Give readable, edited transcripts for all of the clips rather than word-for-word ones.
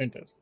Fantastic.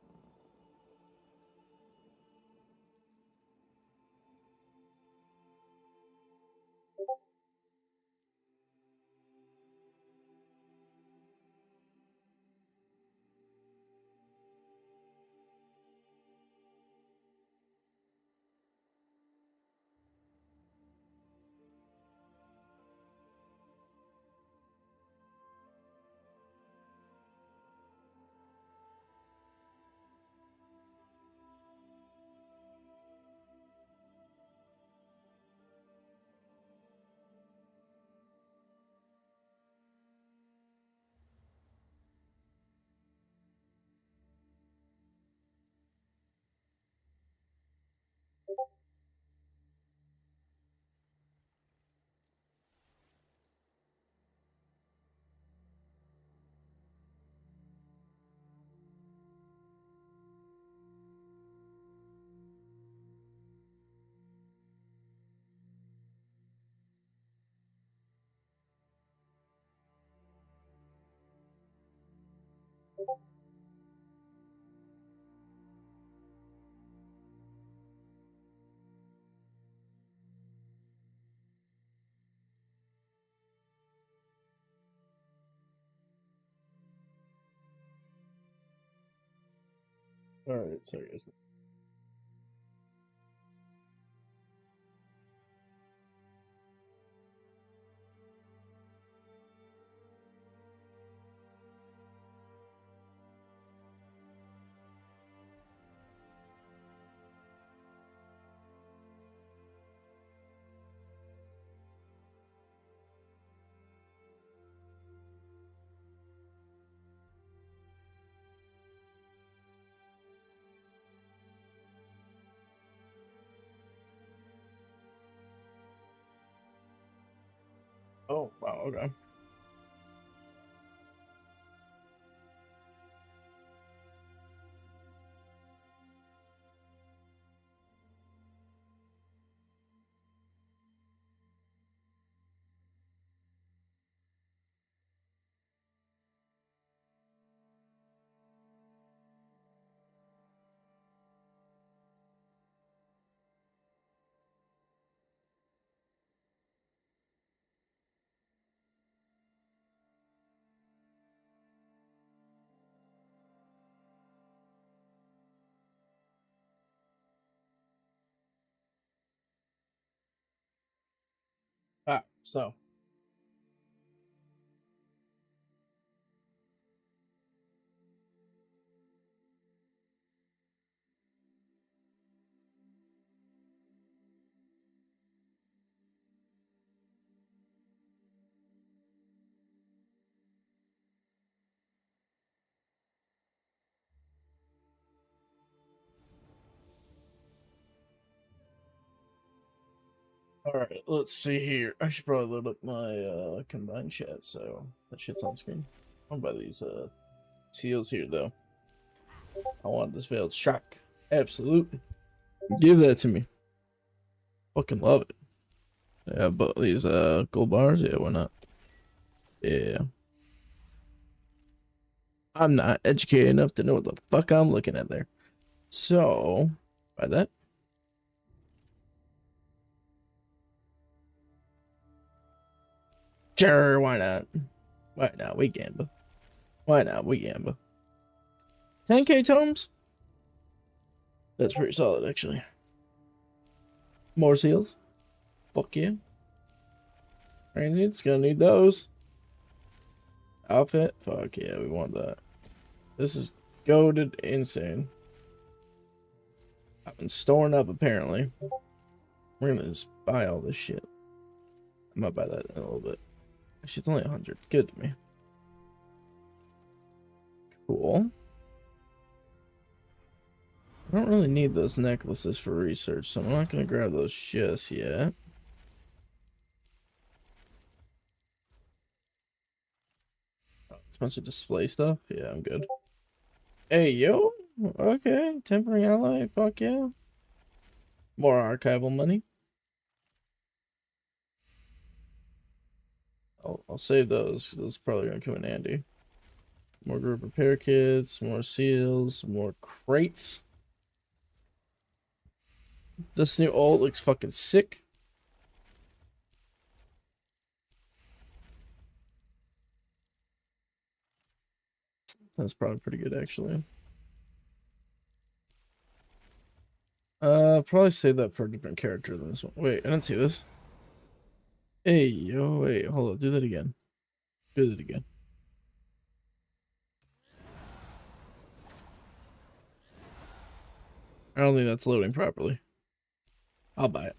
All right, sorry guys. Oh wow, okay. So all right, let's see here. I should probably load up my combined chat so that shit's on screen. I'll buy these seals here though. I want this veiled strike. Absolutely. Give that to me. Fucking love it. Yeah, but these gold bars, yeah, why not? Yeah. I'm not educated enough to know what the fuck I'm looking at there. So, buy that. Sure, why not? Why not? We gamble. Why not? We gamble. 10k tomes? That's pretty solid, actually. More seals? Fuck yeah. It's gonna need those. Outfit? Fuck yeah, we want that. This is goated insane. I've been storing up, apparently. We're gonna just buy all this shit. I might buy that in a little bit. She's only 100. Good to me. Cool. I don't really need those necklaces for research, so I'm not gonna grab those just yet. Oh, it's a bunch of display stuff. Yeah, I'm good. Hey, yo. Okay, tempering ally. Fuck yeah. More archival money. I'll save those. Those probably gonna come in handy. More group repair kits, more seals, more crates. This new ult looks fucking sick. That's probably pretty good, actually. Probably save that for a different character than this one. Wait, I didn't see this. Hey, yo, wait, hold on. Do that again. Do that again. I don't think that's loading properly. I'll buy it.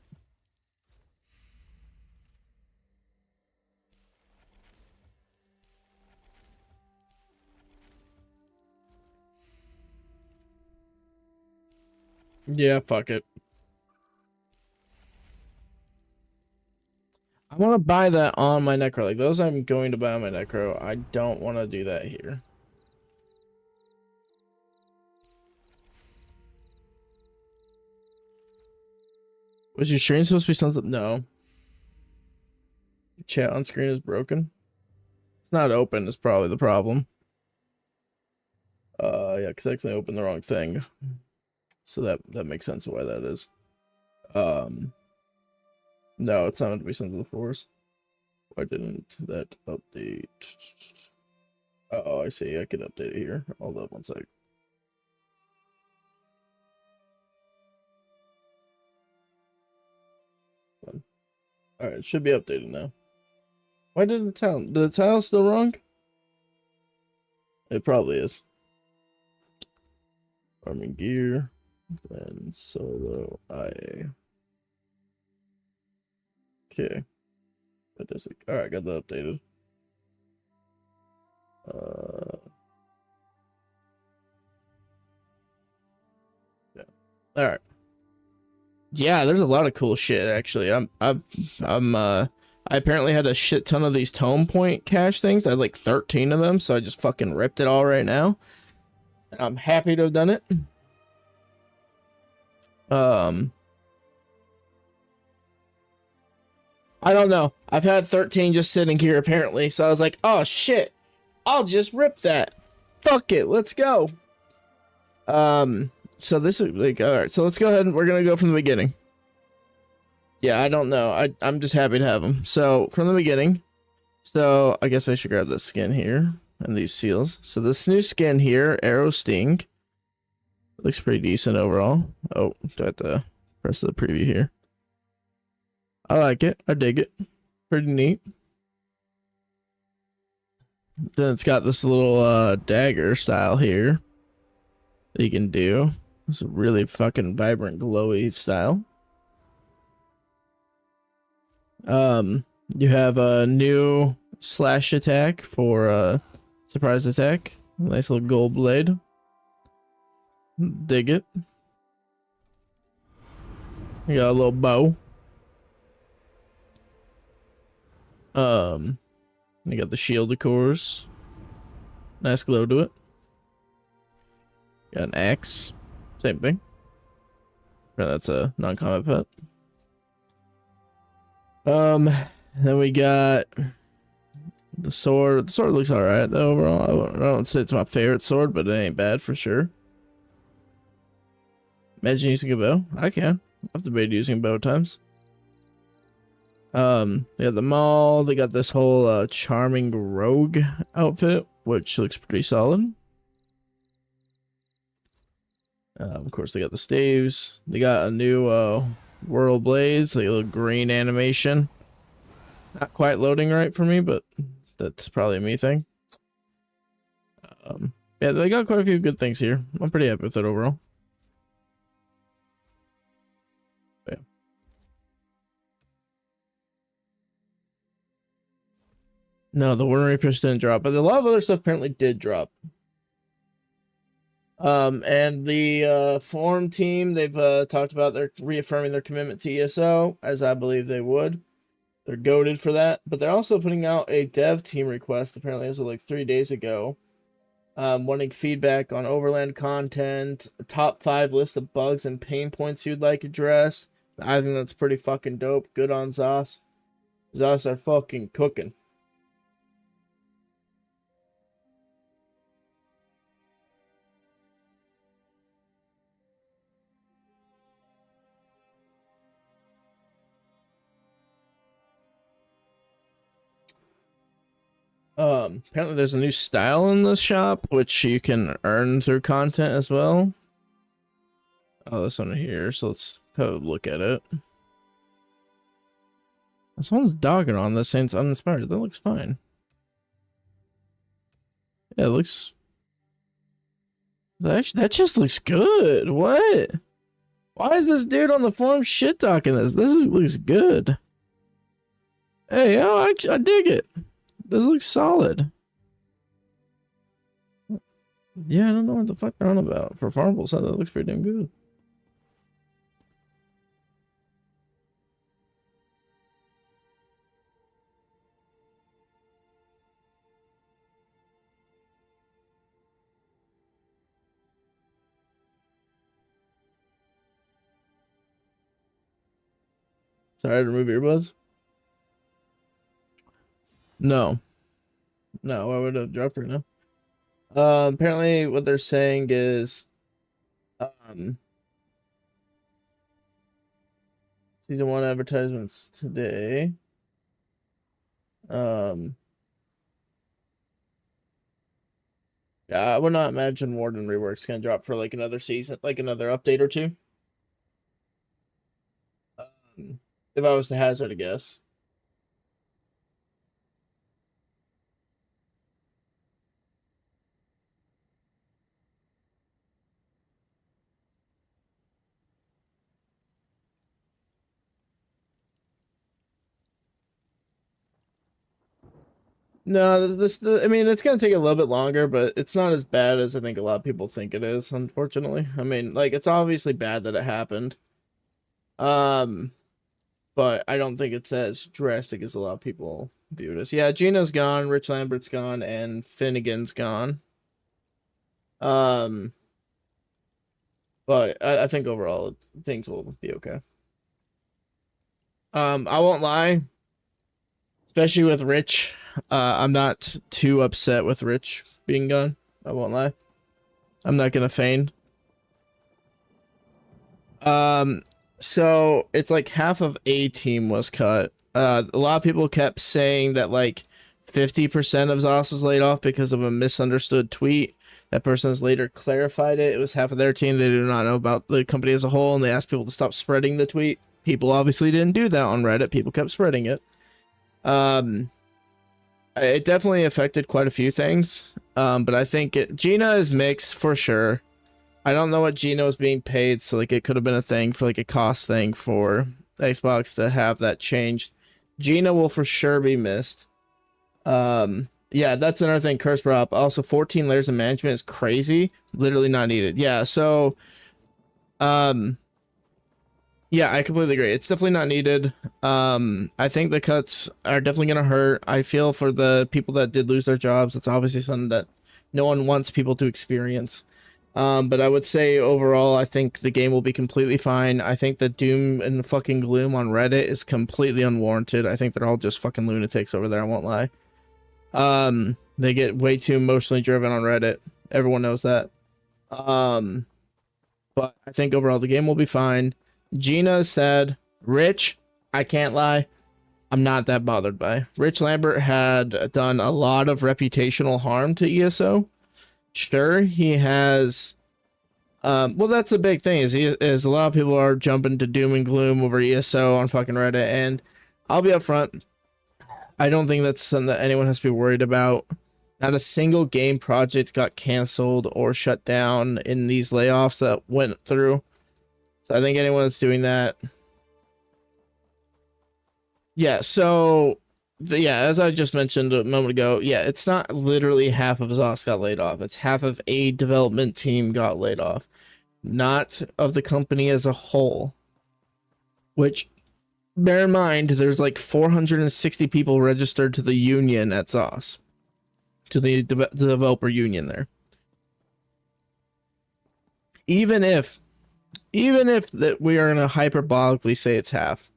Yeah, fuck it. I want to buy that on my Necro. Like, those I'm going to buy on my Necro. I don't want to do that here. Was your stream supposed to be something? No. Chat on screen is broken. It's not open is probably the problem. Yeah, because I actually opened the wrong thing. So that makes sense of why that is. No, it's not meant to be sent to the force. Why didn't that update? Oh, I see. I can update it here. Hold up one sec. Alright, it should be updated now. Why did the tile? The tile still wrong? It probably is. Farming gear. Then solo IA. Okay. Alright, got that updated. Yeah. Alright. Yeah, there's a lot of cool shit actually. I apparently had a shit ton of these tome point cache things. I had like 13 of them, so I just fucking ripped it all right now. I'm happy to have done it. I don't know. I've had 13 just sitting here apparently, so I was like, oh shit, I'll just rip that. Fuck it, let's go. So this is like, all right, so let's go ahead and we're gonna go from the beginning. Yeah, I don't know. I'm just happy to have them. So from the beginning, so I guess I should grab this skin here and these seals. So this new skin here, Arrow Sting, looks pretty decent overall. Oh, do I have to press the preview here? I like it. I dig it. Pretty neat. Then it's got this little dagger style here that you can do. It's a really fucking vibrant, glowy style. You have a new slash attack for surprise attack. Nice little gold blade. Dig it. You got a little bow. You got the shield, of course. Nice glow to it. Got an axe. Same thing. That's a non-combat pet. Then we got the sword. The sword looks alright though overall. I don't say it's my favorite sword, but it ain't bad for sure. Imagine using a bow. I can. I've debated using a bow at times. They got the mall. They got this whole charming rogue outfit, which looks pretty solid. Of course, they got the staves. They got a new Whirl Blades, like a little green animation. Not quite loading right for me, but that's probably a me thing. Yeah, they got quite a few good things here. I'm pretty happy with it overall. Yeah. No, the Warren Reapers didn't drop, but a lot of other stuff apparently did drop. And the forum team, they've talked about their reaffirming their commitment to ESO, as I believe they would. They're goated for that, but they're also putting out a dev team request, apparently as of like 3 days ago, wanting feedback on Overland content, a top 5 list of bugs and pain points you'd like addressed. I think that's pretty fucking dope. Good on Zos. Zos are fucking cooking. Apparently there's a new style in the shop, which you can earn through content as well. Oh, this one here, so let's have a look at it. Someone's dogging on this saying it's uninspired. That looks fine. Yeah, it looks... That just looks good. What? Why is this dude on the forum shit talking this? Looks good. Hey, yo, I dig it. This looks solid. Yeah, I don't know what the fuck they're on about. For farmable stuff, that looks pretty damn good. Sorry to remove earbuds. No. No, I would have dropped her now. Apparently what they're saying is season 1 advertisements today. Yeah, I would not imagine Warden Rework's gonna drop for like another season, like another update or two. If I was to hazard a guess. No, I mean, it's gonna take a little bit longer, but it's not as bad as I think a lot of people think it is, unfortunately. I mean, like, it's obviously bad that it happened. But I don't think it's as drastic as a lot of people view it as. Yeah, Gina's gone, Rich Lambert's gone, and Finnegan's gone. But I think overall things will be okay. I won't lie, especially with Rich. I'm not too upset with Rich being gone. I won't lie. I'm not gonna feign. So it's like half of A team was cut. A lot of people kept saying that like 50% of Zoss was laid off because of a misunderstood tweet. That person has later clarified it. It was half of their team. They do not know about the company as a whole, and they asked people to stop spreading the tweet. People obviously didn't do that on Reddit. People kept spreading it. It definitely affected quite a few things. But I think Gina is mixed for sure. I don't know what Gina was being paid, so like it could have been a thing for like a cost thing for Xbox to have that changed. Gina will for sure be missed. Yeah, that's another thing Curse brought up. Also, 14 layers of management is crazy. Literally not needed. Yeah, so yeah, I completely agree. It's definitely not needed. I think the cuts are definitely gonna hurt. I feel for the people that did lose their jobs. It's obviously something that no one wants people to experience. But I would say overall, I think the game will be completely fine. I think the doom and fucking gloom on Reddit is completely unwarranted. I think they're all just fucking lunatics over there. I won't lie. They get way too emotionally driven on Reddit. Everyone knows that. But I think overall the game will be fine. Gina said, Rich, I can't lie, I'm not that bothered by. Rich Lambert had done a lot of reputational harm to ESO. Sure, he has. Well, that's the big thing is a lot of people are jumping to doom and gloom over ESO on fucking Reddit, and I'll be upfront. I don't think that's something that anyone has to be worried about. Not a single game project got canceled or shut down in these layoffs that went through. So I think anyone that's doing that. Yeah, so yeah, as I just mentioned a moment ago, yeah, it's not literally half of Zoss got laid off. It's half of a development team got laid off, not of the company as a whole. Which, bear in mind, there's like 460 people registered to the union at Zoss, to the developer union there. Even if that we are gonna hyperbolically say it's half.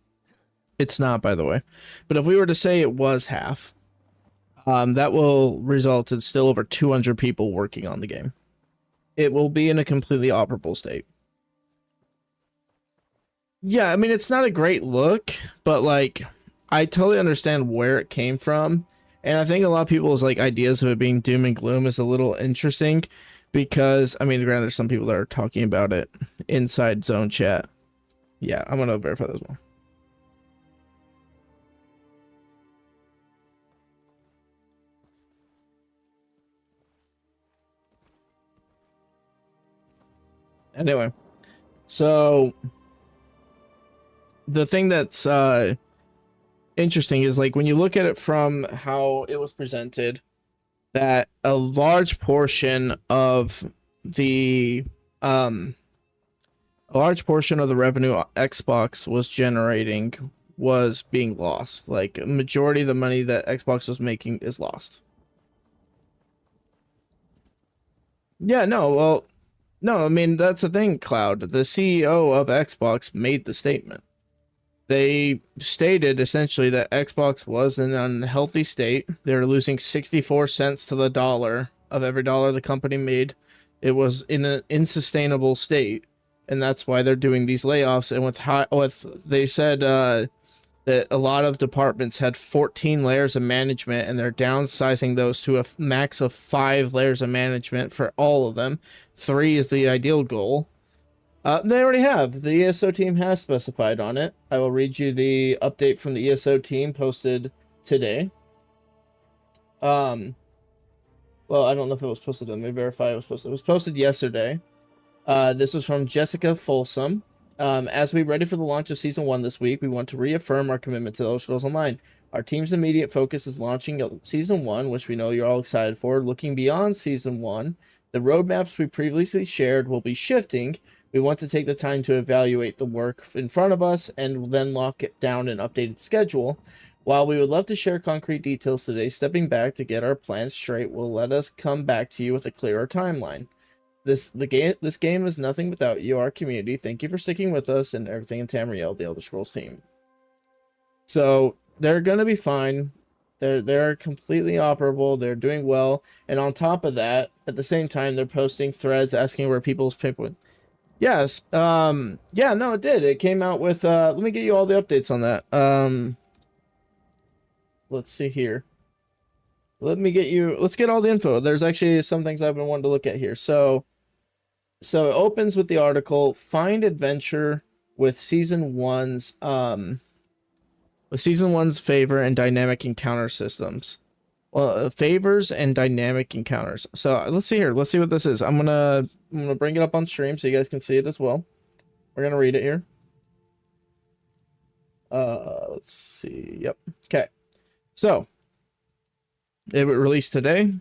It's not, by the way. But if we were to say it was half, that will result in still over 200 people working on the game. It will be in a completely operable state. Yeah, I mean, it's not a great look, but like, I totally understand where it came from. And I think a lot of people's like ideas of it being doom and gloom is a little interesting because I mean, granted, there's some people that are talking about it inside zone chat. Yeah, I'm gonna verify that as well. Anyway, so the thing that's interesting is like when you look at it from how it was presented, that a large portion of the revenue Xbox was generating was being lost. Like a majority of the money that Xbox was making is lost. Yeah, no, well, no, I mean that's the thing, Cloud. The CEO of Xbox made the statement. They stated essentially that Xbox was in an unhealthy state. They were losing 64 cents to the dollar of every dollar the company made. It was in an insustainable state, and that's why they're doing these layoffs. And they said that a lot of departments had 14 layers of management, and they're downsizing those to a max of 5 layers of management for all of them. 3 is the ideal goal. They already have. The ESO team has specified on it. I will read you the update from the ESO team posted today. Well, I don't know if it was posted. Let me verify it was posted. It was posted yesterday. This was from Jessica Folsom. As we ready for the launch of Season 1 this week, we want to reaffirm our commitment to The Elder Scrolls Online. Our team's immediate focus is launching Season 1, which we know you're all excited for. Looking beyond Season 1, the roadmaps we previously shared will be shifting. We want to take the time to evaluate the work in front of us and then lock it down an updated schedule. While we would love to share concrete details today, stepping back to get our plans straight will let us come back to you with a clearer timeline. This game is nothing without you, our community. Thank you for sticking with us and everything in Tamriel, the Elder Scrolls team. So they're gonna be fine. They're completely operable. They're doing well, and on top of that, at the same time, they're posting threads asking where people's pinpoint. Yes. Yeah, no, it did. It came out with let me get you all the updates on that. Let's see here. Let's get all the info. There's actually some things I've been wanting to look at here. So it opens with the article, find adventure with season 1's favor and dynamic encounter systems. Well, favors and dynamic encounters. So let's see here. Let's see what this is. I'm gonna bring it up on stream so you guys can see it as well. We're gonna read it here. Let's see. Yep. Okay. So it was released today.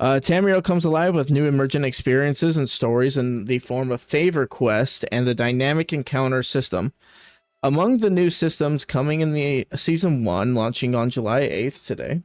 Tamriel comes alive with new emergent experiences and stories in the form of favor quest and the dynamic encounter system. Among the new systems coming in the season 1, launching on July 8th today,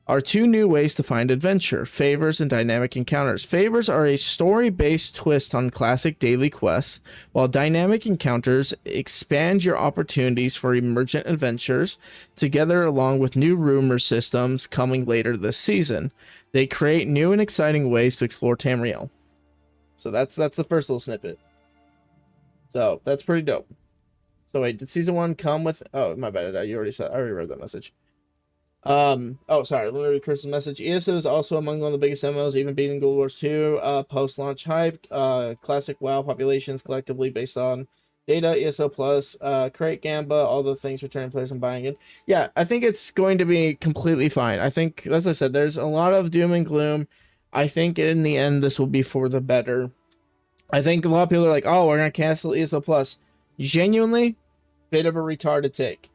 are 2 new ways to find adventure, favors and dynamic encounters. Favors are a story-based twist on classic daily quests, while dynamic encounters expand your opportunities for emergent adventures, together along with new rumor systems coming later this season. They create new and exciting ways to explore Tamriel. So that's the first little snippet. So that's pretty dope. So wait, did season 1 come with... Oh, my bad. I already read that message. Oh, sorry. Let me read Chris's message. ESO is also among one of the biggest MMOs, even beating Guild Wars 2. Post-launch hype. Classic WoW populations collectively based on data. ESO Plus. Create Gamba. All the things returning players and buying it. Yeah, I think it's going to be completely fine. I think, as I said, there's a lot of doom and gloom. I think in the end, this will be for the better. I think a lot of people are like, oh, we're going to cancel ESO Plus. Genuinely, bit of a retarded take.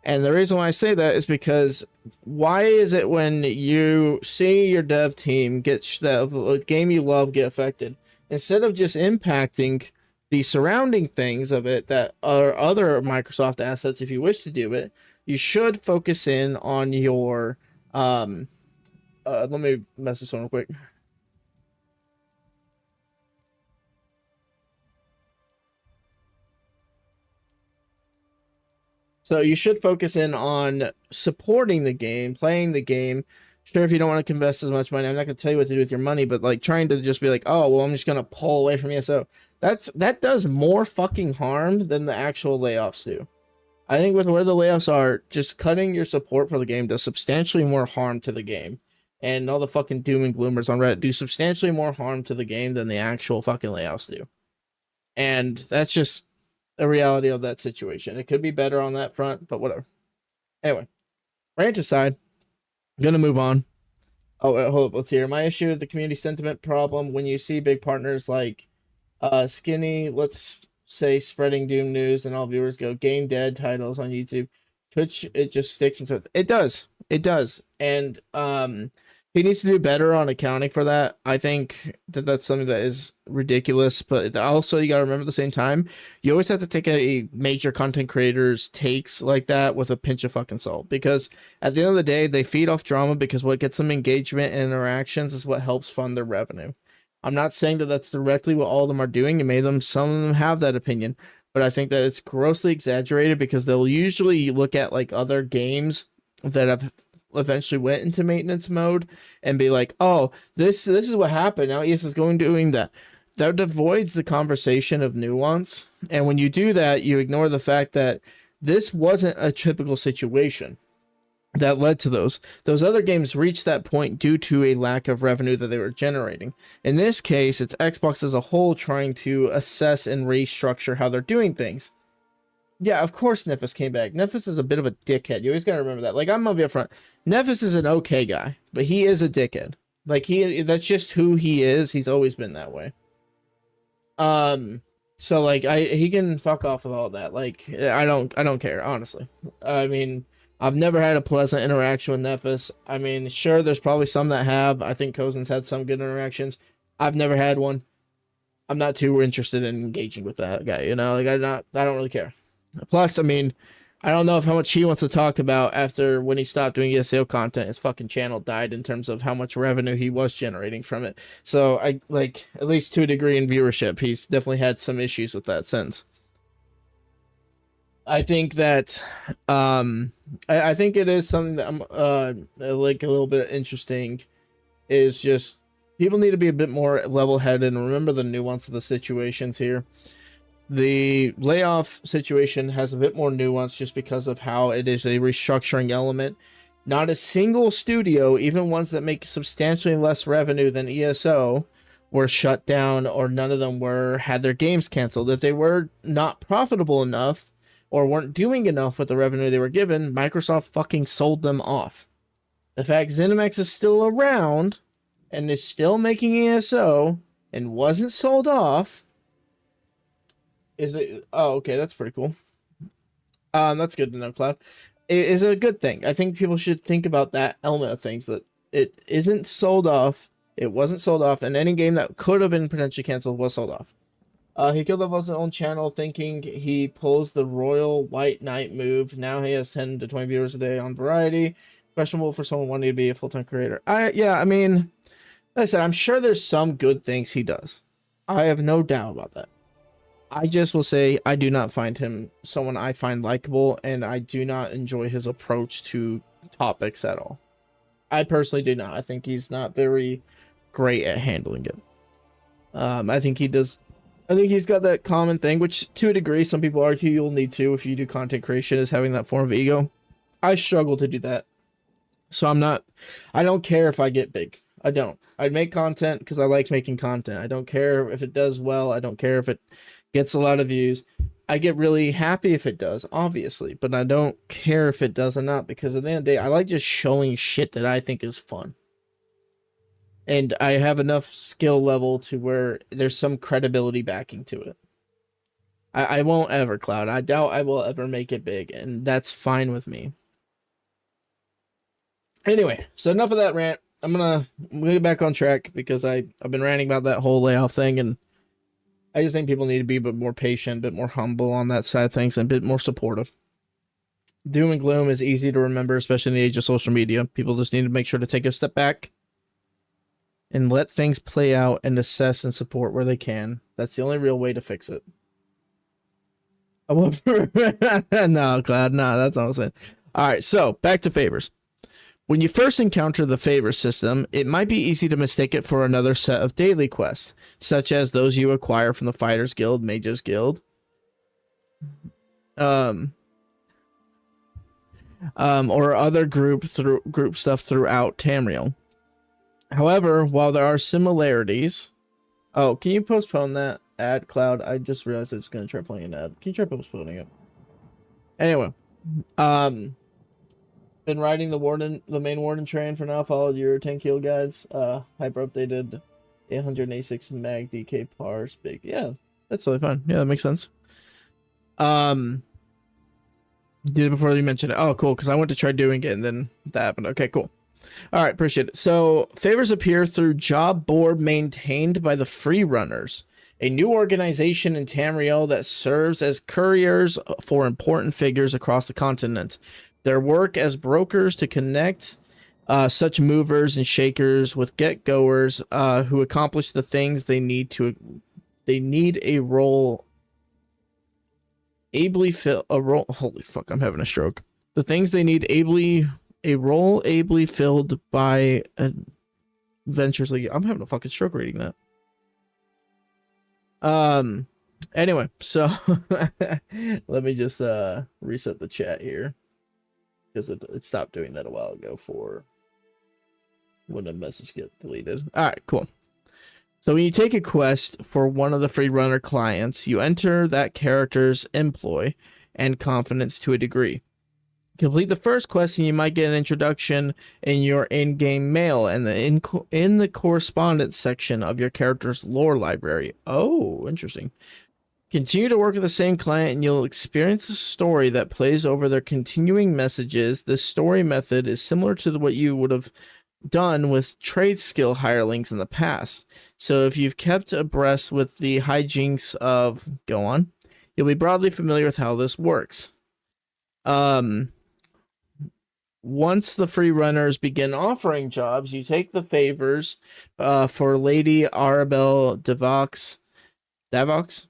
And the reason why I say that is because why is it when you see your dev team get the game you love get affected, instead of just impacting the surrounding things of it that are other Microsoft assets, if you wish to do it, you should focus in on your let me message someone real quick. So you should focus in on supporting the game, playing the game. Sure, if you don't want to invest as much money, I'm not going to tell you what to do with your money, but like trying to just be like, oh, well, I'm just going to pull away from ESO. That does more fucking harm than the actual layoffs do. I think with where the layoffs are, just cutting your support for the game does substantially more harm to the game. And all the fucking doom and gloomers on Reddit do substantially more harm to the game than the actual fucking layoffs do. And that's just a reality of that situation. It could be better on that front, but whatever. Anyway, rant aside, I'm gonna move on. Oh, hold up, let's hear. My issue with the community sentiment problem when you see big partners like Skinny, let's say, spreading doom news, and all viewers go game dead titles on YouTube. Twitch, it just sticks and says it does. It does. And he needs to do better on accounting for that. I think that that's something that is ridiculous, but also you got to remember at the same time, you always have to take a major content creators takes like that with a pinch of fucking salt, because at the end of the day, they feed off drama because what gets them engagement and interactions is what helps fund their revenue. I'm not saying that that's directly what all of them are doing. It made them, some of them have that opinion, but I think that it's grossly exaggerated because they'll usually look at like other games that have eventually went into maintenance mode and be like, oh, this is what happened. Now ES is going doing that. That avoids the conversation of nuance. And when you do that, you ignore the fact that this wasn't a typical situation that led to those. Those other games reached that point due to a lack of revenue that they were generating. In this case, it's Xbox as a whole trying to assess and restructure how they're doing things. Yeah, of course Nefis came back. Nefis is a bit of a dickhead. You always gotta remember that. Like, I'm gonna be upfront. Nefis is an okay guy, but he is a dickhead. Like, that's just who he is. He's always been that way. So like he can fuck off with all that. Like, I don't care, honestly. I mean, I've never had a pleasant interaction with Nefis. I mean, sure, there's probably some that have. I think Cozen's had some good interactions. I've never had one. I'm not too interested in engaging with that guy, you know? Like, I don't really care. Plus, I mean, I don't know if how much he wants to talk about after when he stopped doing ESO content. His fucking channel died in terms of how much revenue he was generating from it. So I like, at least to a degree in viewership, he's definitely had some issues with that since. I think that I think it is something that I'm like a little bit interesting is just people need to be a bit more level-headed and remember the nuance of the situations here. The layoff situation has a bit more nuance just because of how it is a restructuring element. Not a single studio, even ones that make substantially less revenue than ESO, were shut down, or none of them had their games canceled. If they were not profitable enough or weren't doing enough with the revenue they were given, Microsoft fucking sold them off. The fact ZeniMax is still around and is still making ESO and wasn't sold off, is it? Oh, okay, that's pretty cool. That's good to know, Cloud. It is a good thing. I think people should think about that element of things, that it isn't sold off. It wasn't sold off, and any game that could have been potentially canceled was sold off. He killed off his own channel thinking he pulls the Royal White Knight move. Now he has 10 to 20 viewers a day on Variety. Questionable for someone wanting to be a full-time creator. Yeah, I mean, like I said, I'm sure there's some good things he does. I have no doubt about that. I just will say I do not find him someone I find likable, and I do not enjoy his approach to topics at all. I personally do not. I think he's not very great at handling it. I think he does. I think he's got that common thing, which to a degree, some people argue you'll need to if you do content creation, is having that form of ego. I struggle to do that. So I don't care if I get big. I don't. I make content because I like making content. I don't care if it does well. I don't care if it gets a lot of views. I get really happy if it does, obviously, but I don't care if it does or not, because at the end of the day, I like just showing shit that I think is fun. And I have enough skill level to where there's some credibility backing to it. I won't ever, Cloud. I doubt I will ever make it big, and that's fine with me. Anyway, so enough of that rant. I'm gonna get back on track because I've been ranting about that whole layoff thing, and I just think people need to be a bit more patient, a bit more humble on that side of things, and a bit more supportive. Doom and gloom is easy to remember, especially in the age of social media. People just need to make sure to take a step back and let things play out and assess and support where they can. That's the only real way to fix it. No, Cloud, no, that's all I'm saying. All right, so back to favors. When you first encounter the favor system, it might be easy to mistake it for another set of daily quests, such as those you acquire from the Fighters Guild, Mages Guild. or other group stuff throughout Tamriel. However, while there are similarities, oh, can you postpone that ad, Cloud? I just realized I was gonna try playing an ad. Can you try postponing it? Anyway, been riding the main warden train for now. Followed your 10 kill guides. Hyper updated 886 mag DK pars. Big, yeah, that's totally fine. Yeah, that makes sense. Did it before you mentioned it. Oh, cool. Because I went to try doing it and then that happened. Okay, cool. All right, appreciate it. So favors appear through job board maintained by the Free Runners, a new organization in Tamriel that serves as couriers for important figures across the continent. Their work as brokers to connect such movers and shakers with get-goers who accomplish the things they need to. They need a role ably fill a role. Holy fuck! I'm having a stroke. The things they need a role ably filled by adventures like I'm having a fucking stroke reading that. Anyway, so let me just reset the chat here because it stopped doing that a while ago for when a message gets deleted. All right, cool. So when you take a quest for one of the free runner clients, you enter that character's employ and confidence to a degree. Complete the first quest and you might get an introduction in your in-game mail and in the correspondence section of your character's lore library. Oh, interesting. Continue to work with the same client and you'll experience a story that plays over their continuing messages. This story method is similar to what you would have done with trade skill hirelings in the past. So if you've kept abreast with the hijinks of go on, you'll be broadly familiar with how this works. Once the free runners begin offering jobs, you take the favors for Lady Arabelle Davox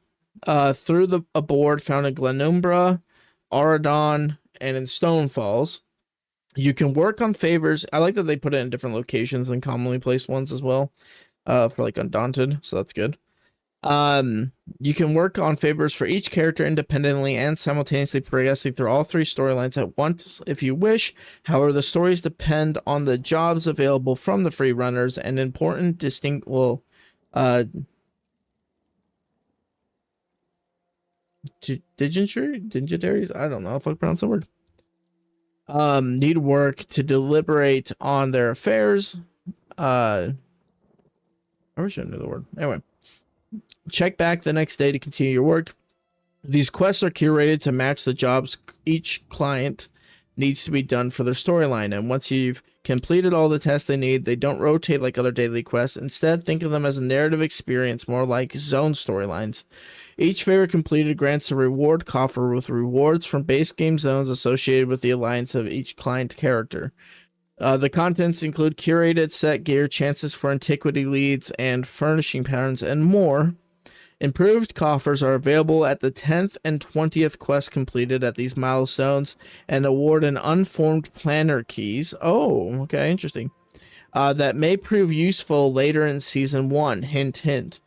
through a board found in Glenumbra, Auradon, and in Stonefalls. You can work on favors. I like that they put it in different locations than commonly placed ones as well, for like Undaunted, so that's good. You can work on favors for each character independently and simultaneously progressing through all three storylines at once if you wish. However, the stories depend on the jobs available from the free runners and important dignitaries, I don't know if I pronounce the word, need work to deliberate on their affairs. I wish I knew the word. Anyway, check back the next day to continue your work. These quests are curated to match the jobs each client needs to be done for their storyline, and once you've completed all the tests they need, they don't rotate like other daily quests. Instead, think of them as a narrative experience, more like zone storylines. Each favor completed grants a reward coffer with rewards from base game zones associated with the alliance of each client character. The contents include curated set gear, chances for antiquity leads, and furnishing patterns, and more. Improved coffers are available at the 10th and 20th quest completed at these milestones, and award an unformed planner keys. Oh, okay, interesting. That may prove useful later in Season 1. Hint, hint.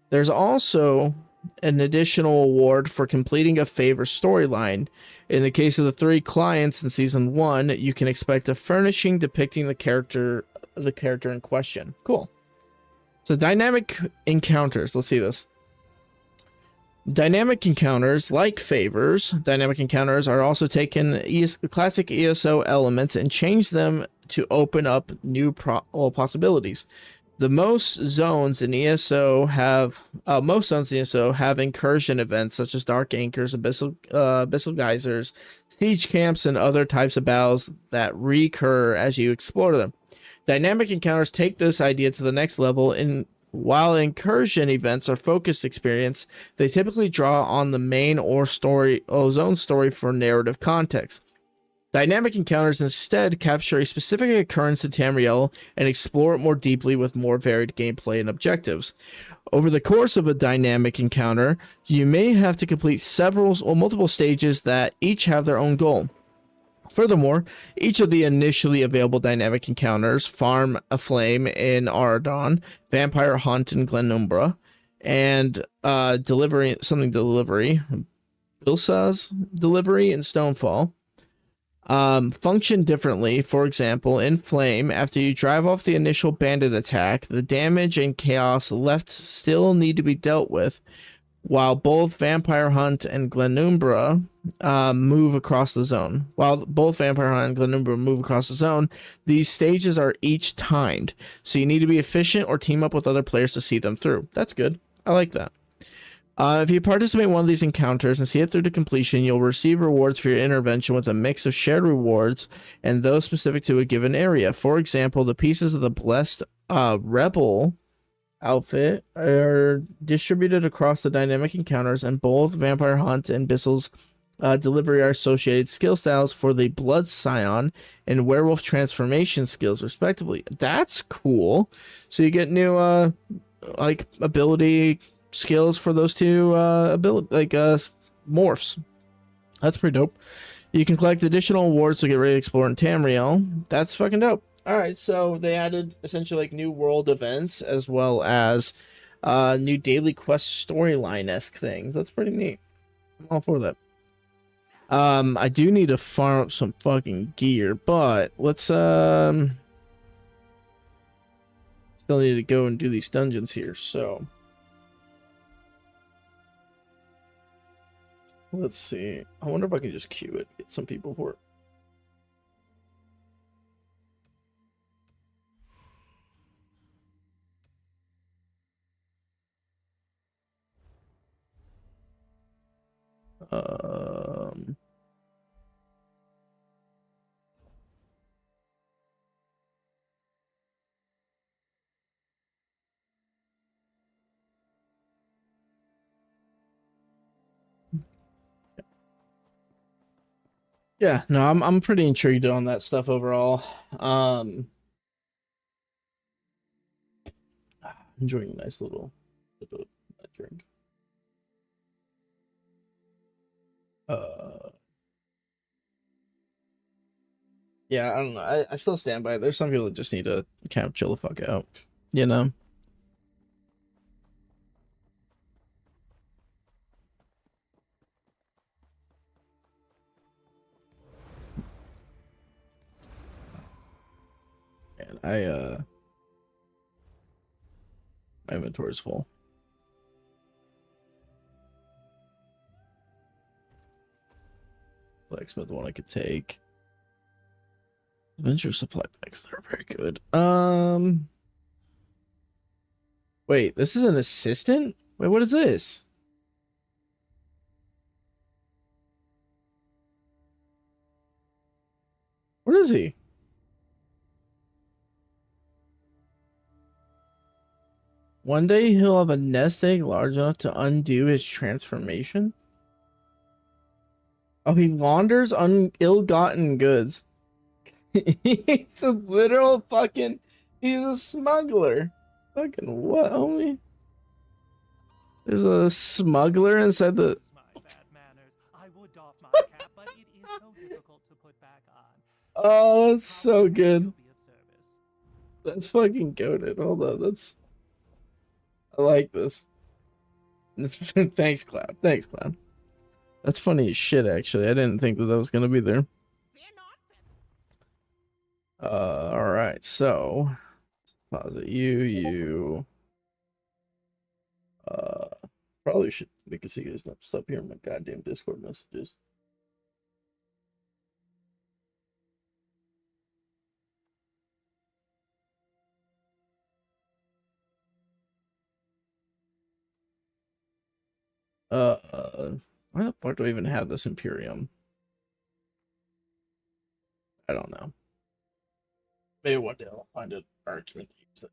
There's also an additional award for completing a favor storyline. In the case of the 3 clients in Season 1, you can expect a furnishing depicting the character in question. Cool. So dynamic encounters. Let's see this. Dynamic encounters, like favors, dynamic encounters are also taken classic ESO elements and change them to open up new possibilities. Most zones in ESO have incursion events such as dark anchors, abyssal geysers, siege camps, and other types of battles that recur as you explore them. Dynamic encounters take this idea to the next level. While incursion events are focused experience, they typically draw on the main or zone story for narrative context. Dynamic encounters instead capture a specific occurrence in Tamriel and explore it more deeply with more varied gameplay and objectives. Over the course of a dynamic encounter, you may have to complete several or multiple stages that each have their own goal. Furthermore, each of the initially available dynamic encounters, Farm a Flame in Auradon, Vampire Hunt in Glenumbra, and Bilsa's Delivery in Stonefall, function differently. For example, in Flame, after you drive off the initial bandit attack, the damage and chaos left still need to be dealt with, while both Vampire Hunt and Glenumbra move across the zone. While both Vampire Hunt and Glenumbra move across the zone, these stages are each timed, so you need to be efficient or team up with other players to see them through. That's good. I like that. If you participate in one of these encounters and see it through to completion, you'll receive rewards for your intervention with a mix of shared rewards and those specific to a given area. For example, the pieces of the Blessed Rebel outfit are distributed across the dynamic encounters, and both Vampire Hunt and Bissell's delivery are associated skill styles for the Blood Scion and Werewolf transformation skills, respectively. That's cool. So you get new like ability skills for those two morphs. That's pretty dope. You can collect additional awards to get ready to explore in Tamriel. That's fucking dope. All right, so they added essentially like new world events as well as new daily quest storyline-esque things. That's pretty neat. I'm all for that. I do need to farm up some fucking gear, but let's still need to go and do these dungeons here, so let's see. I wonder if I can just queue it, get some people for it. Yeah, no, I'm pretty intrigued on that stuff overall. Enjoying a nice little drink. Uh, yeah, I don't know. I still stand by it. There's some people that just need to kind of chill the fuck out, you know? And my inventory's full. Blacksmith one I could take. Adventure supply bags, they're very good. Wait, this is an assistant? Wait, what is this? What is he? One day he'll have a nest egg large enough to undo his transformation. Oh, he launders ill-gotten goods. He's a literal fucking... He's a smuggler. Fucking what, homie? There's a smuggler inside the... Oh, that's so good. That's fucking goated. Hold on, that's... I like this. Thanks, Cloud. Thanks, Cloud. That's funny as shit, actually. I didn't think that was gonna be there. Alright, so... Pause it. You... Probably should make a see you guys stop hearing my goddamn Discord messages. Why the fuck do I even have this Imperium? I don't know. Maybe one day I'll find an argument to use it.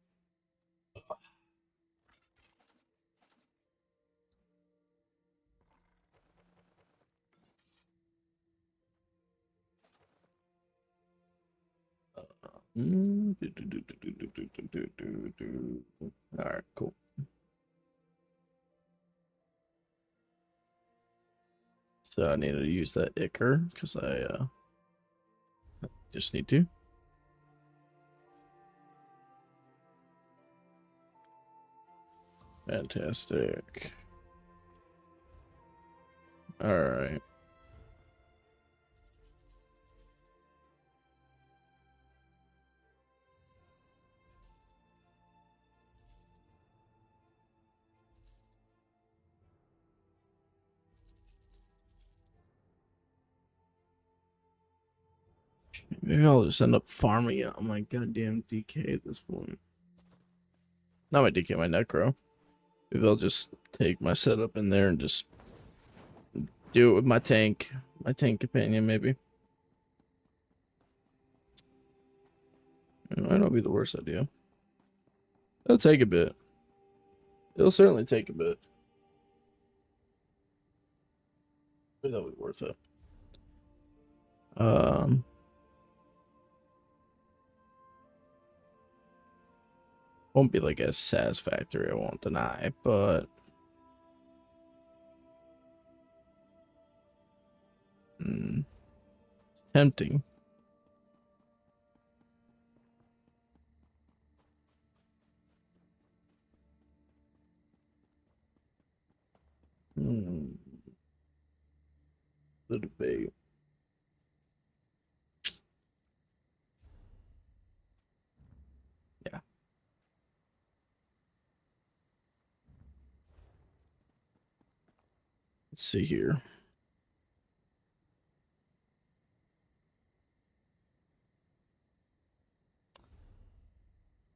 Alright, cool. So I need to use that Ichor because I just need to. Fantastic. All right. Maybe I'll just end up farming it on my goddamn DK at this point. Not my DK, my Necro. Maybe I'll just take my setup in there and just do it with my tank companion, maybe. It might not be the worst idea. It'll take a bit. It'll certainly take a bit. But that'll be worth it. Won't be like as satisfactory, I won't deny, but it's tempting. The debate. Yeah. Let's see here.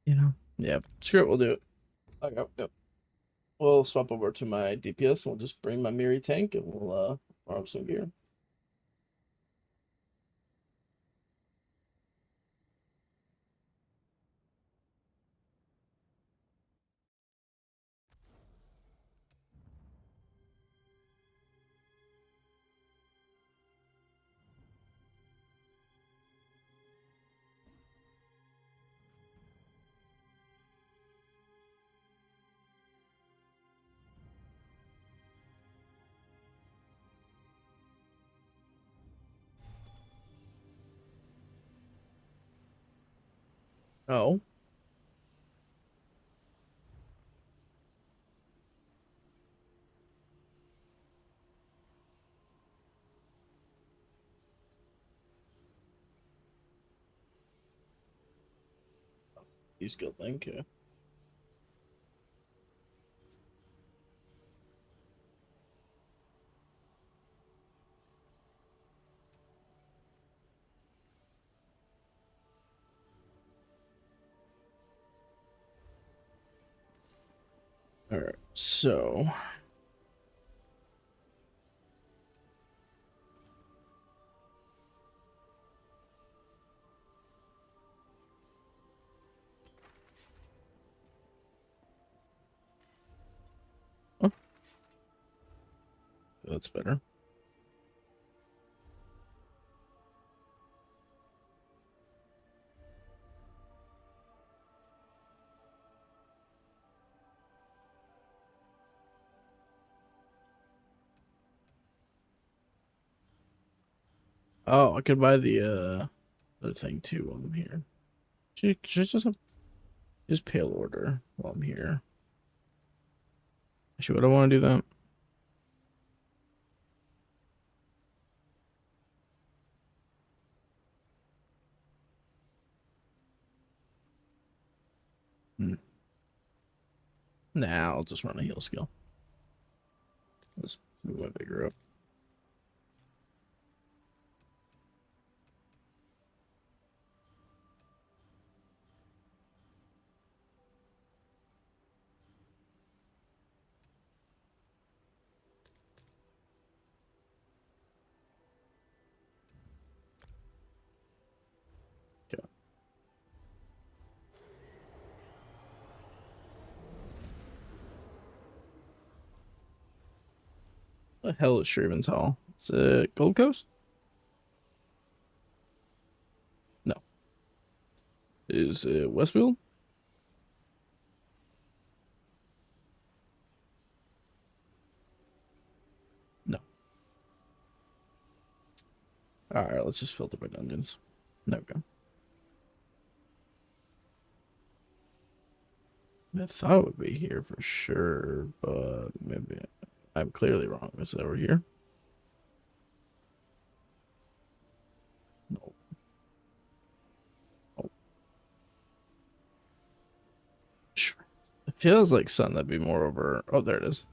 You know, yeah, screw it, we'll do it. Okay, yep. We'll swap over to my DPS and we'll just bring my Miri tank and we'll farm some gear. Oh. He's good, thank you. Alright, so oh, that's better. Oh, I could buy the other thing too while I'm here. Should I just pale order while I'm here. Actually, would I want to do that? Nah, I'll just run a heal skill. Let's move my vigor up. Okay. What the hell is Shraven's Hall? Is it Gold Coast? No. Is it Westfield? No. Alright, let's just filter by dungeons. There we go. I thought it would be here for sure, but maybe I'm clearly wrong. Is it over here? No. Oh. It feels like something that'd be more over. Oh, there it is.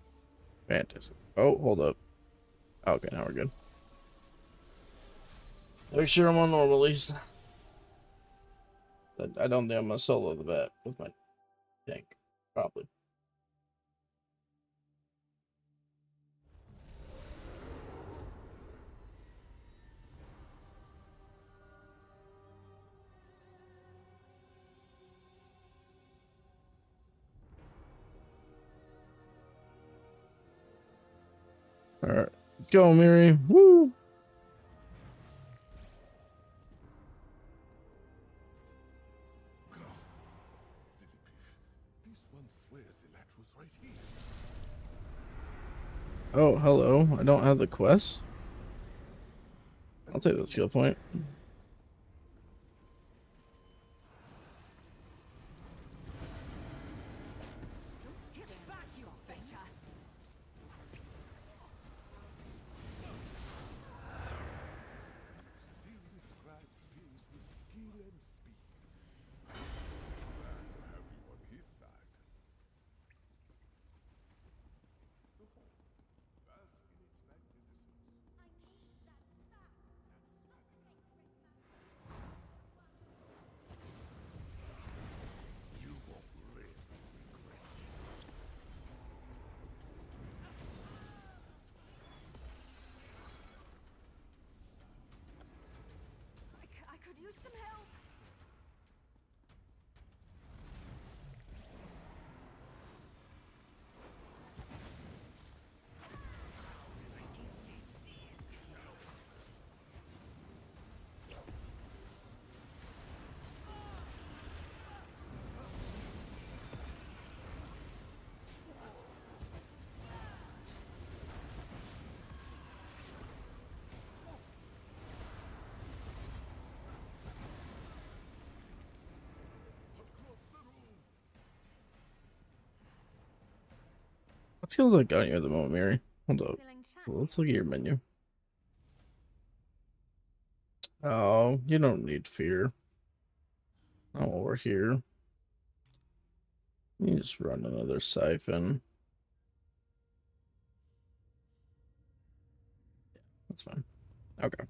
Fantastic. Oh, hold up. Okay, now we're good. Make sure I'm on normal at least. I don't think I'm gonna solo the bat with my tank. Probably. Alright. Let's go, Miri. Woo! Oh, hello. I don't have the quest. I'll take the skill point. I could use some help. What skills I got you at the moment, Miri? Hold up. Well, let's look at your menu. Oh, you don't need fear. Oh, we're here. You just run another siphon. That's fine. Okay.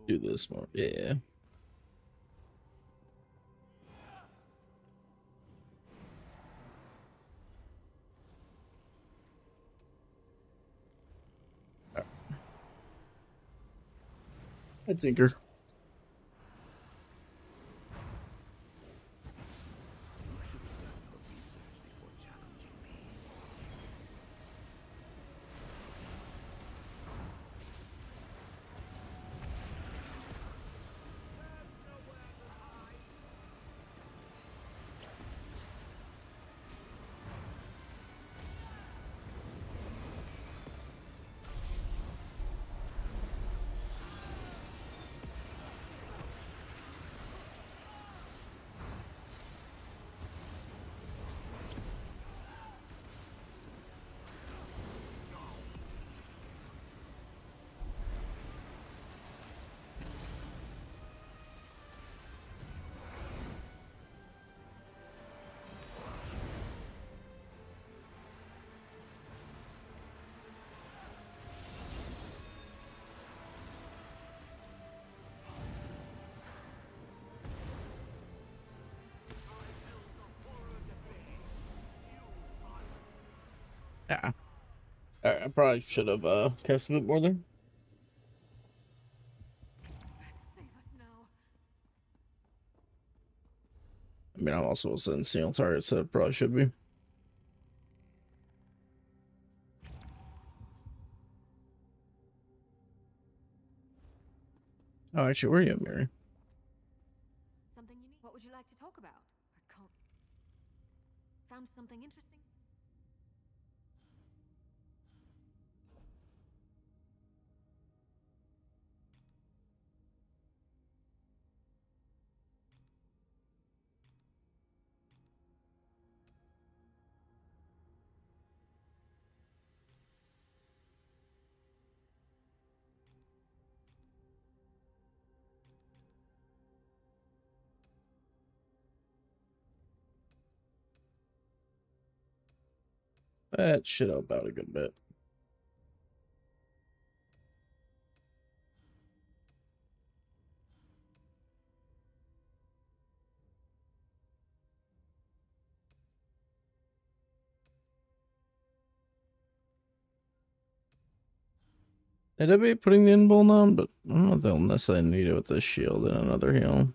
Do this more. Yeah. Hi, Tinker. Yeah. Alright, I probably should have cast a bit more there. Save us now. also wasn't single target, so it probably should be. Oh, actually, where are you, Mary? Something unique? What would you like to talk about? I can't. Found something interesting? That shit up out a good bit. It'd be putting the inbolt on, but I don't know if they'll necessarily need it with this shield and another heal.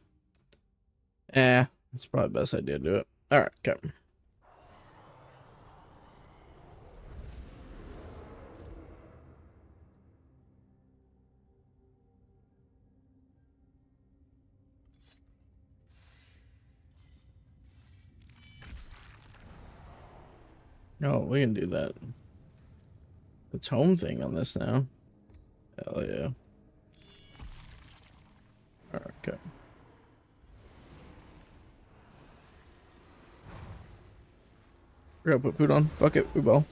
It's probably the best idea to do it. Alright, okay. Oh, we can do that. The tome thing on this now. Hell yeah. Alright, okay. We're gonna put food on. Fuck it, we ball.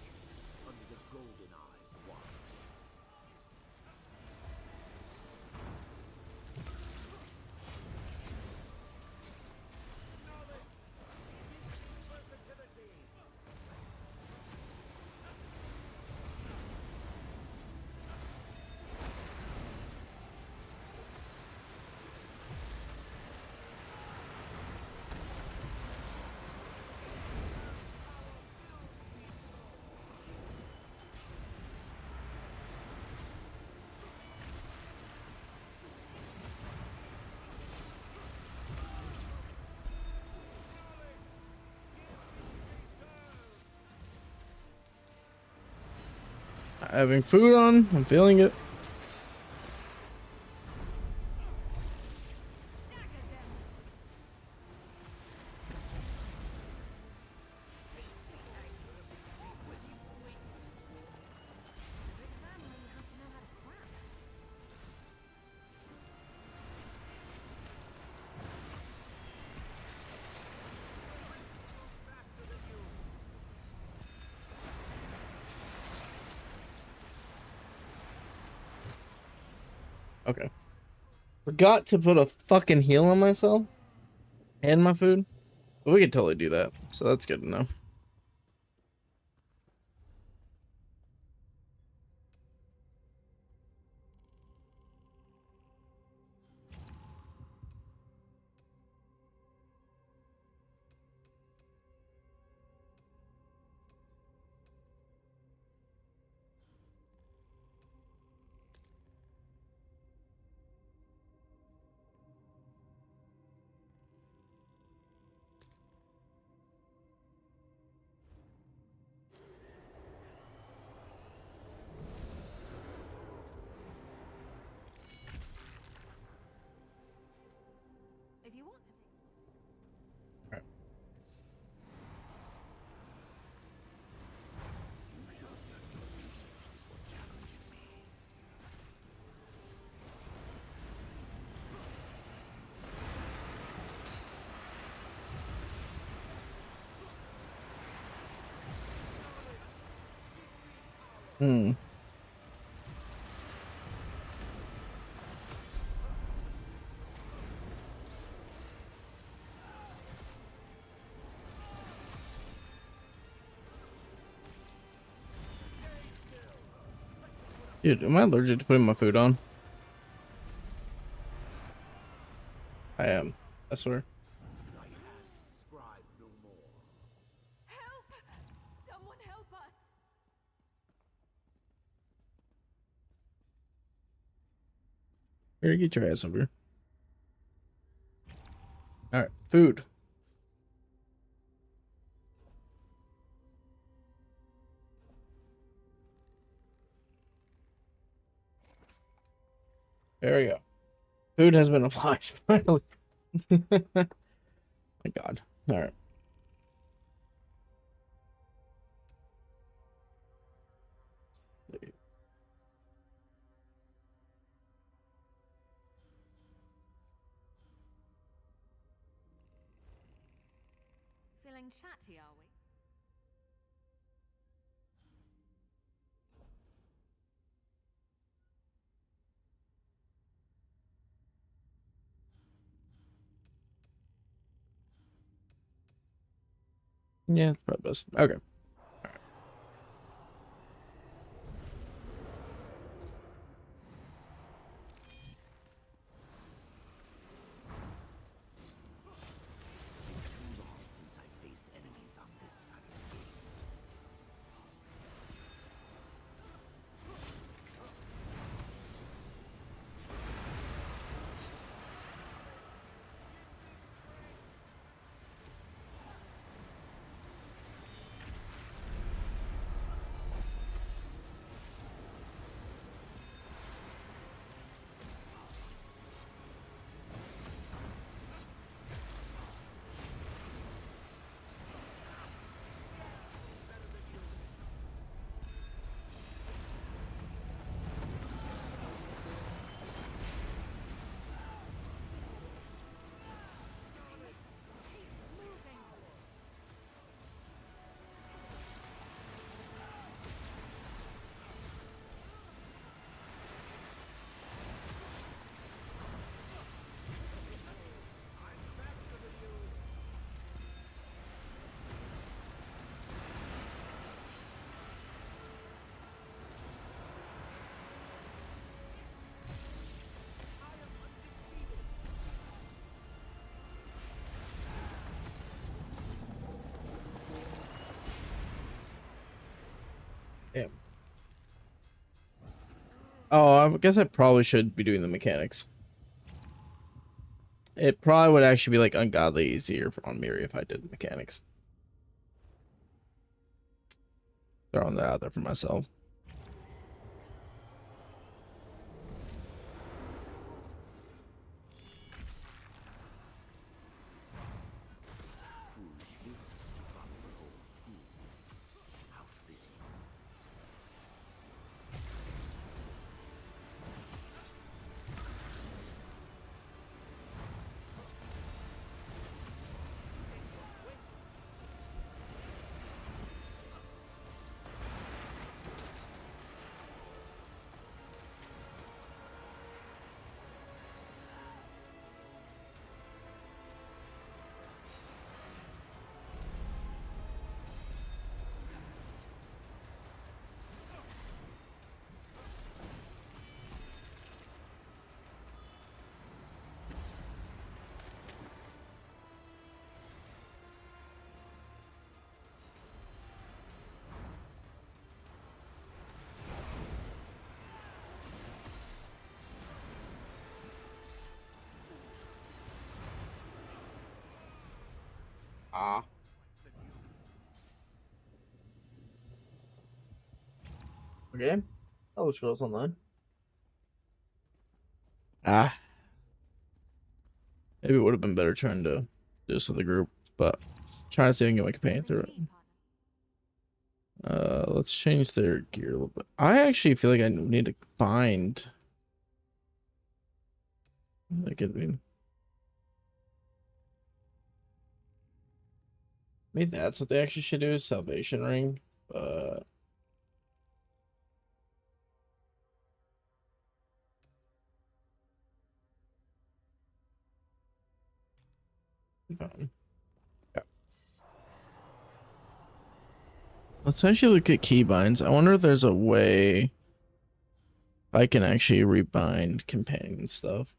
Having food on, I'm feeling it. Okay. Forgot to put a fucking heal on myself and my food. But we could totally do that. So that's good to know. If you want to take. Hmm. Dude, am I allergic to putting my food on? I am. I swear. Help! Someone help us! Here, get your ass over here. Alright, food. There we go. Food has been applied, finally. My God. Alright. Feeling chatty, are we? Yeah, it's probably best. Okay. Damn. Oh, I guess I probably should be doing the mechanics. It probably would actually be like ungodly easier on Miri if I did the mechanics. Throwing that out there for myself. Ah. Okay. Elder Scrolls Online. Ah. Maybe it would have been better trying to do this with the group, but trying to see if I can get my companion through it. Let's change their gear a little bit. I actually feel like I need to find. Like, I mean, maybe that's what they actually should do is Salvation Ring, but fine. Yeah. Let's actually look at keybinds. I wonder if there's a way I can actually rebind companion stuff.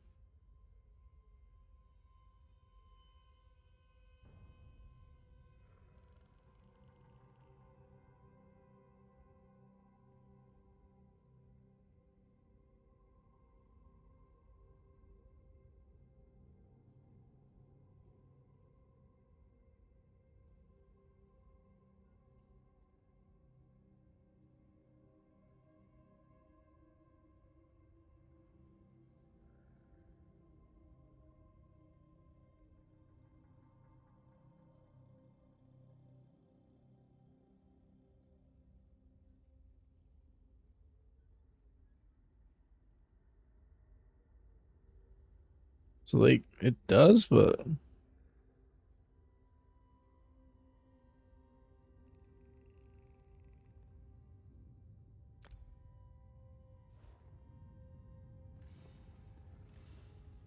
So like it does, but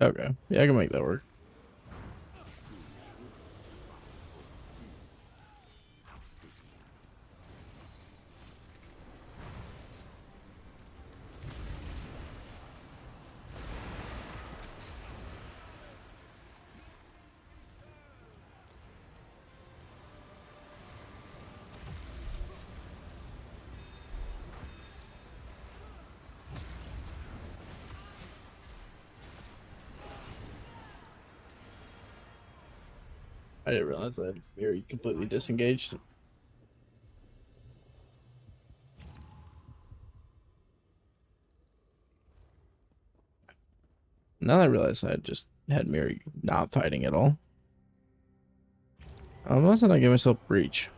okay. Yeah, I can make that work. I didn't realize I had very completely disengaged. Now I realize I just had Mary not fighting at all. Unless I give myself breach.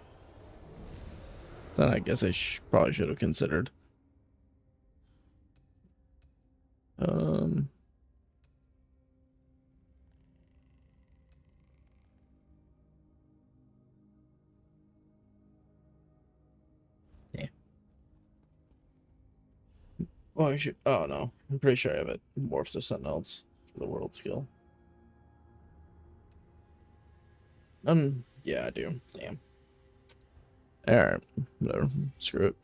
Then I guess I probably should have considered. Um, yeah. Well, I should. Oh no, I'm pretty sure I have it morphed to something else for the world skill. Yeah, I do. Damn. All right, whatever. Screw it.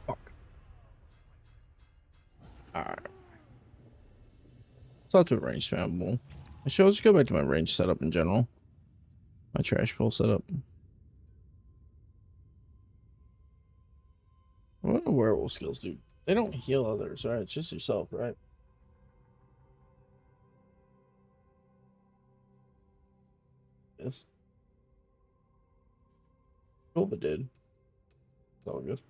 Fuck. All right. It's not too range spammable. I should just go back to my range setup in general. My trash pull setup. What do werewolf skills do? They don't heal others, right? It's just yourself, right? Yes. Nova did. It's all good.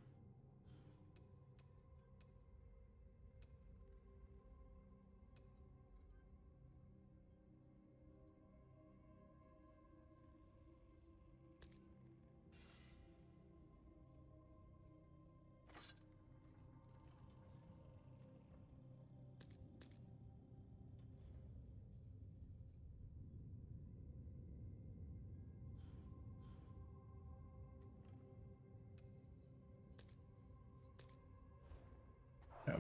Yeah.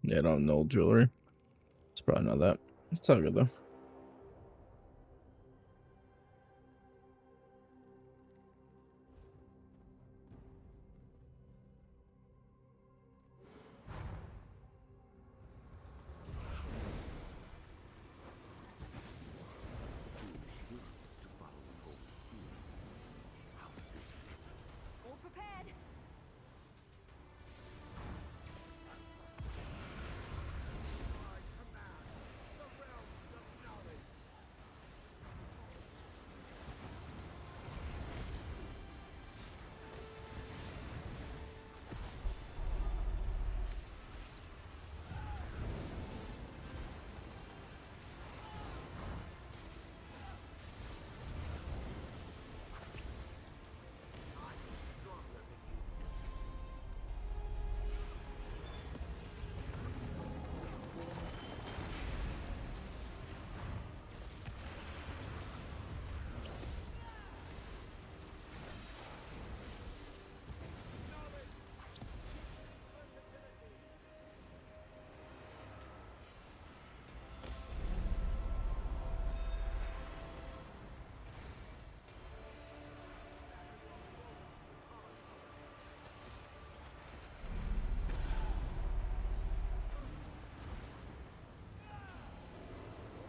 Yeah, I don't know jewelry. It's probably not that. It's all good though.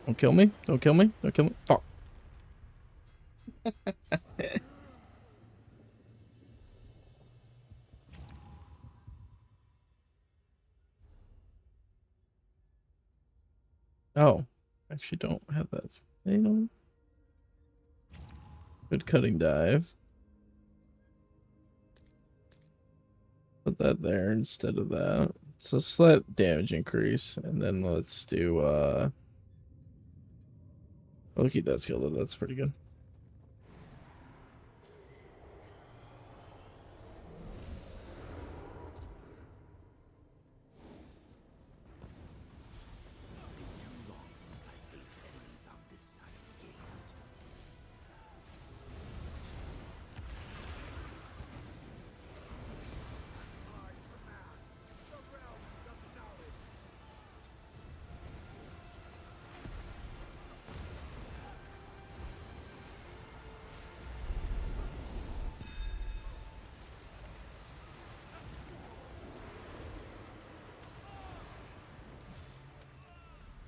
Don't kill me. Don't kill me. Don't kill me. Fuck. Oh, actually don't have that. Hang on. Good cutting dive. Put that there instead of that. It's a slight damage increase. And then let's do, I'll keep that skill though. That's pretty good.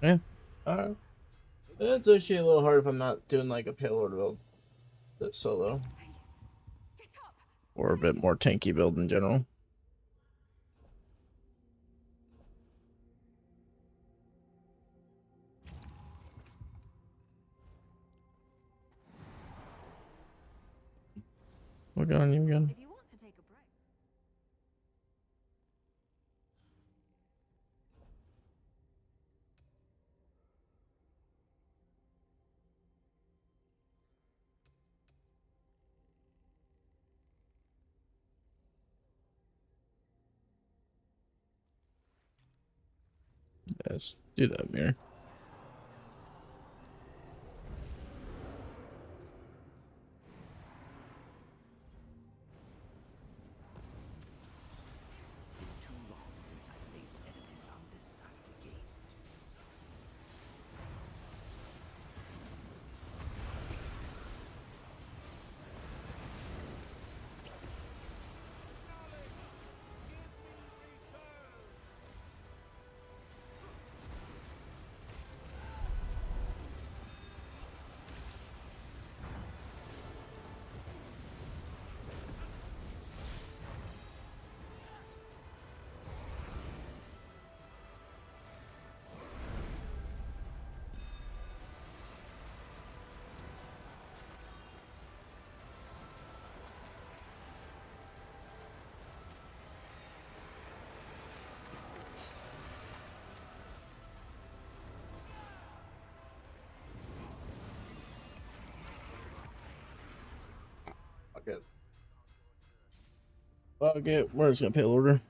Yeah. Alright. It's actually a little hard if I'm not doing like a payload build that's solo. Or a bit more tanky build in general. Look on you again. If you want to take a break. Yes, do that, Mirror. Okay. Okay, we're just gonna pay order.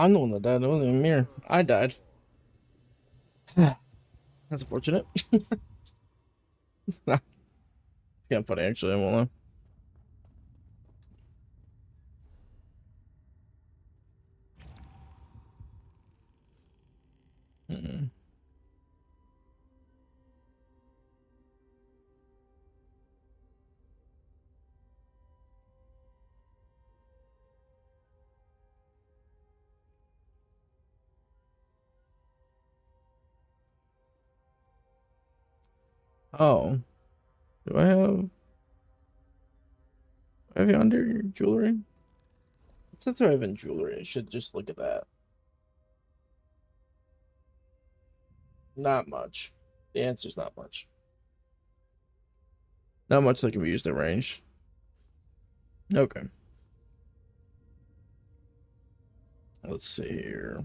I'm the one that died. It wasn't even Mir. I died. That's unfortunate. It's kind of funny, actually. I won't lie. Oh, do I have you under your jewelry? Since I have in jewelry, I should just look at that. Not much. The answer's not much. Not much that can be used at range. Okay. Let's see here.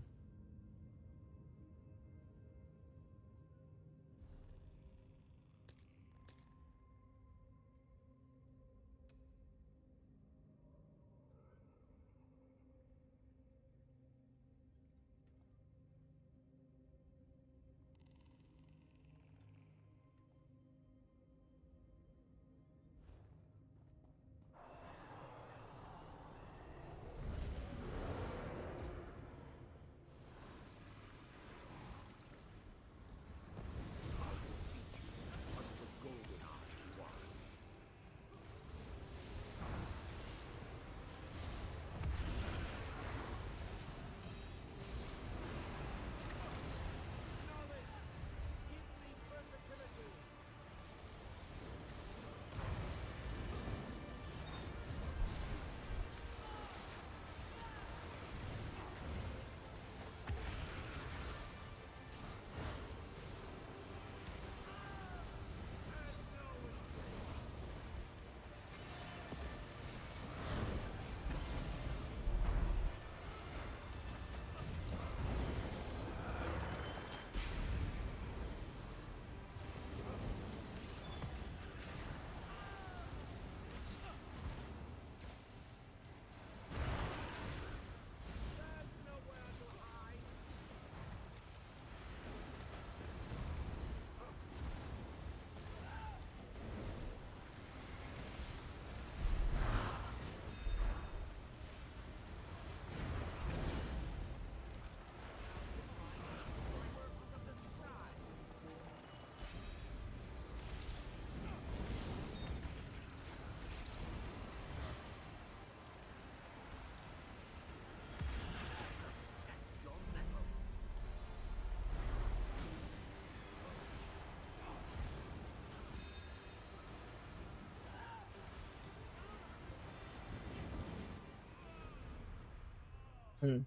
Hmm.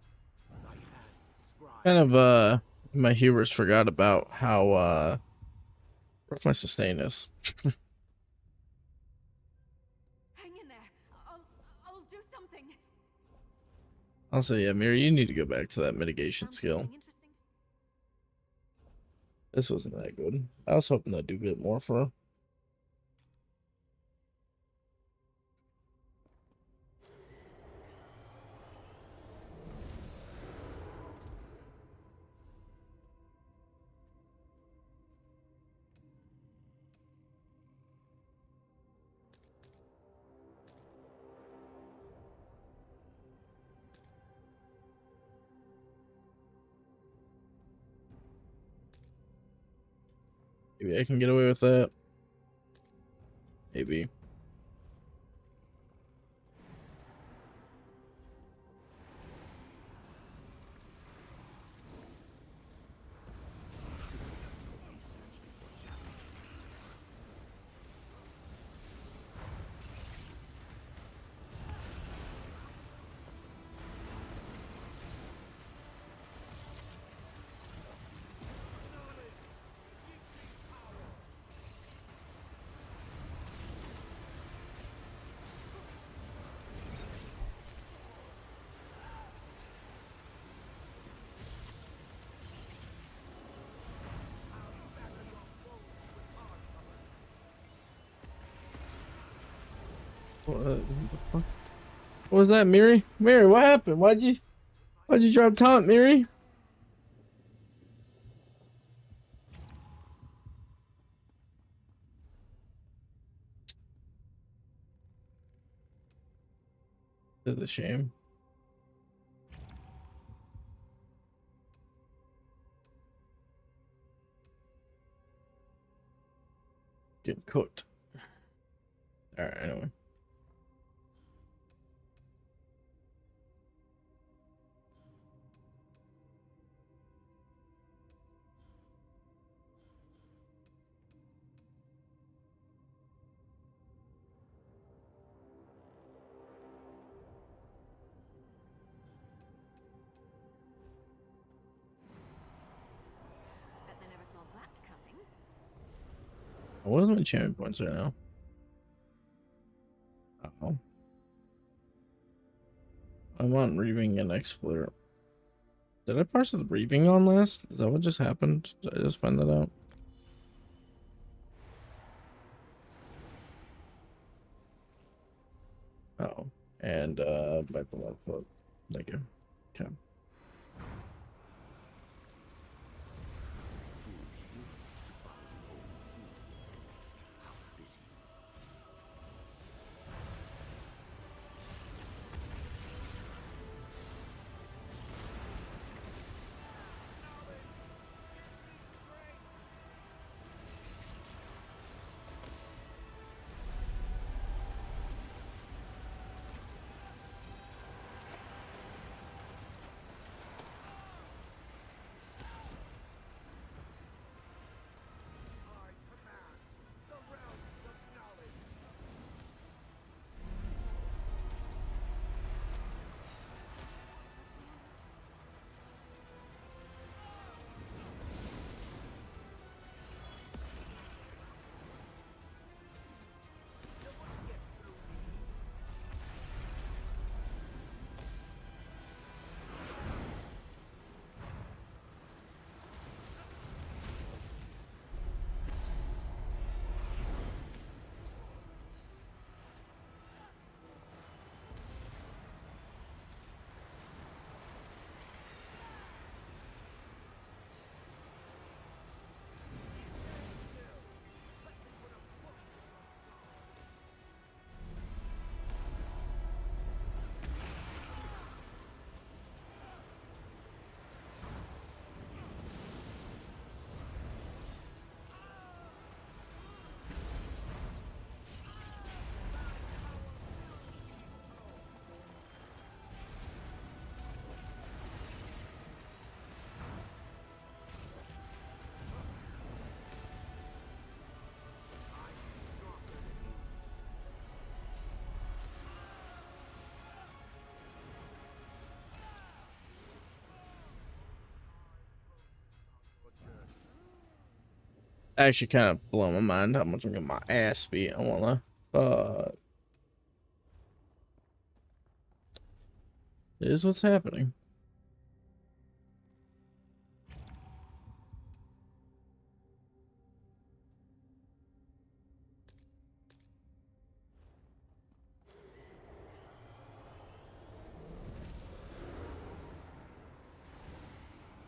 Kind of my hearers forgot about how rough my sustain is. Hang in there. I'll do something. I'll say, yeah, Miri, you need to go back to that mitigation Found skill. something interesting? This wasn't that good. I was hoping to do a bit more for her. Maybe I can get away with that. Maybe. What the fuck? What was that, Miri? Miri, what happened? Why'd you? Why'd you drop taunt, Miri? That's a shame. Getting cooked. Alright, anyway. Bet they never saw that coming. What are my champion points right now? Oh. I'm on Reaving and Explorer. Did I parse the Reaving on last? Is that what just happened? Did I just find that out? Oh. And back to left foot. Thank you. Okay. Actually kind of blow my mind how much I'm getting my ass beat. I wanna, but it is what's happening.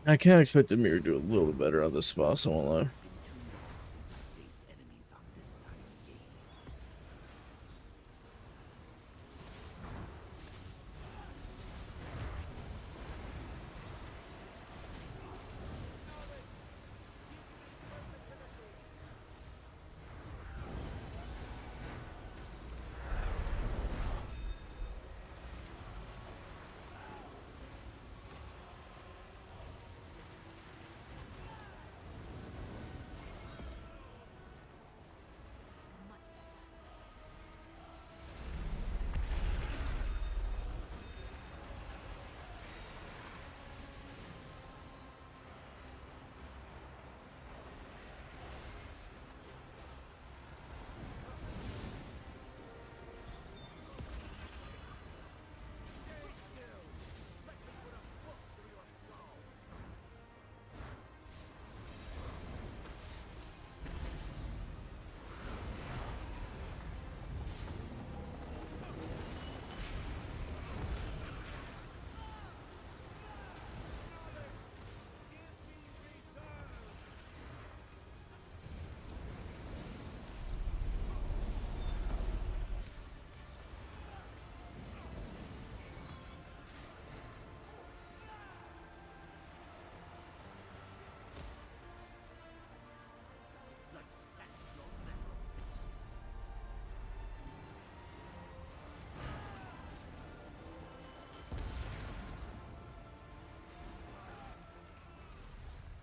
I kind of expected Mirror to do a little bit better on this boss, I won't lie.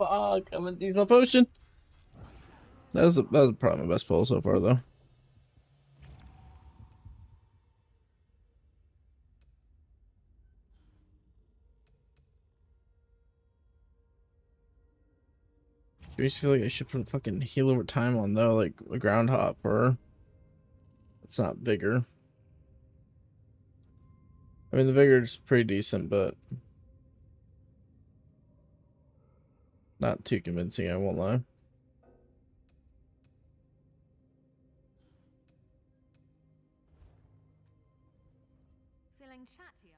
Fuck! I'm gonna use my potion. That was probably my best pull so far, though. I just feel like I should put fucking heal over time on though, like a ground hop, or it's not vigor. I mean, the vigor is pretty decent, but not too convincing, I won't lie. Feeling chattier.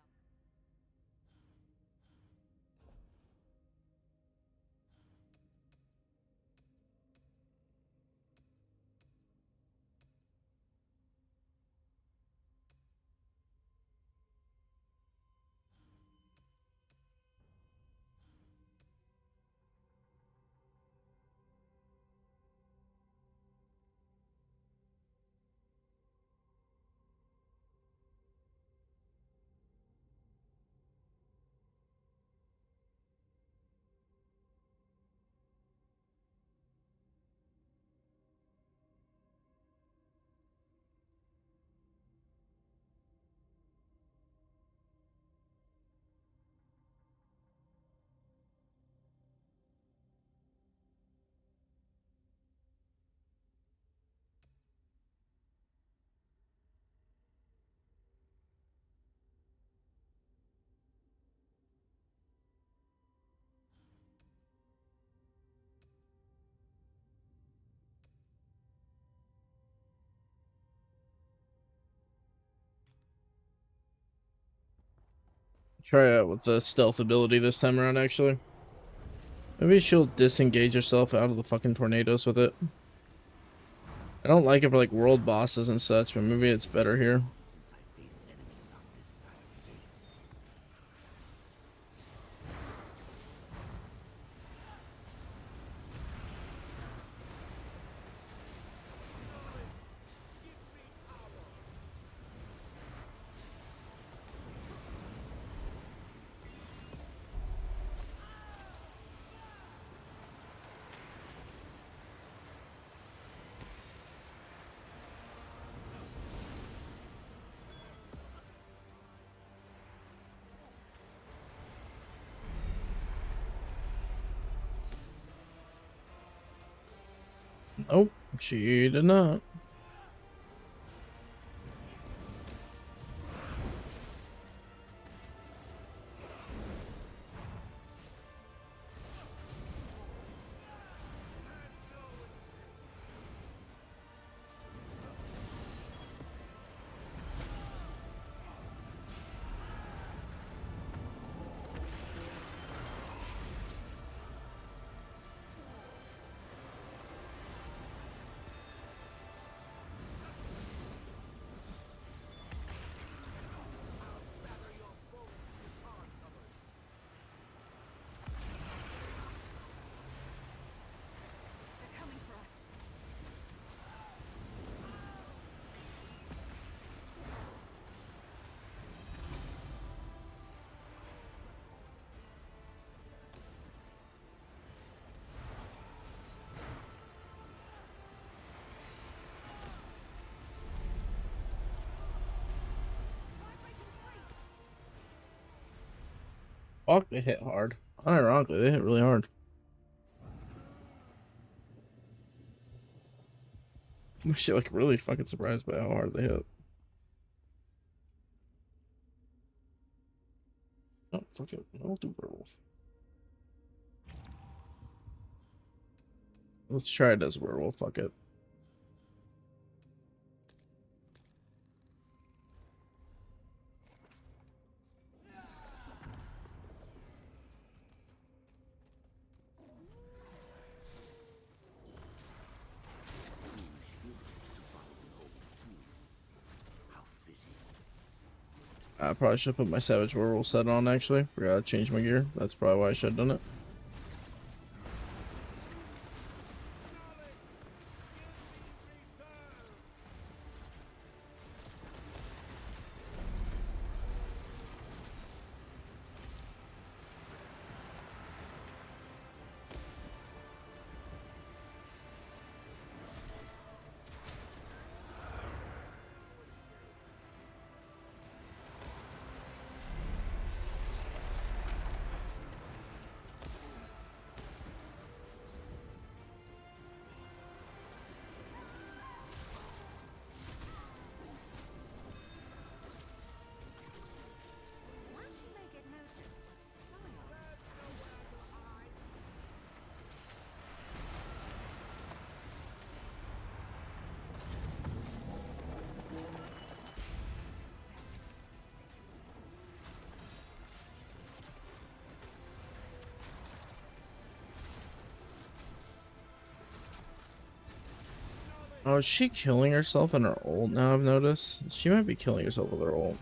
Try out with the stealth ability this time around, actually. Maybe she'll disengage herself out of the fucking tornadoes with it. I don't like it for like world bosses and such, but maybe it's better here. Nope, she did not. They're coming for us. Fuck, they hit hard. Unironically, they hit really hard. I'm actually like really fucking surprised by how hard they hit. Oh, fuck it. I'll do werewolf. Let's try it as werewolf, fuck it. I probably should put my Savage Werewolf set on, actually. Forgot to change my gear. That's probably why I should have done it. Oh, is she killing herself in her ult now? I've noticed. She might be killing herself with her ult.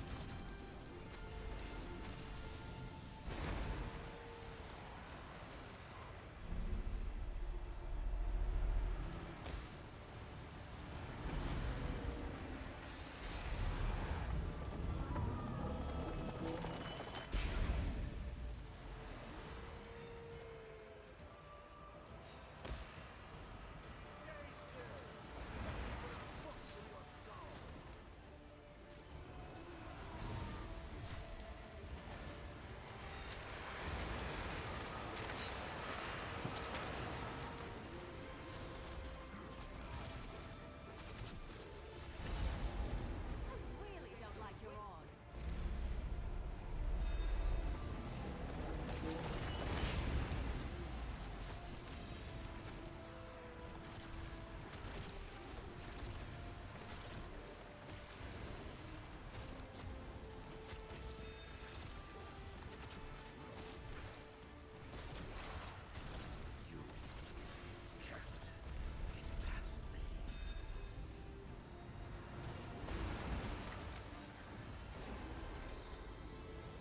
Really don't like your odds.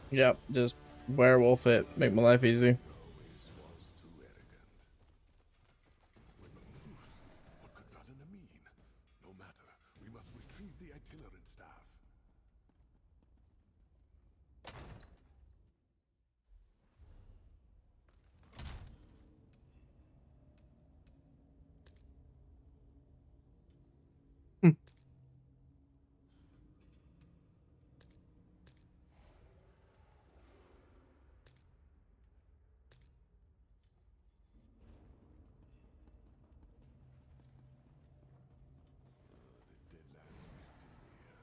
Yep, just werewolf it. Make my life easy. Always was too arrogant. When the truth, what could Vadana mean? No matter, we must retrieve the itinerant staff. The Deadlands Rift is near.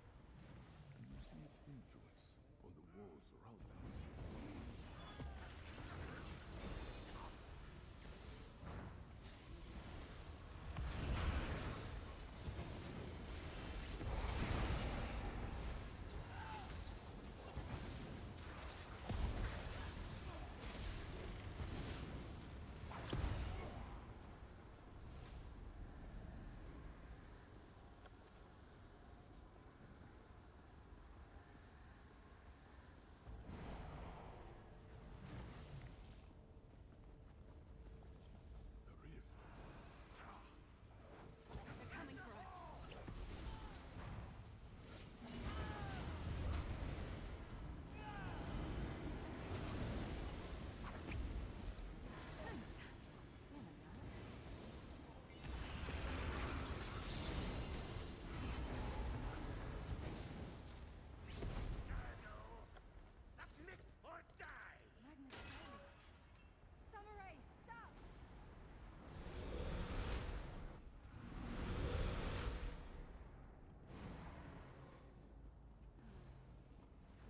And you see its influence on the walls around us. The rift. They're coming for us. Samurai, stop!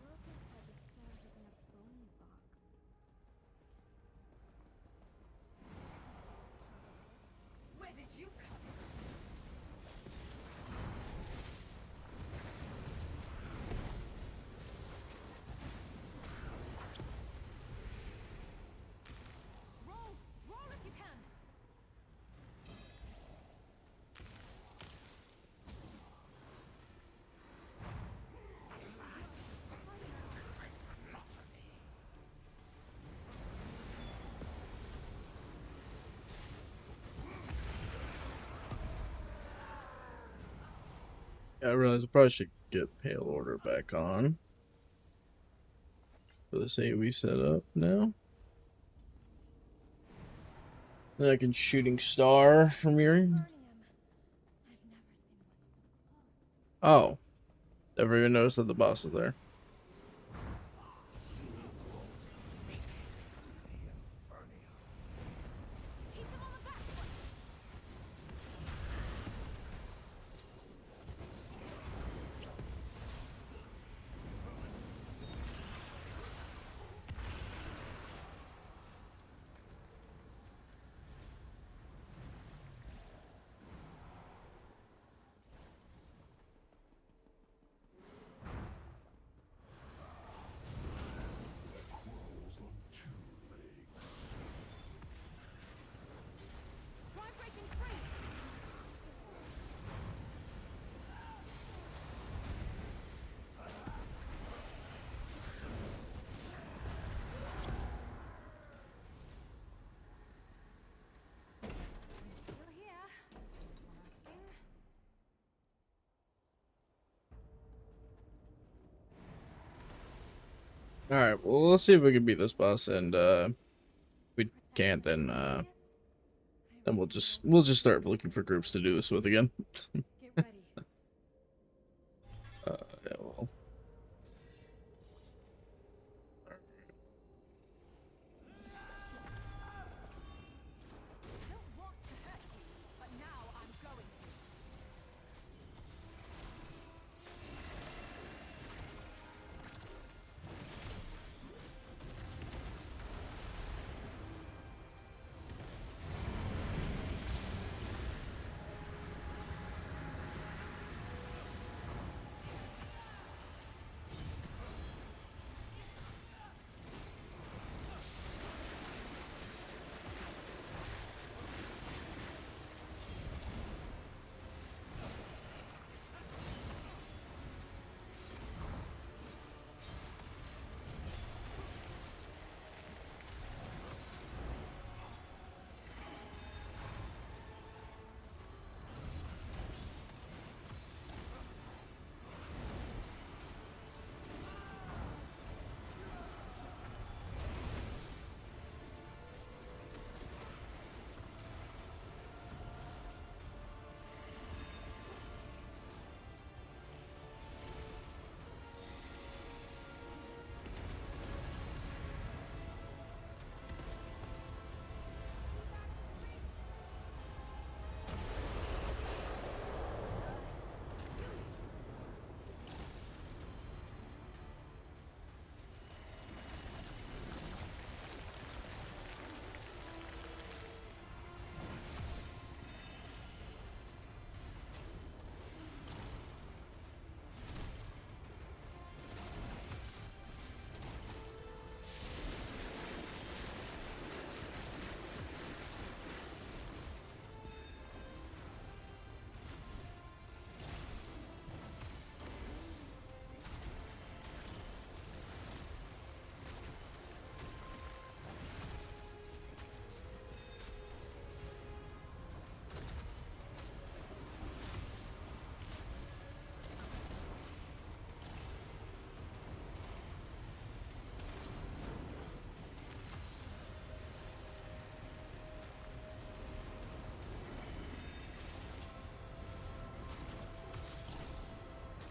Worker said the stone was in a bone box. Where did you come from? Roll! Roll if you can! Yeah, I realize I probably should get Pale Order back on. For this AoE setup now. Then I can Shooting Star from here. I've never seen one so close. Oh. Never even noticed that the boss is there. Keep them on the back foot! Alright, well, let's see if we can beat this boss, and, if we can't, then we'll just start looking for groups to do this with again. Get ready. Yeah, well. I don't want to hurt you, but now I'm going to.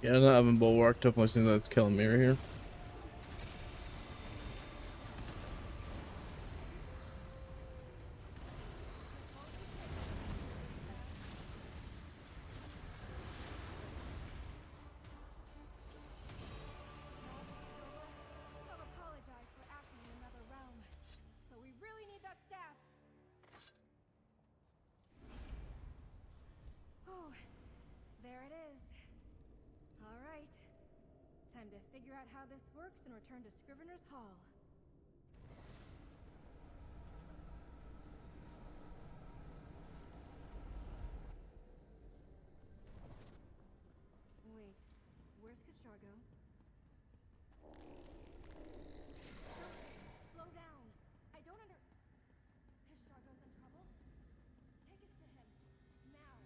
Yeah, not having Bulwark, definitely seems that's killing me right here. I'll apologize for acting in another realm, but we really need that staff. Oh, there it is. All right. Time to figure out how this works and return to Scrivener's Hall. Wait, where's Cashargo? Slow down. I don't Cashargo's in trouble? Take us to him. Now.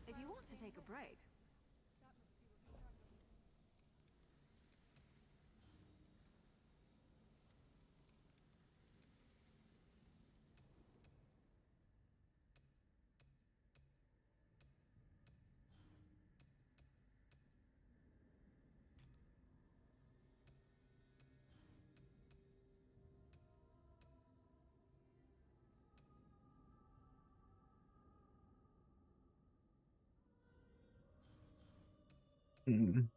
If you want to take a break. Mm.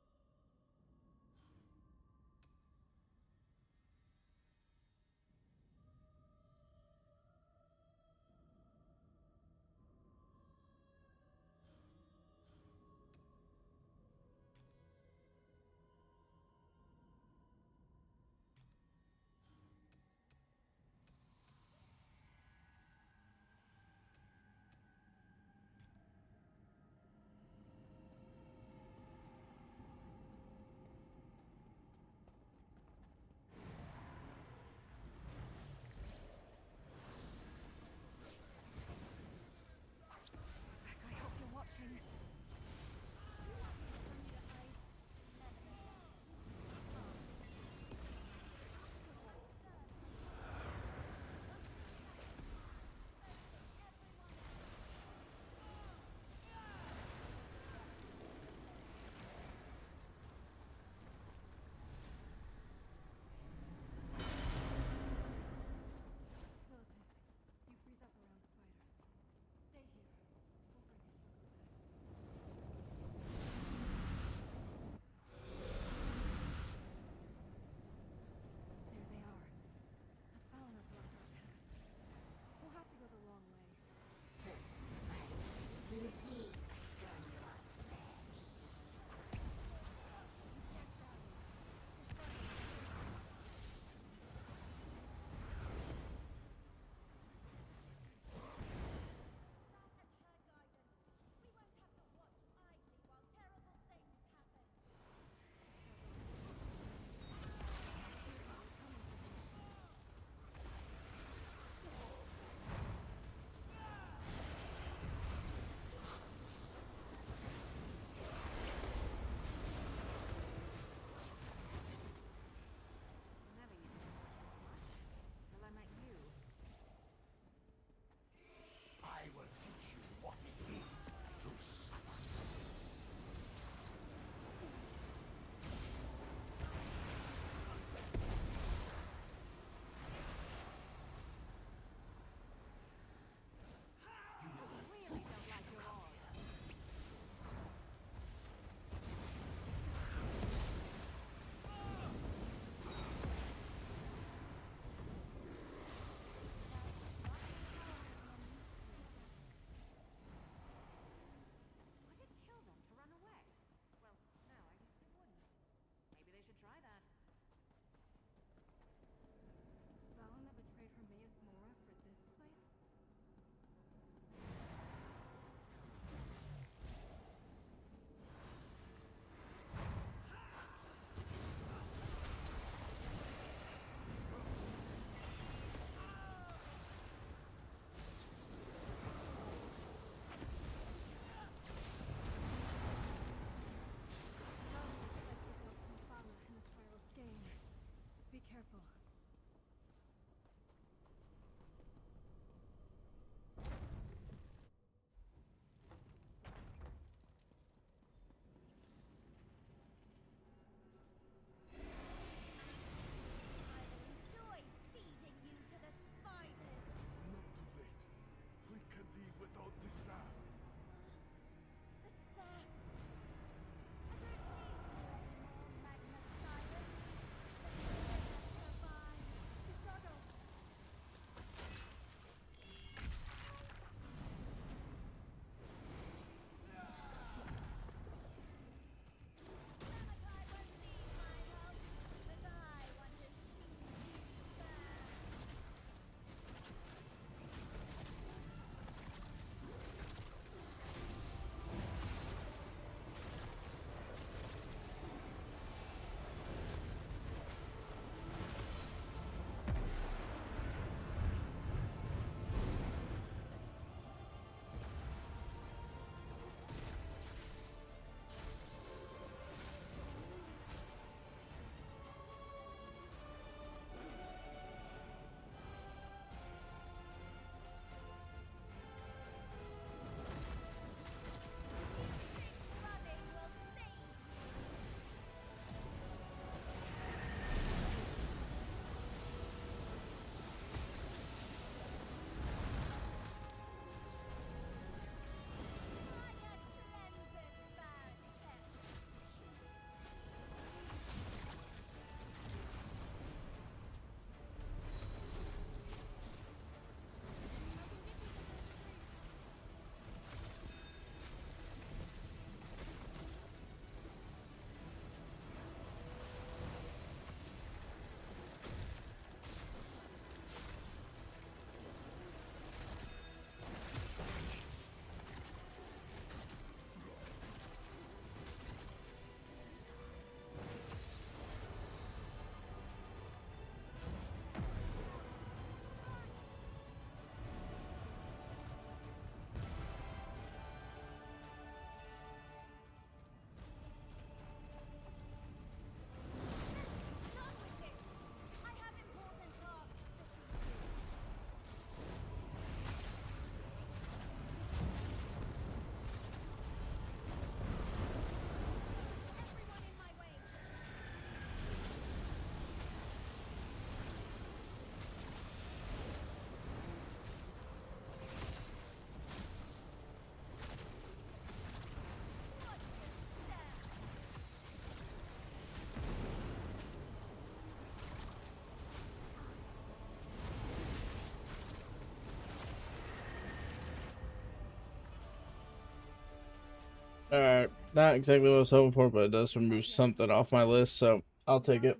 Alright, not exactly what I was hoping for, but it does remove something off my list, so I'll take it.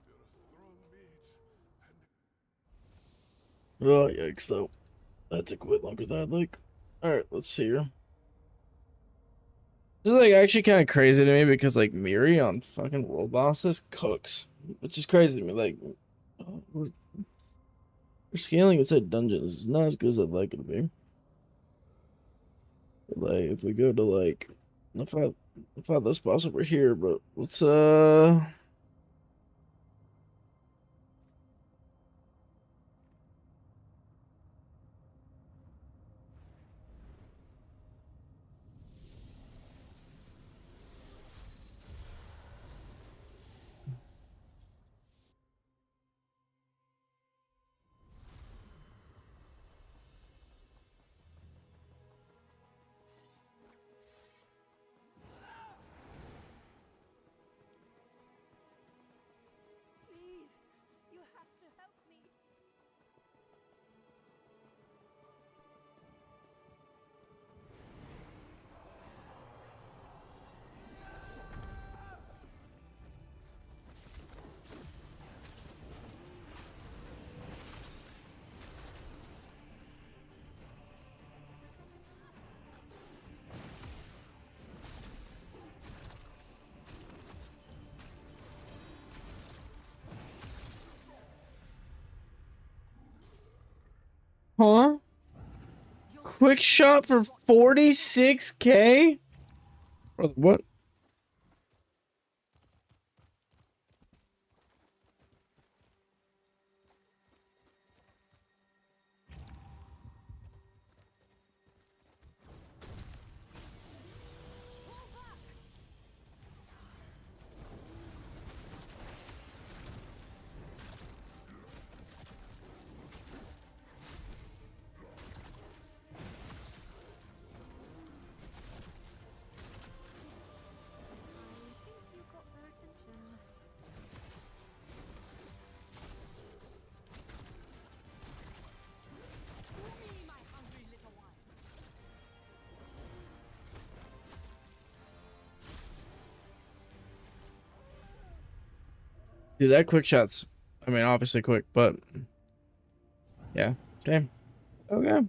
You're a strong mage, and Oh, yikes, though. That took way longer than I'd like. Alright, let's see here. This is like actually kind of crazy to me because like Miri on fucking world bosses cooks, which is crazy to me. Like, we're scaling inside dungeons is not as good as I'd like it to be. Like, if we go to like, if I this boss over here, but let's Please, you have to help me. huh? Quick shot for 46K? What? I think you got their attention. Dude, that quick shot's, I mean, obviously quick, but yeah, damn. Okay.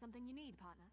Something you need, partner?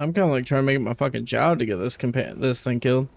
I'm kind of like trying to make it my fucking job to get this thing killed.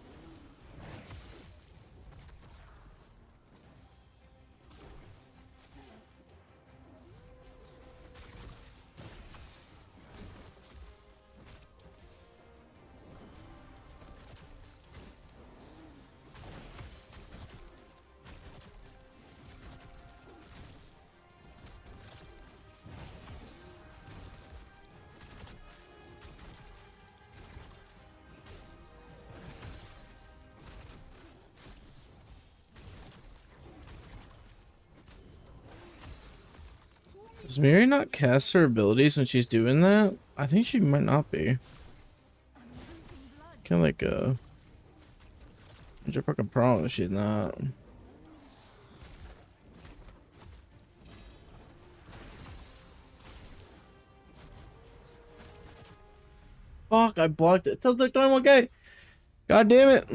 Does Miri not cast her abilities when she's doing that? I think she might not be. Kind of like what's your fucking problem if she's not? Fuck, I blocked it. Sounds like time, okay. God damn it.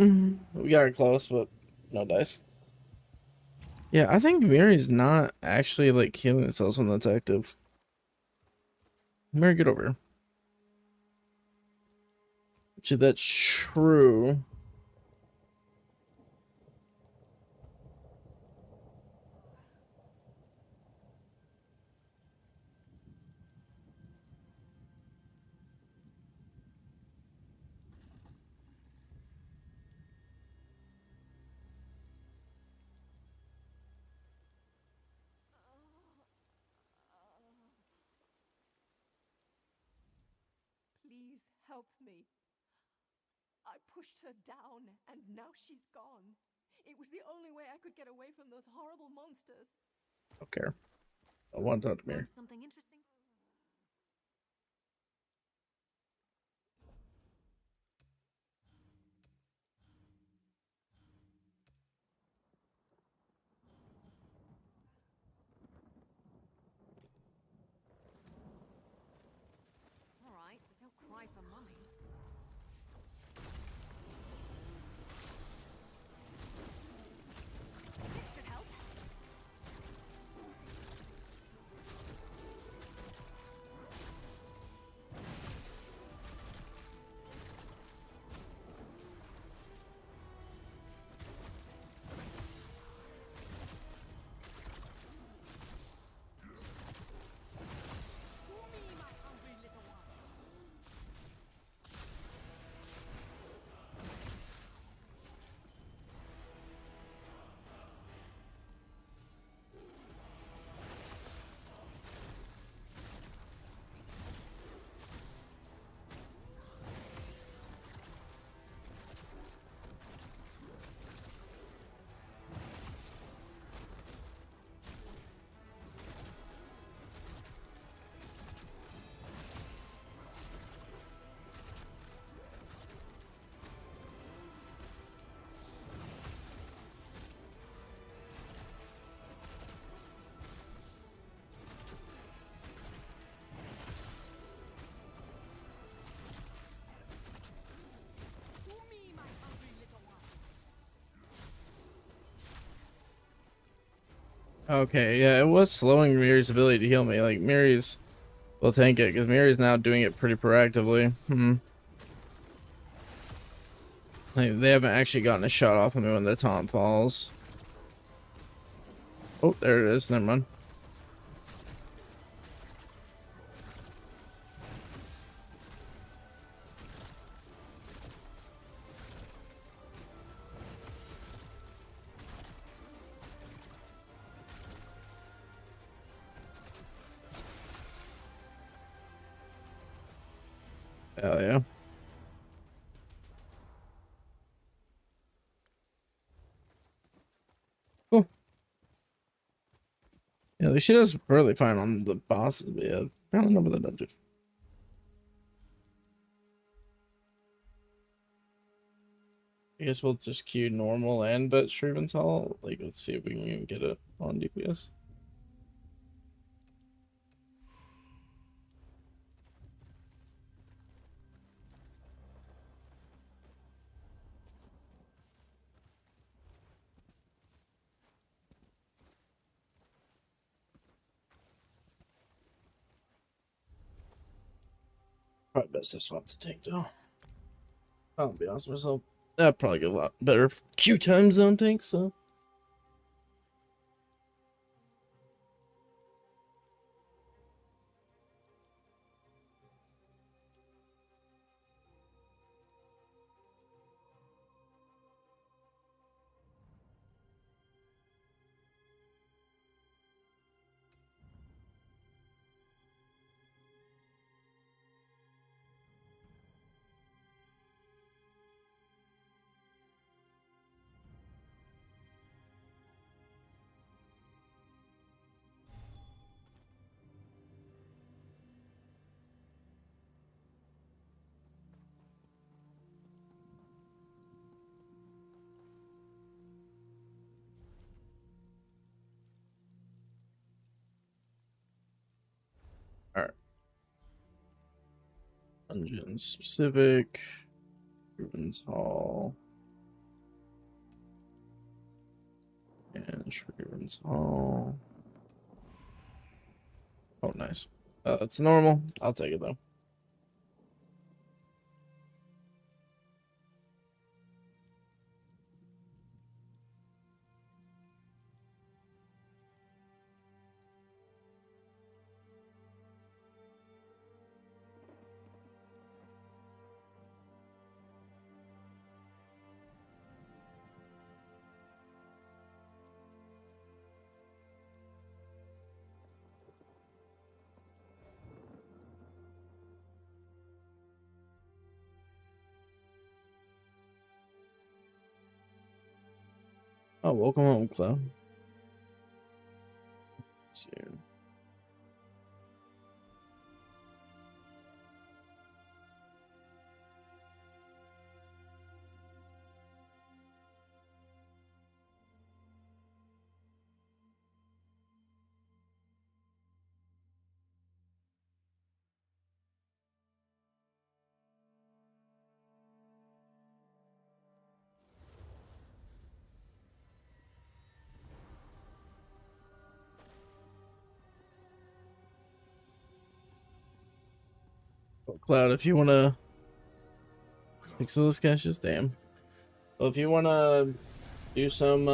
We got it close, but no dice. Yeah, I think Mary's not actually like healing themselves when that's active. Mary, get over here. Actually, that's true. Please help me. I pushed her down, and now she's gone. It was the only way I could get away from those horrible monsters. Okay. I want that Mary. Something interesting. All right, but don't cry for mummy. This should help. Okay, yeah, it was slowing Mary's ability to heal me. Like, Mary's will tank it, because Mary's now doing it pretty proactively. Like, they haven't actually gotten a shot off of me when the taunt falls. Oh, there it is. Never mind. Hell yeah. Cool. Yeah, she does really fine on the bosses, but yeah, I don't know about the dungeon. I guess we'll just queue normal and that Shriven's Hall. Like, let's see if we can get it on DPS. Probably best this swap to take though. I'll be honest with myself. That'd probably get a lot better queue time zone tank, so. Alright. Dungeon specific. Ruben's Hall. And Ruben's Hall. Oh, nice. It's normal. I'll take it though. Oh, welcome home, Cloud. Let's see. Oh, Cloud, if you want to stick to this cash, just damn. Well, if you want to do some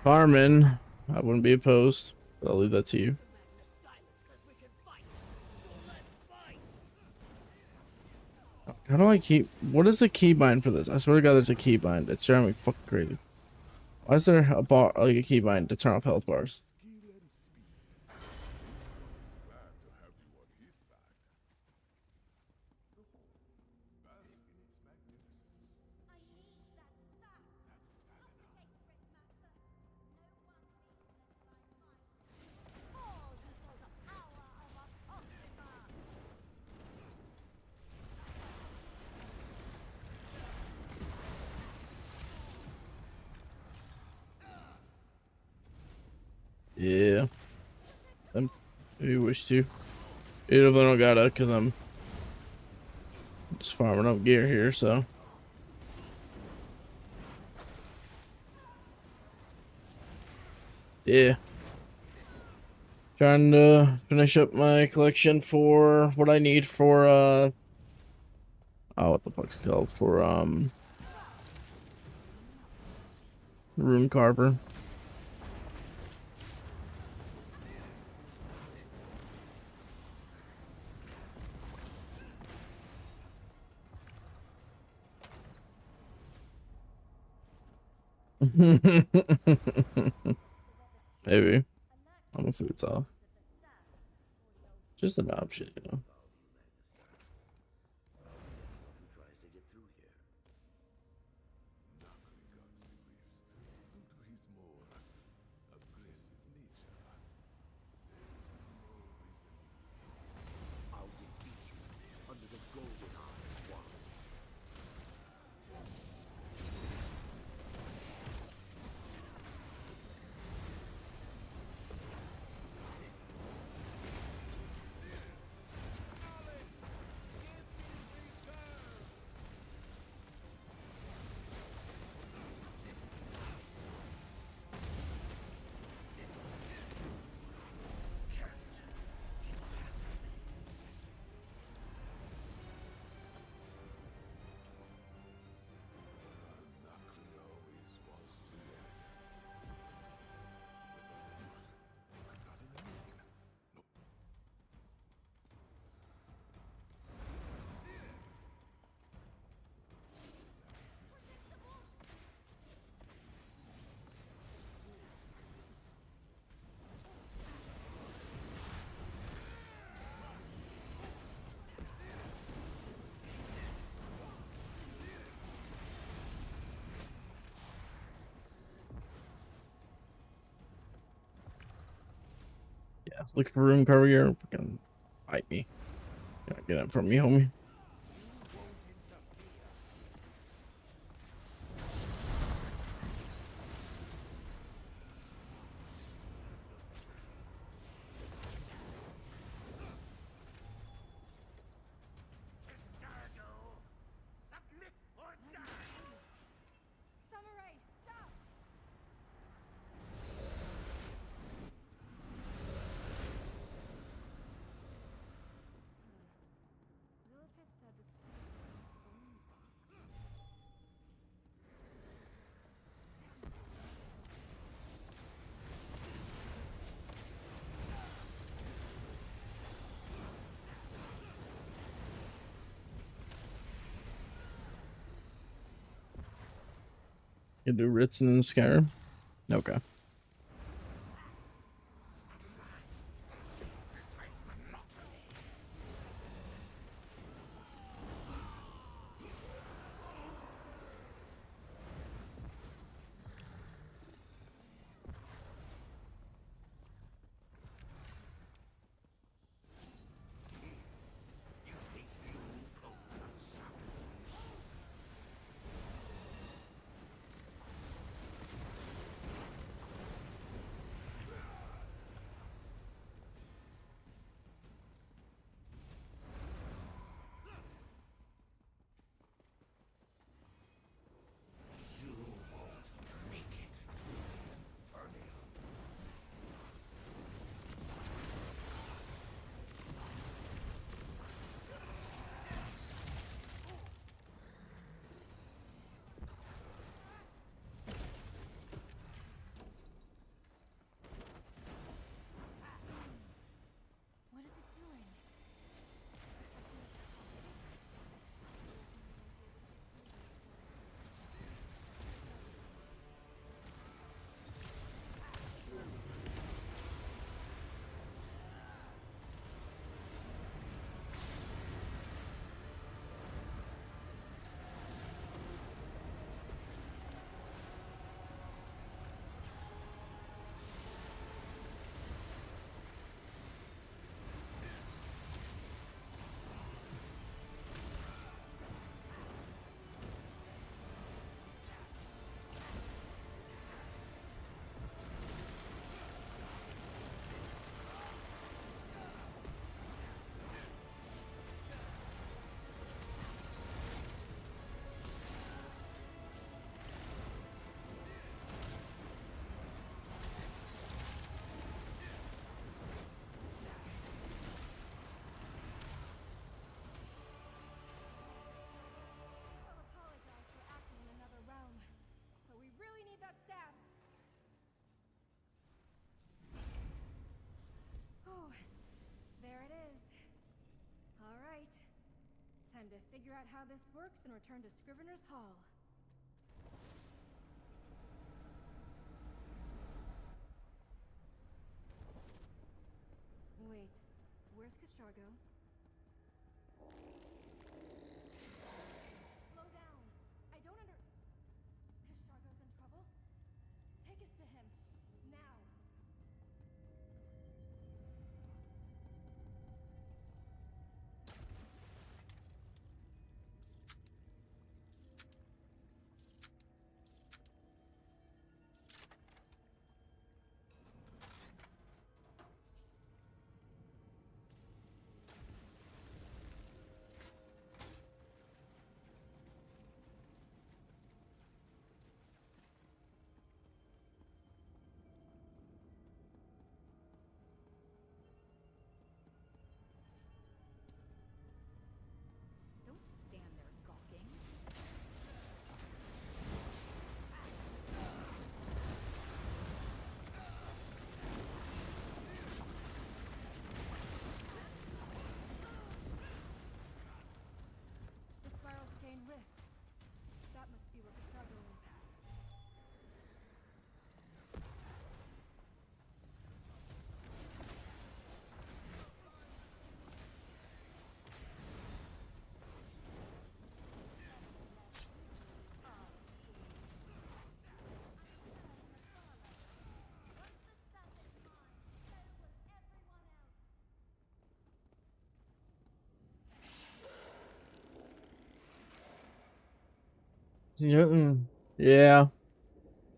farming, I wouldn't be opposed. But I'll leave that to you. How do I keep? What is the keybind for this? I swear to God, there's a keybind. It's driving me fucking crazy. Why is there a bar, like a keybind to turn off health bars? Yeah. If you wish to. You definitely don't gotta, because I'm just farming up gear here, so. Yeah. Trying to finish up my collection for what I need for, oh, what the fuck's it called? For, Rune Carver. Maybe. I'm a food's off. Just an option, you know. Yeah, looking for Rune Carver here. Freaking fight me. Gotta get it from me, homie. You do Ritson and Skyrim? Okay. What is it doing? I'll apologize for acting in another realm, but we really need that staff. Oh, there it is. All right. Time to figure out how this works and return to Scrivener's Hall. Wait, where's Castrargo? Slow down. I don't Castrargo's in trouble? Take us to him. Now. Don't stand there gawking. The spiral stain rift. That must be where Castrargo is. Yeah, yeah.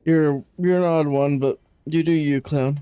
You're an odd one, but you do you, clown.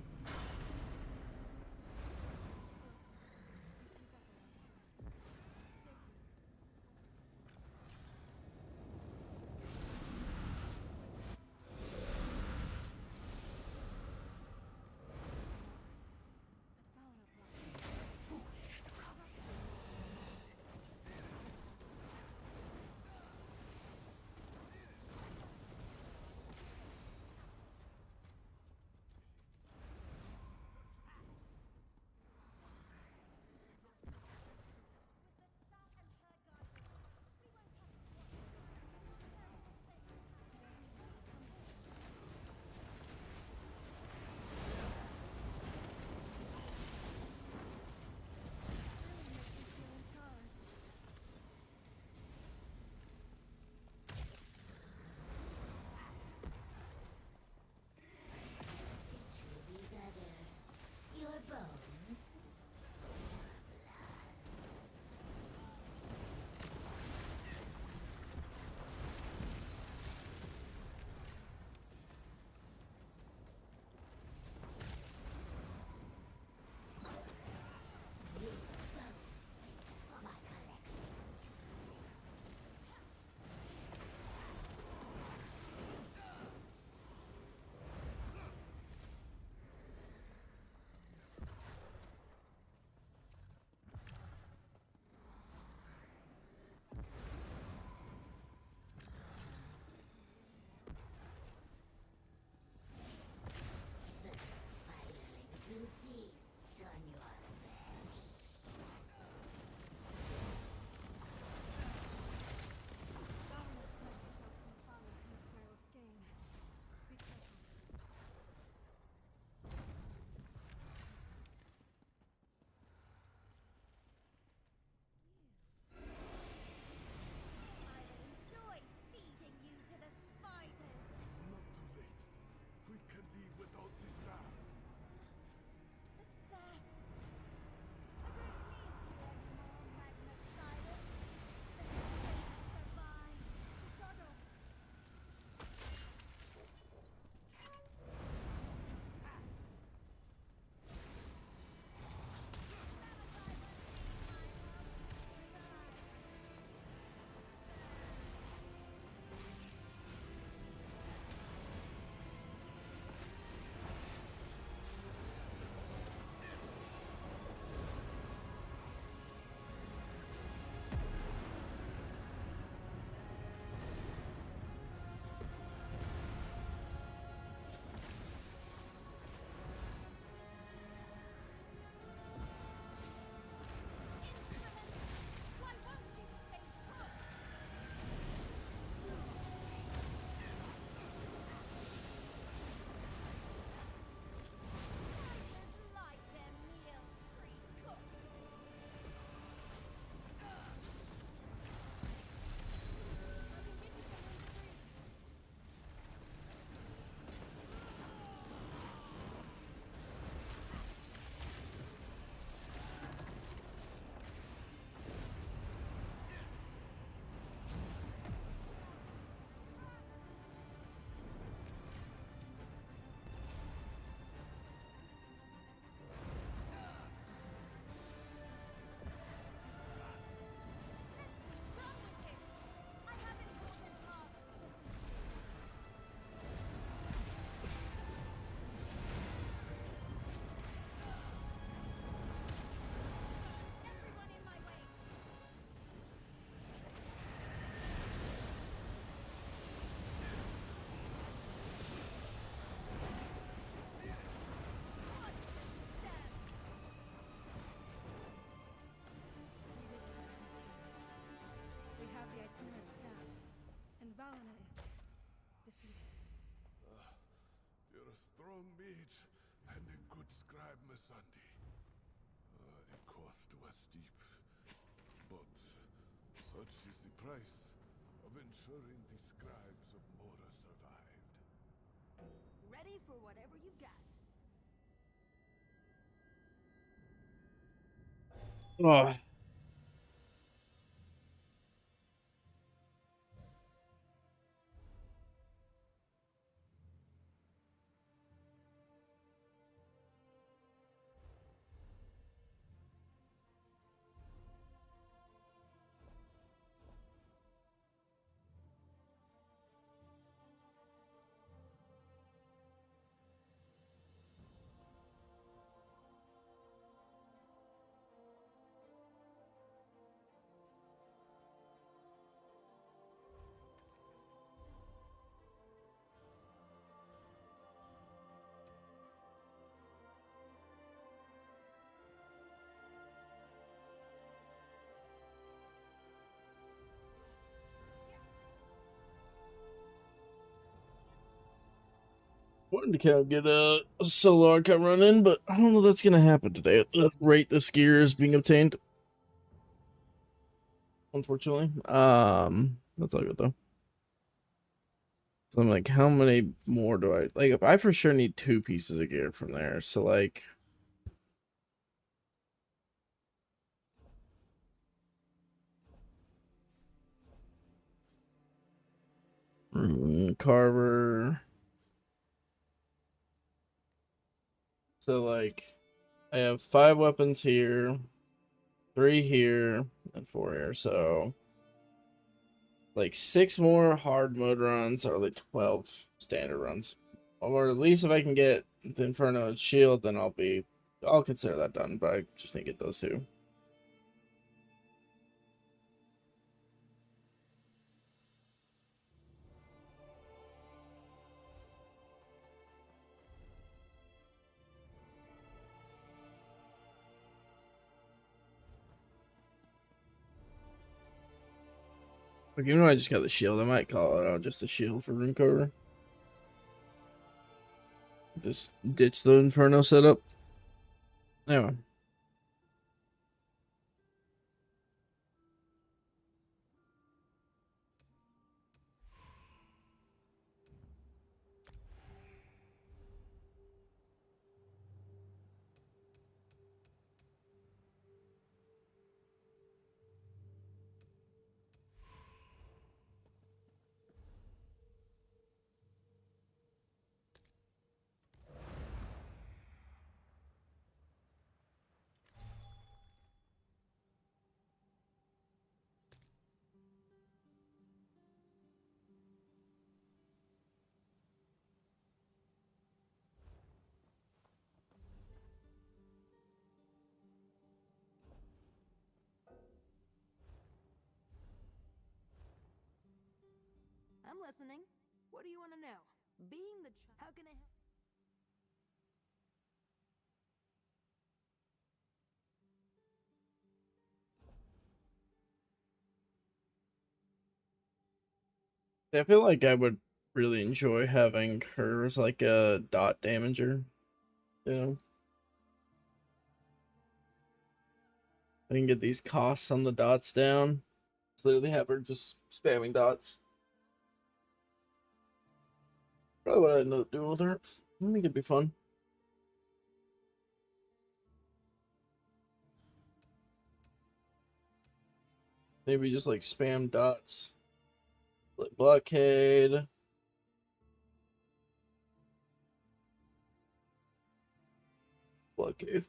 strong mage and a good scribe, Masandi. The cost was steep, but such is the price of ensuring the scribes of Mora survived. Ready for whatever you've got. Oh. Wanted to kind of get a solo archive run in, but I don't know if that's gonna happen today at the rate this gear is being obtained. Unfortunately. That's all good though. So I'm like, how many more do I like? If I for sure need 2 pieces of gear from there, so like Carver. So like I have 5 weapons here, 3 here, and 4 here. So like 6 more hard mode runs or like 12 standard runs. Or at least if I can get the Inferno shield, then I'll consider that done, but I just need to get those 2. Like, even though I just got the shield, I might call it out just a shield for room cover. Just ditch the Inferno setup. Anyway. I'm listening. What do you want to know? Being the how can I help? I feel like I would really enjoy having her as like a dot damager. You know? I can get these costs on the dots down. Just literally have her just spamming dots. Probably what I'd end up doing with her. I think it'd be fun. Maybe just like spam dots. Like blockade. Blockade.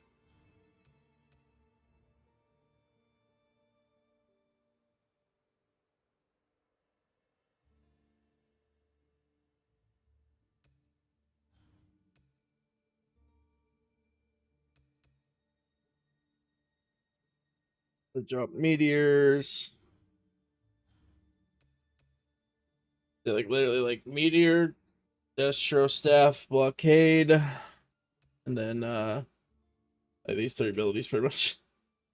To drop meteors. They're like literally like meteor, Destro staff, blockade, and then like these 3 abilities pretty much.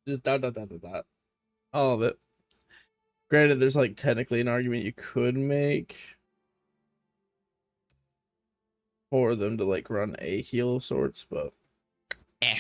Just dot dot dot dot dot. All of it. Granted, there's like technically an argument you could make for them to like run a heal of sorts, but eh.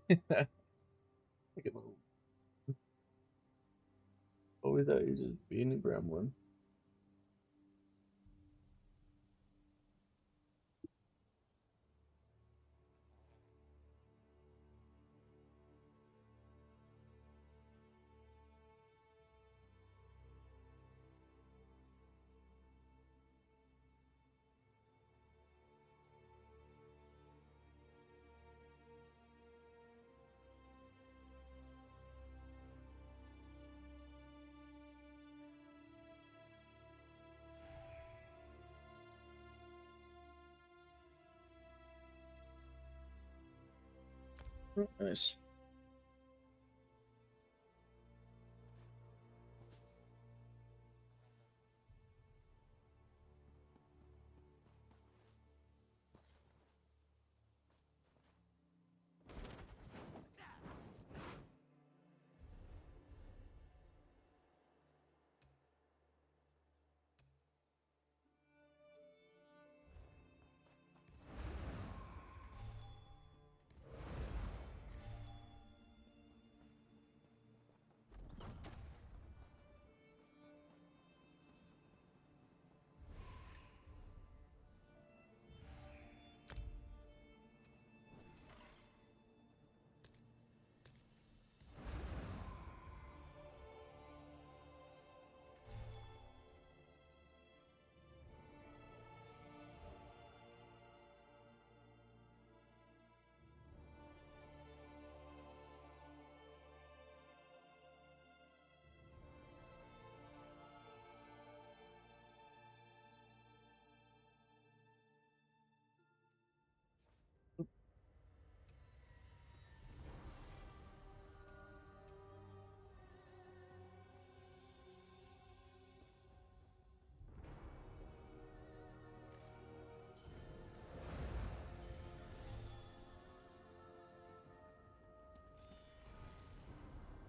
Like a little, always out here just being a gremlin. Nice.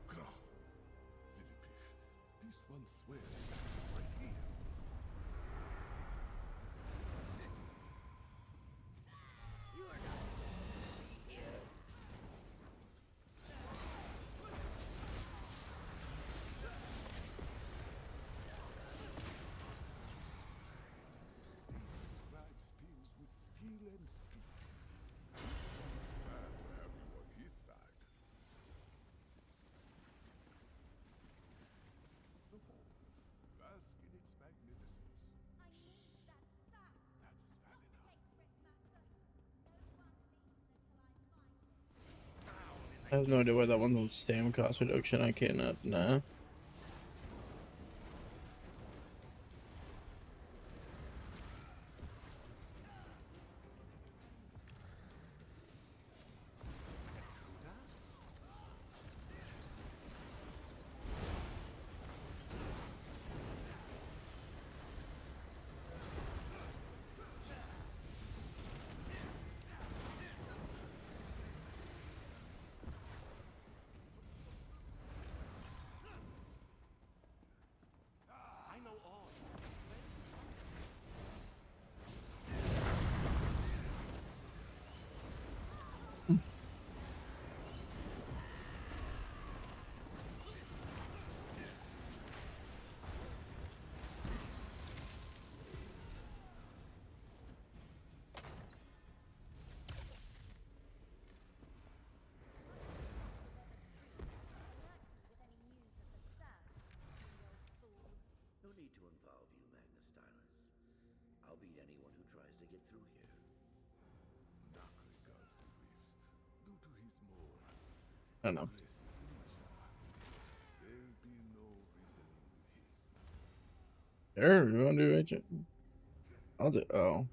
Grah, Zilipif, this one swears it's right here. Steve scribe spins with skill and speed. He's glad to have you on his side. The hall, bask in its magnificence. I need that staff. That's Valina. Take it, Master. No one leaves until I find it. I have no idea why that one's on stamina cost reduction. I cannot. Nah. I'll beat anyone who tries to get through here. Not regards the Reeves. Due to his more I don't know. aggressive nature, there'll be no reasoning with him. Sure, you want to do agent? I'll do. Oh.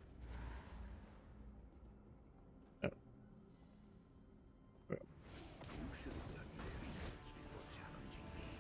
You should have done your research before challenging me.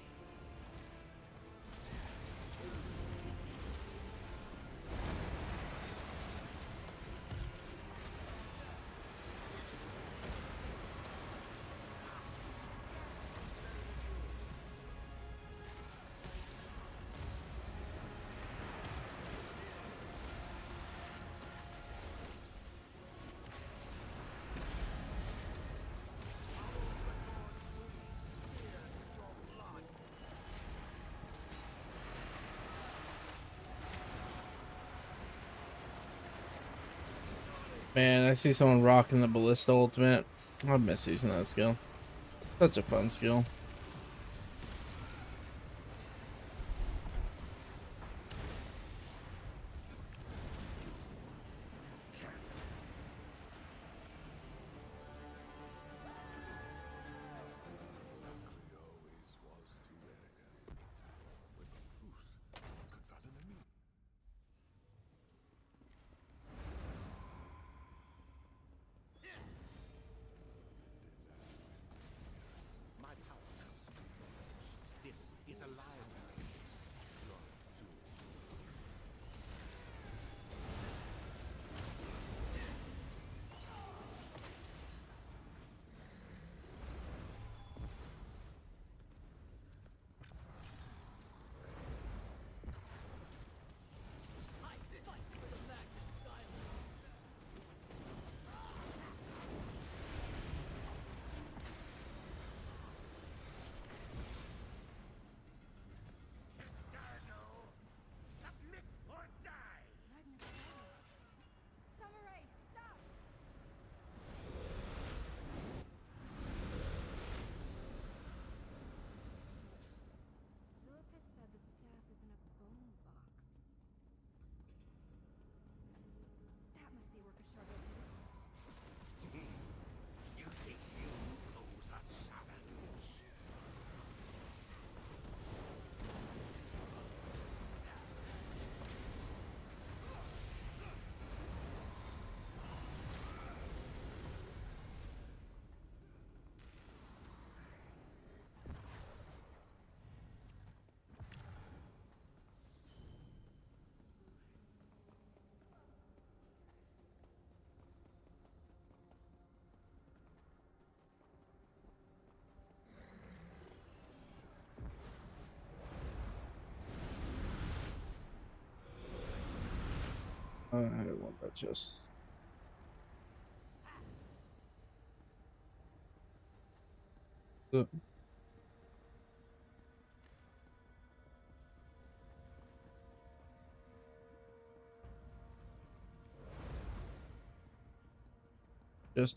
Man, I see someone rocking the ballista ultimate. I miss using that skill. Such a fun skill. He always was too arrogant. But the truth could fathom me. My power comes from yours. This is a library. Samurai, stop! Zillipish said the staff is in a bone box. That must be work of Shargo Pit. You think you pose a challenge? I don't want that just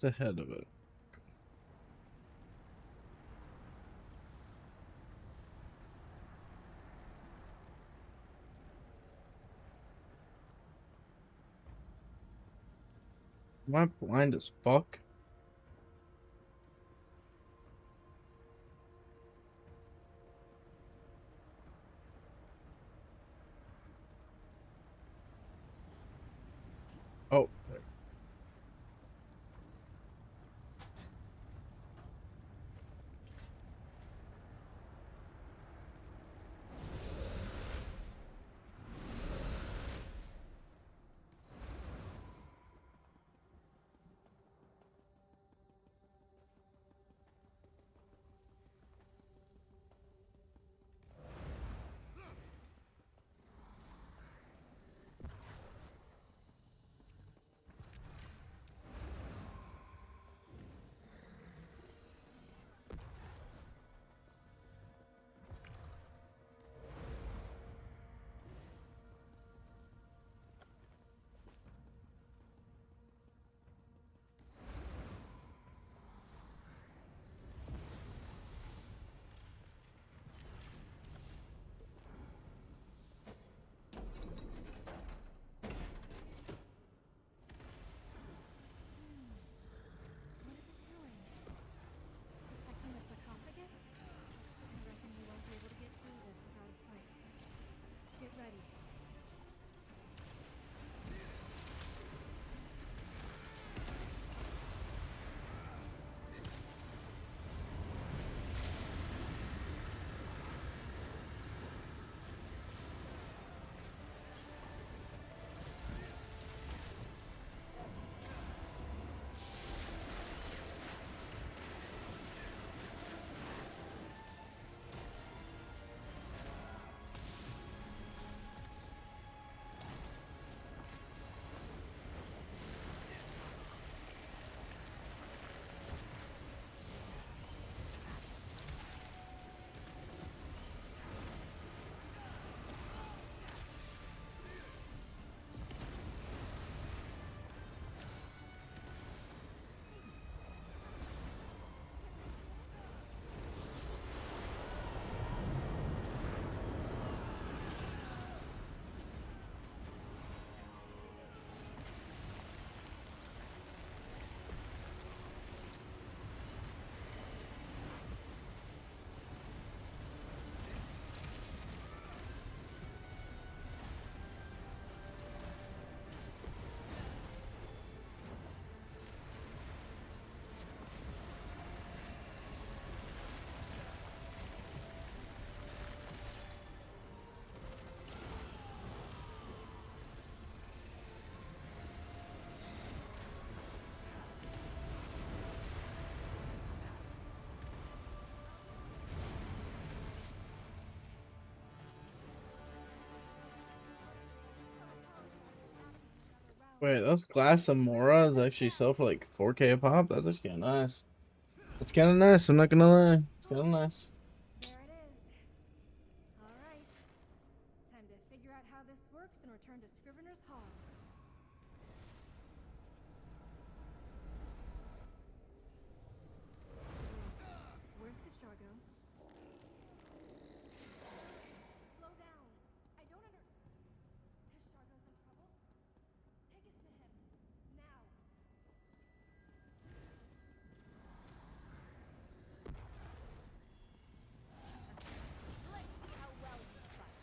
ahead of it. Am I blind as fuck? Oh, there. Wait, those glass Amoras actually sell for like 4K a pop? That's actually kind of nice. That's kind of nice, I'm not gonna lie. Kind of nice. There it is. All right. Time to figure out how this works and return to Scrivener's Hall. Where's Cashargo? Slow down. I don't Cashargo's in trouble? Take us to him. Now. Let's see how well you fight.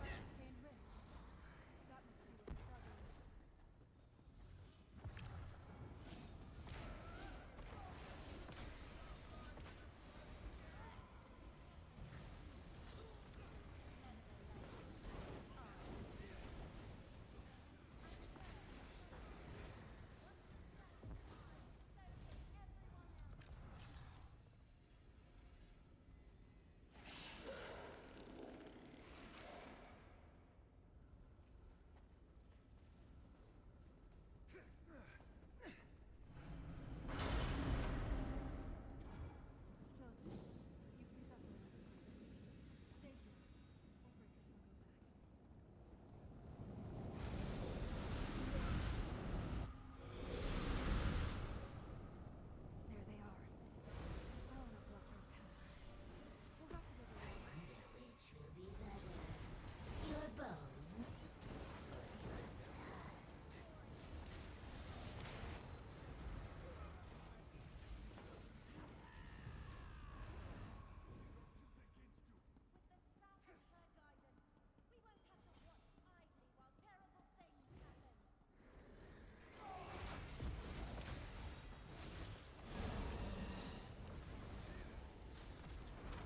Arcane Rift. That must be where Cashargo is. So, you freeze up the next quarters. Stay here. We'll break Cashargo back. There they are. Valna blocked our path. We'll have to go the right way. Which will be better? Your bones or your blood? With the staff and her guidance, we won't have to watch idly while terrible things happen. Will feast on your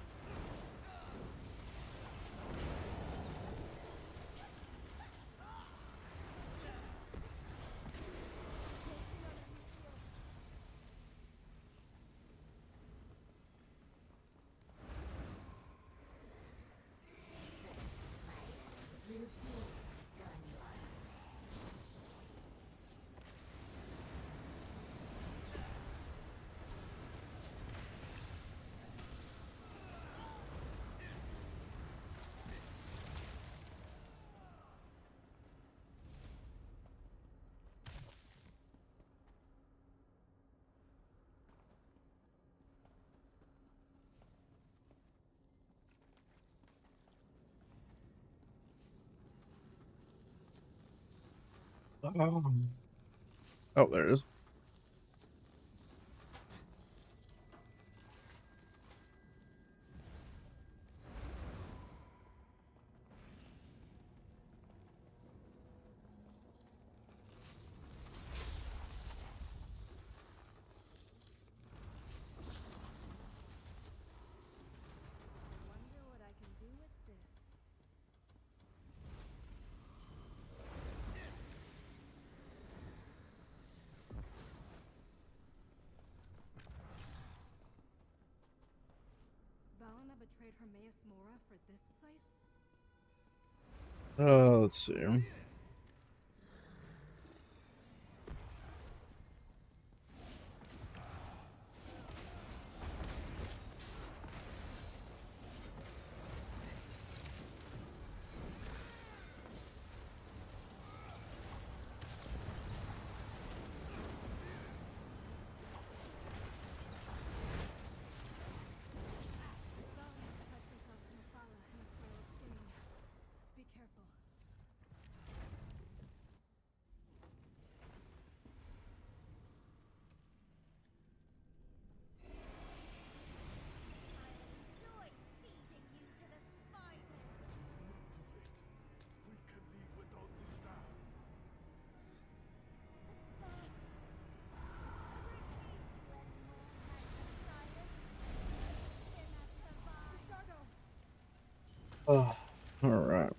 flesh. Oh, there it is. Wonder what I can do with this. Valna betrayed Hermaeus Mora for this place? Let's see. Valna's attached herself to Mephala in a flow of singing. Be careful. Enjoy feeding you to the spiders. It's not too late. We can leave without the staff. Cashargo! Oh, all right.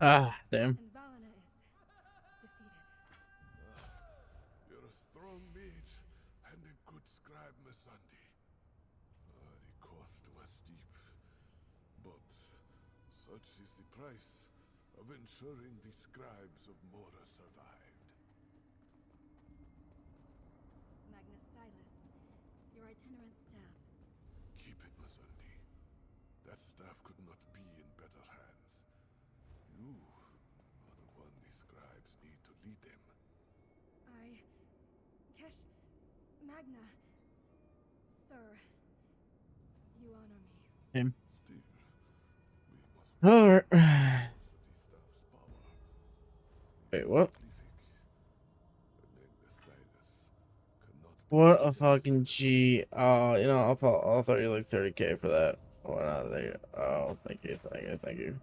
Ah, damn. And Valina is defeated. You're a strong mage and a good scribe, Masandi. The cost was steep, but such is the price of ensuring the scribes of Mora survived. Magna Stylus, your itinerant staff. Keep it, Masandi. That staff could not be in better hands. You are the one the scribes need to lead them. Kesh... Magna... Sir... You honor me. Damn. Still, we must Alright. the staff's power. Wait, what? Magna Stylus cannot be What a resisted. fucking G. You know, I'll throw you like 30K for that. Why not? There you go. Oh, thank you, thank you, thank you.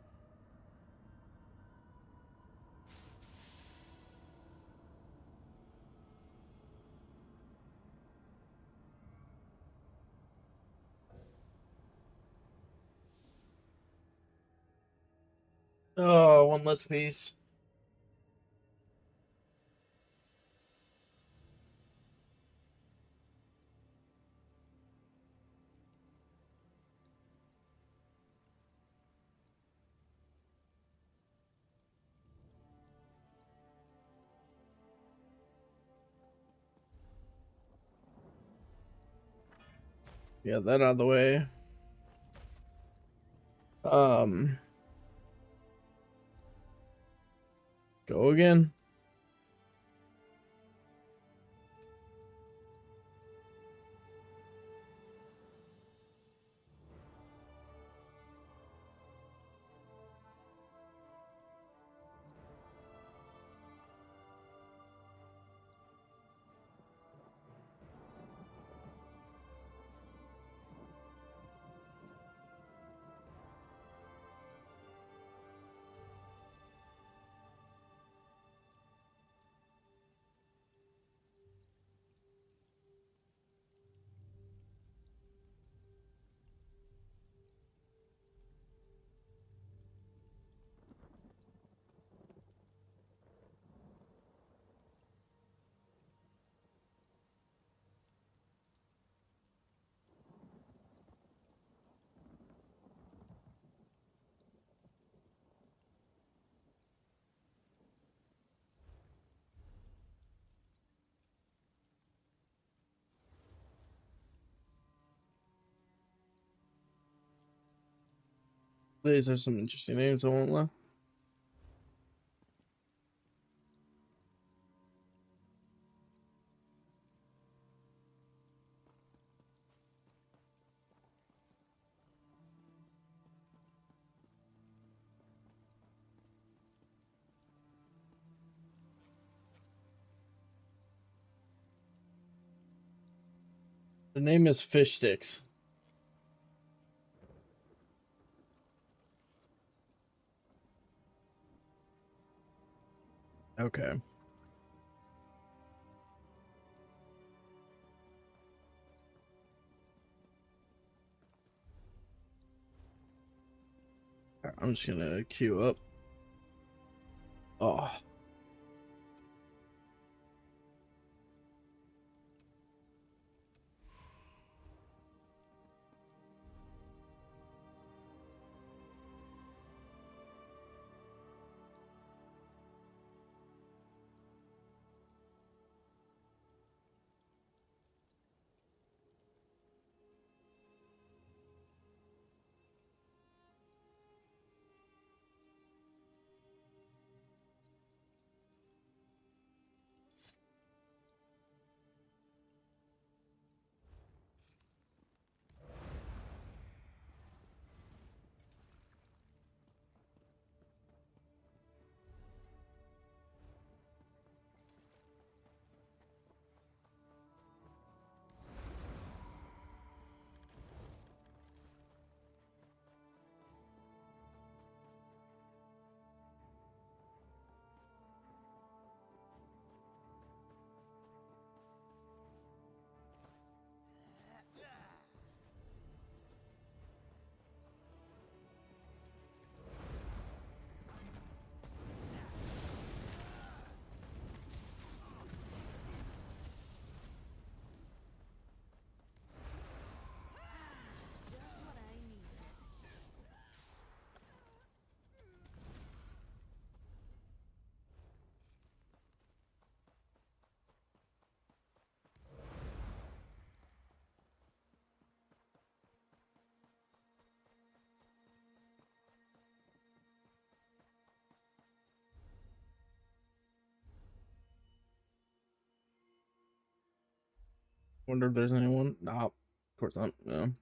Oh, one less piece. Yeah, that out of the way. Go again. These are some interesting names, I won't lie. The name is Fish Sticks. Okay. I'm just gonna queue up. Oh. Wonder if there's anyone. Nah, of course not. No.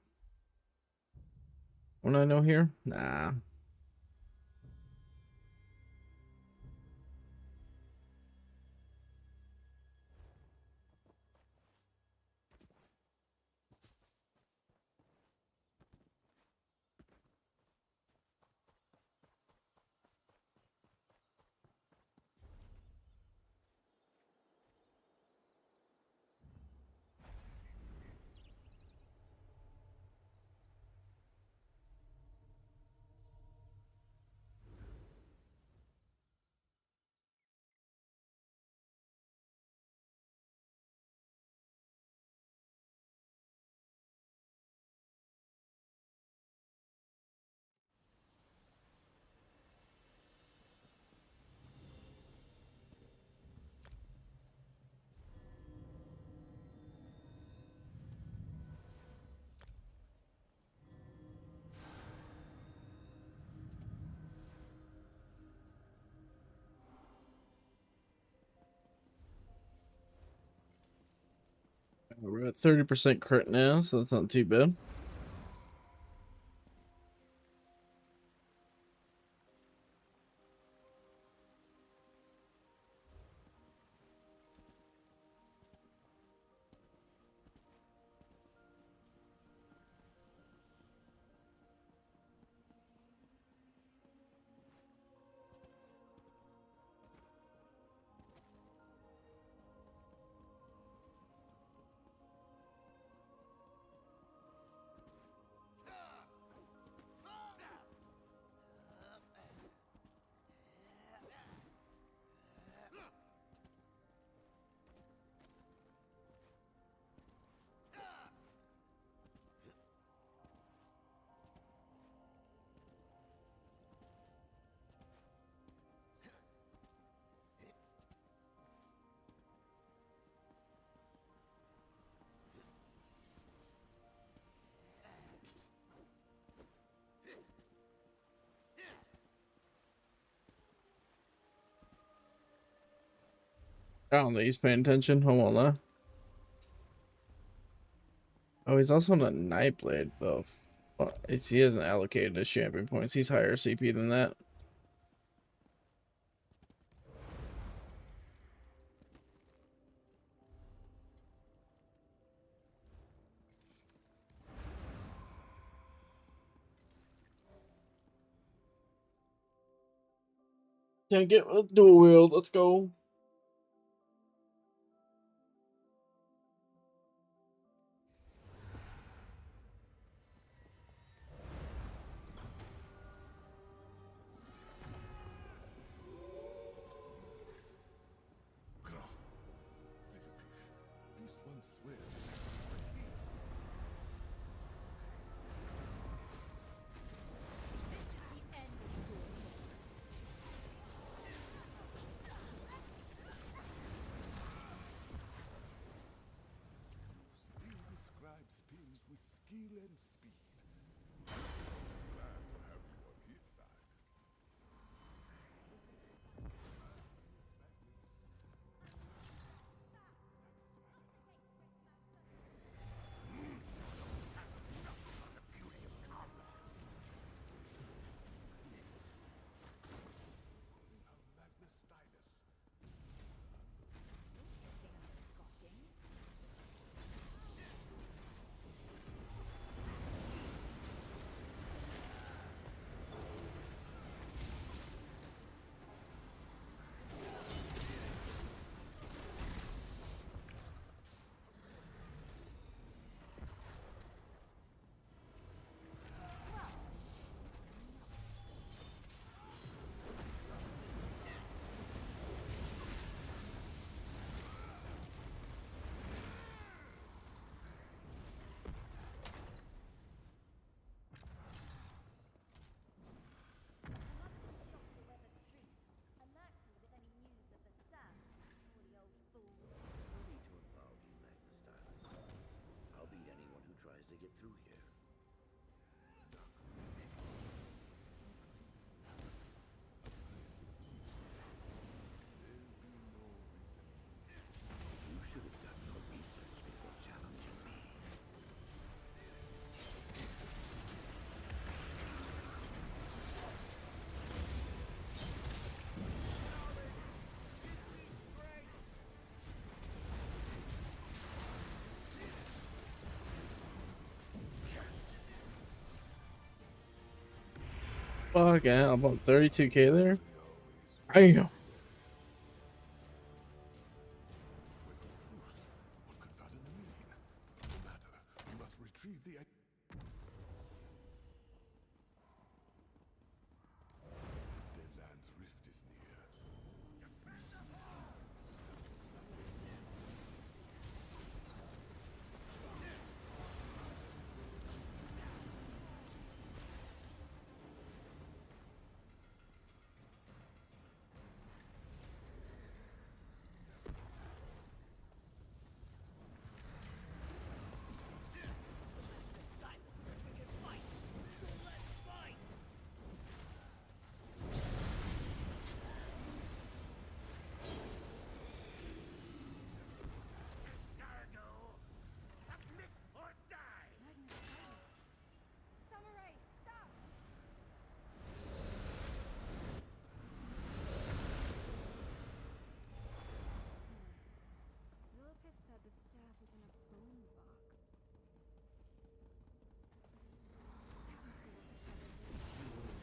What do I know here? Nah. We're at 30% crit now, so that's not too bad. I don't think he's paying attention. I won't lie. Oh, he's also on a Nightblade, though. Well, he hasn't allocated his champion points. He's higher CP than that. Can't get a dual wield. Let's go. Grah. This one swears. Still describes spins with skill and speed. He's glad to have you on his side. Magnus Stylus. Fuck yeah, I'm up 32K there. Damn. What could Vadin mean? No matter. We must retrieve the Deadlands Rift is near. Samurai, stop! Zilipif said the staff was in a bone box. That must be what the shadow did.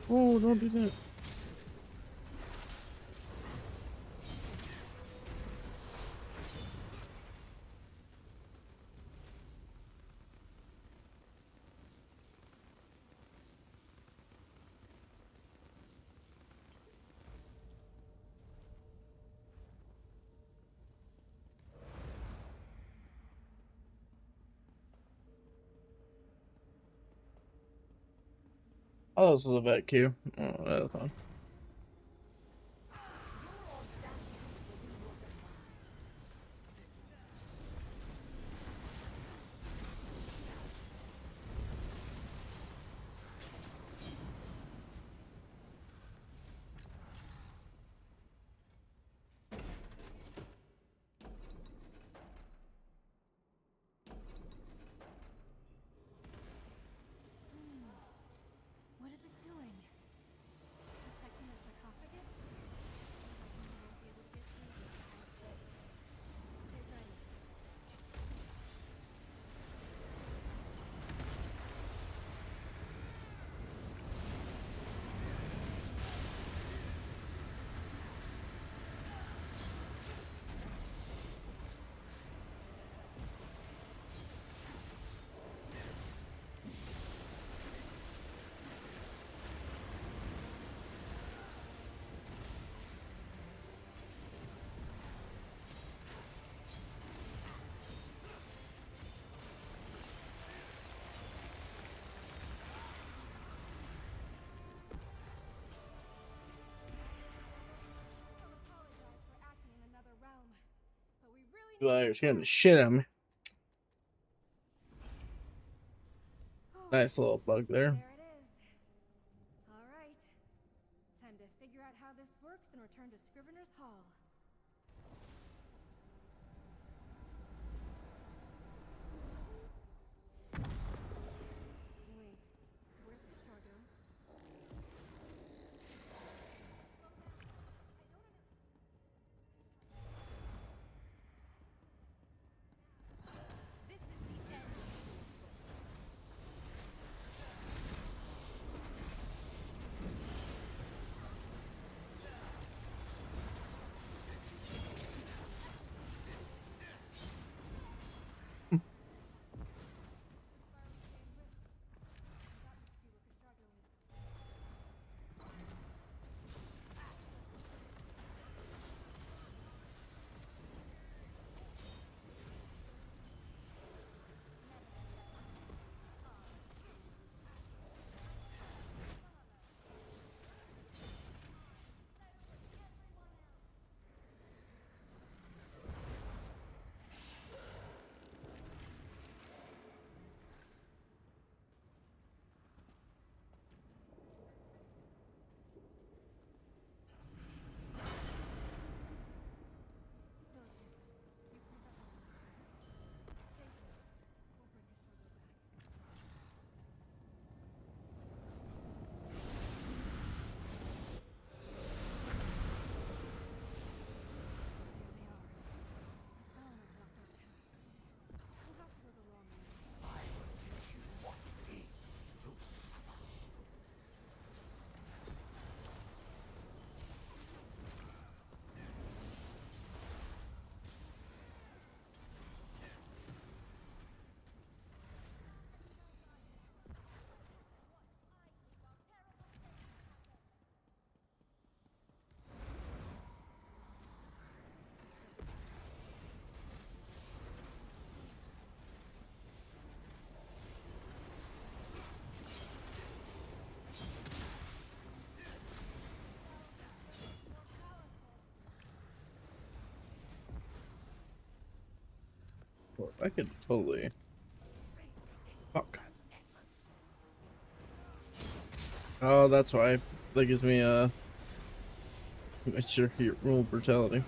Oh, don't do that. Oh, this is a vet queue. Oh, that's fine. What is it doing? It's You're scaring the shit out of me. Nice little bug there. There it is. All right. Time to figure out how this works and return to Scrivener's Hall. Wait, where's Cashardo? This is the end. I could totally. Fuck. Oh, that's why. That gives me extra rule brutality.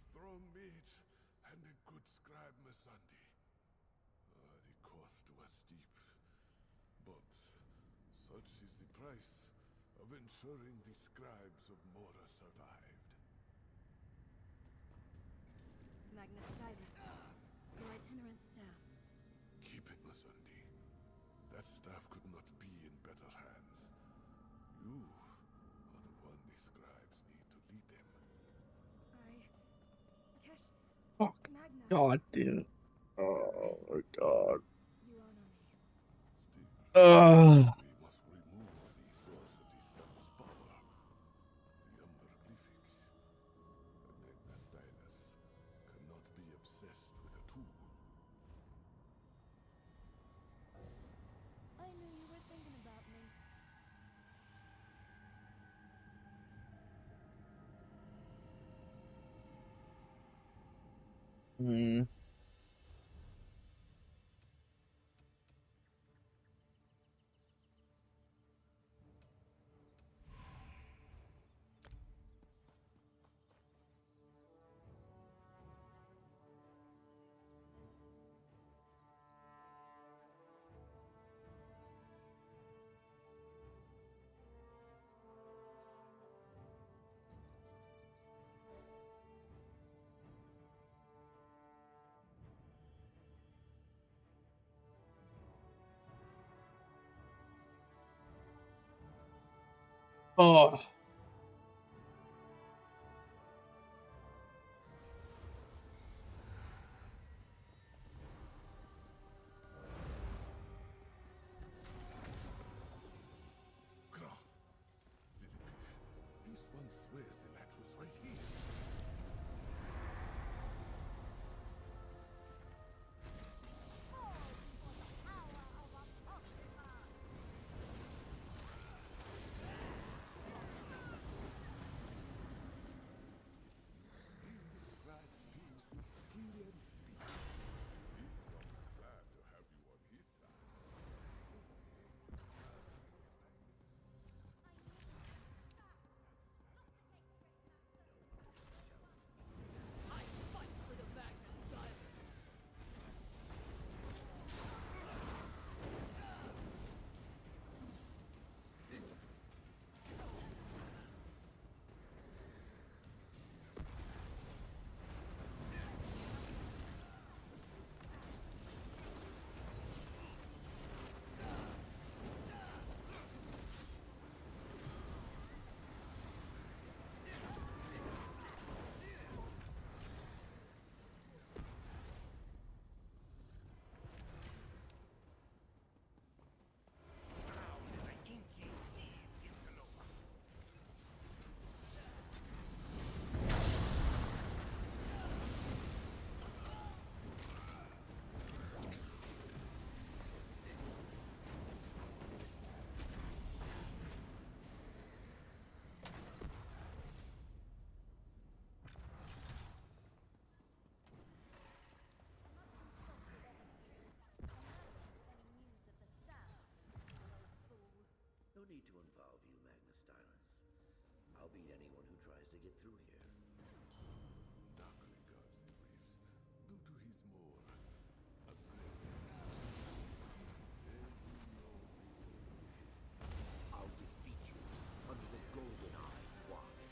strong mage and a good scribe, Masandi. The cost was steep, but such is the price of ensuring the scribes of Mora survived. Magnus Stylus, your itinerant staff. Keep it, Masandi. That staff could not be in better hands. You are the one the scribes need to lead them. Kesh, Fuck. Magna, God damn it. Oh my god. you honor me. Still, we must remove the source of the staff's power. The Umberglyphics. Magna Stylus cannot be obsessed with a tool. I knew you were thinking about me. Hmm. Oh. Graf, this one swears the latch was right here. Steal the scribe's spears with skill and speed. This one is glad to have you on his side. I fight for the Magnus Stylus. No need to involve you, Magnus Stylus. I'll beat anyone who tries to get through here. Doc regards the waves due to his more aggressive nature. And he knows I'll defeat you under the golden eye watch.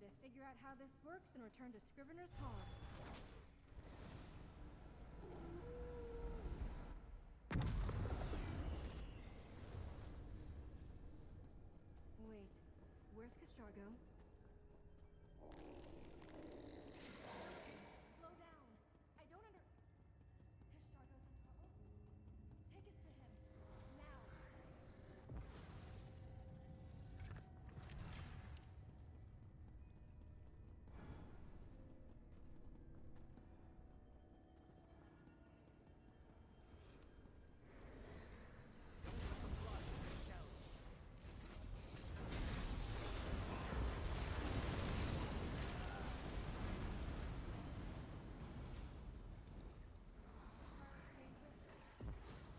to figure out how this works and return to Scrivener's Hall. Wait, where's Castrargo? Slow down. I don't Castrargo's in trouble? Take us to him. Now.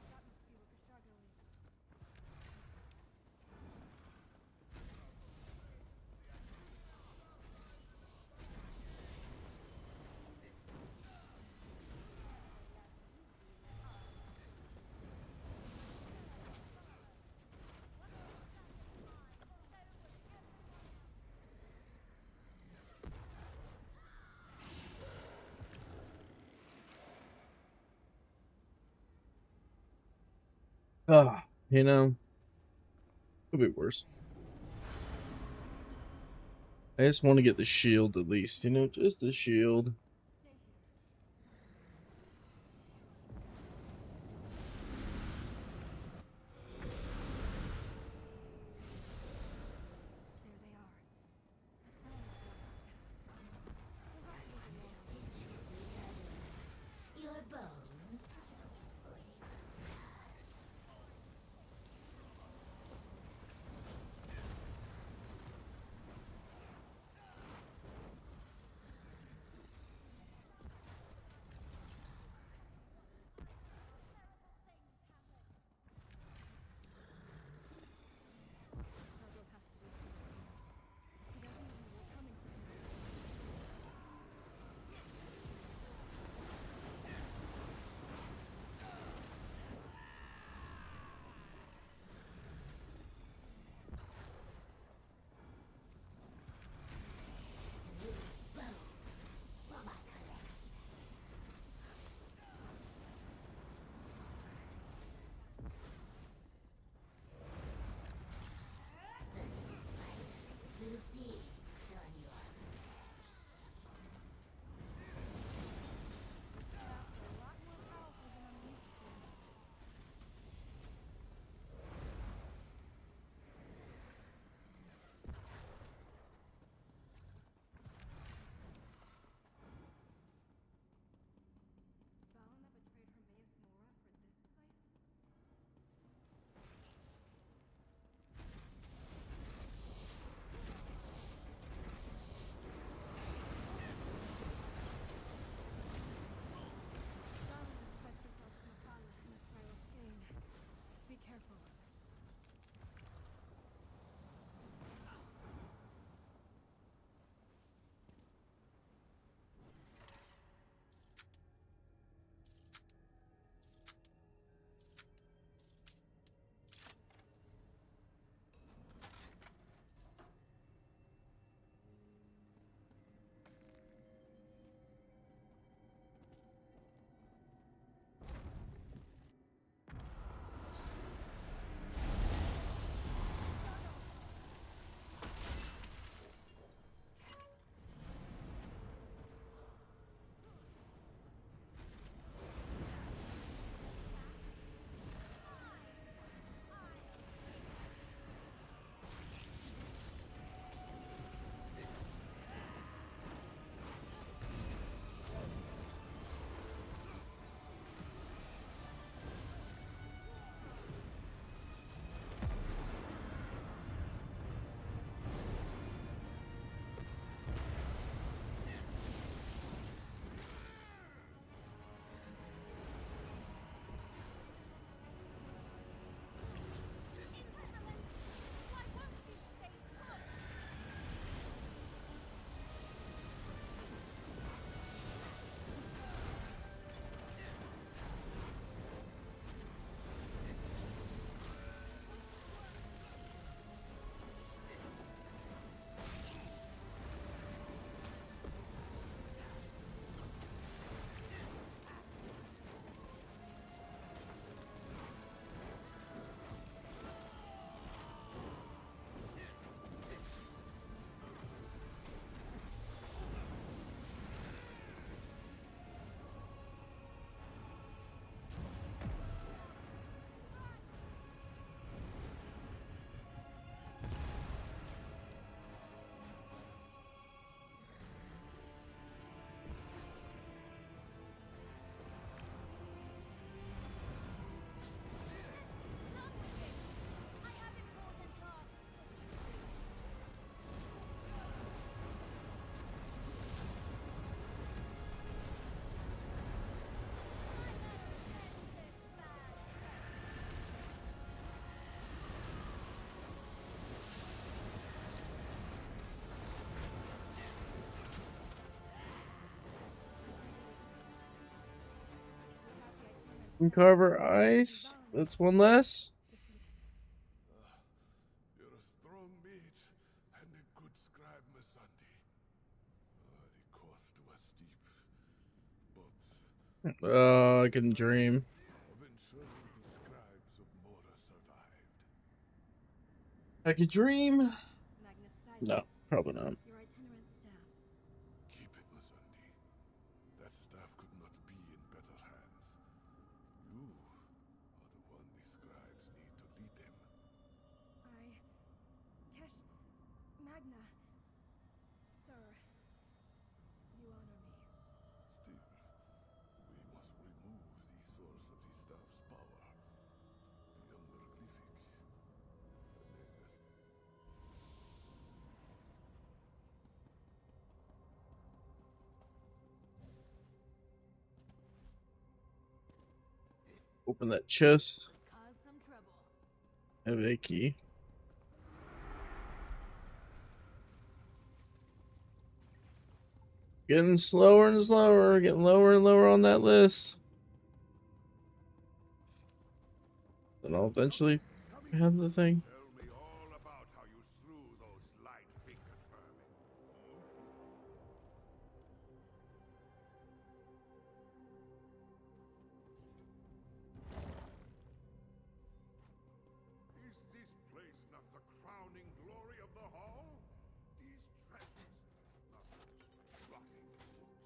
That must be where Castrargo is. Ah, you know, could be worse. I just want to get the shield at least, you know, just the shield. Stay here. There they are. Your bones. Carver ice. That's one less. You're a strong mage and a good scribe, Masandi. The cost was steep, but I can dream. of ensuring the scribes of Mora survived. I could dream. Magnus No, Stylus, probably not. your itinerant staff. Keep it, Masandi. That staff could not be in better hands. You are the one the scribes need to lead them. Kesh... Magna... Sir... You honor me. Still, we must remove the source of the staff's power. The Umberglyphic. Open that chest. Cause some trouble. Have a key. Getting slower and slower, getting lower and lower on that list. And I'll eventually have the thing. Tell me all about how you slew those light-fingered vermin. Is this place not the crowning glory of the hall? These treasures are rotting books.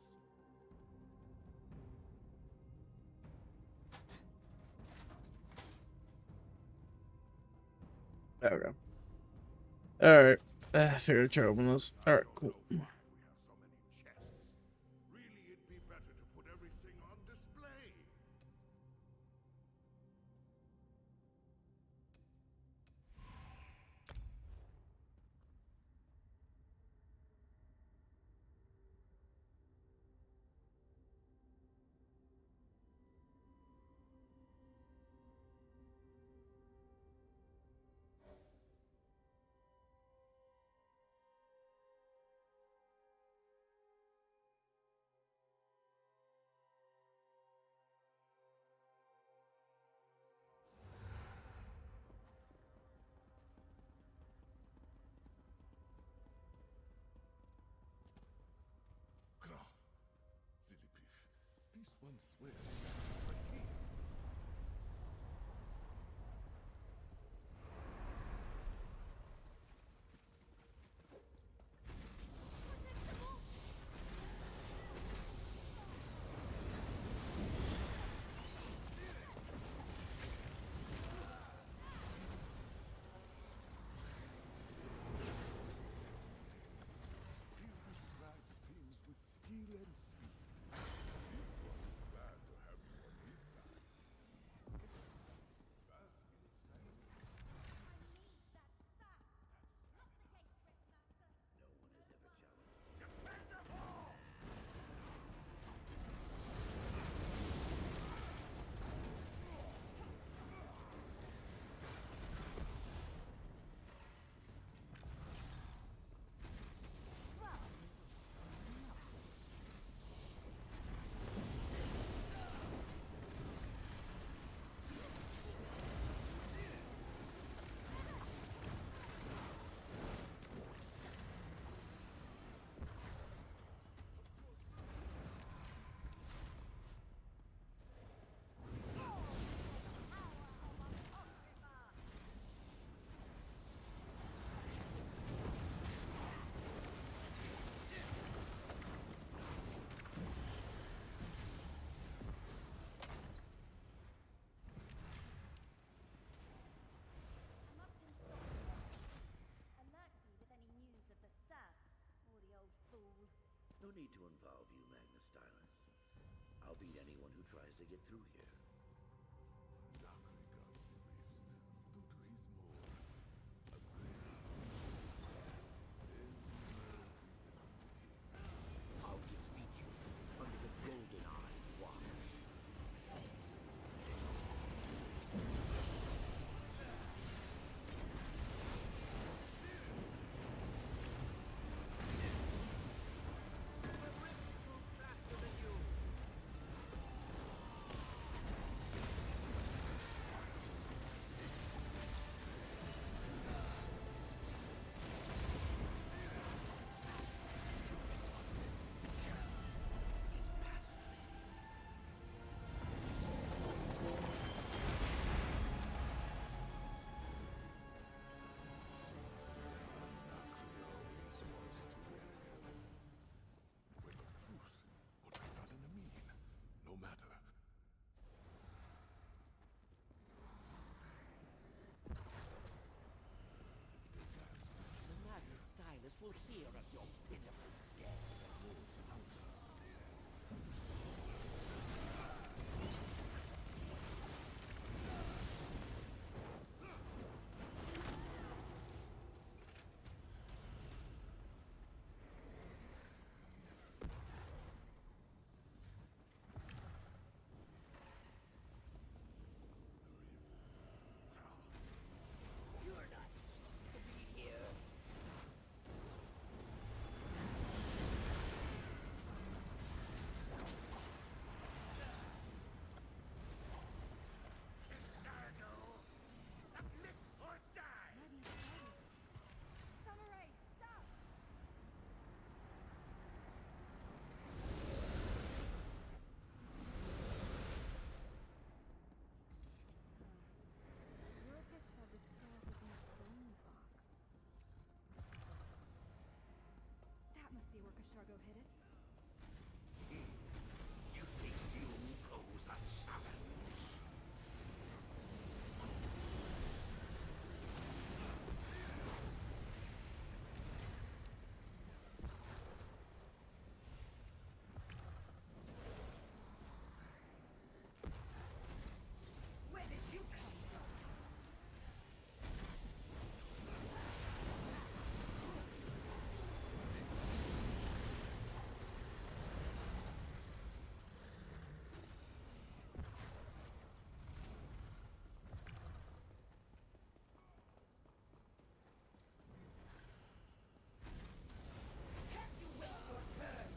There we go. Alright. I figured I'd try to open those. Alright, cool. We have so many chests. Really, it'd be better to put everything on display. Graf, Zilipif, this one swears it's the key. Still describes things with skill and speed. This one is glad to have you on his side. Bask in its magnificence. No one has ever challenged. I must insult you. Alert me with any news of the staff or the old fool. No need to involve you, Magnus Stylus. I'll beat anyone who tries to get through here. Dark regards he lives, due to his more aggressive. I'll defeat you under the Golden Eye's watch. Kashargo hit it. You think you pose a challenge? Where did you come from? Can't you wait your turn?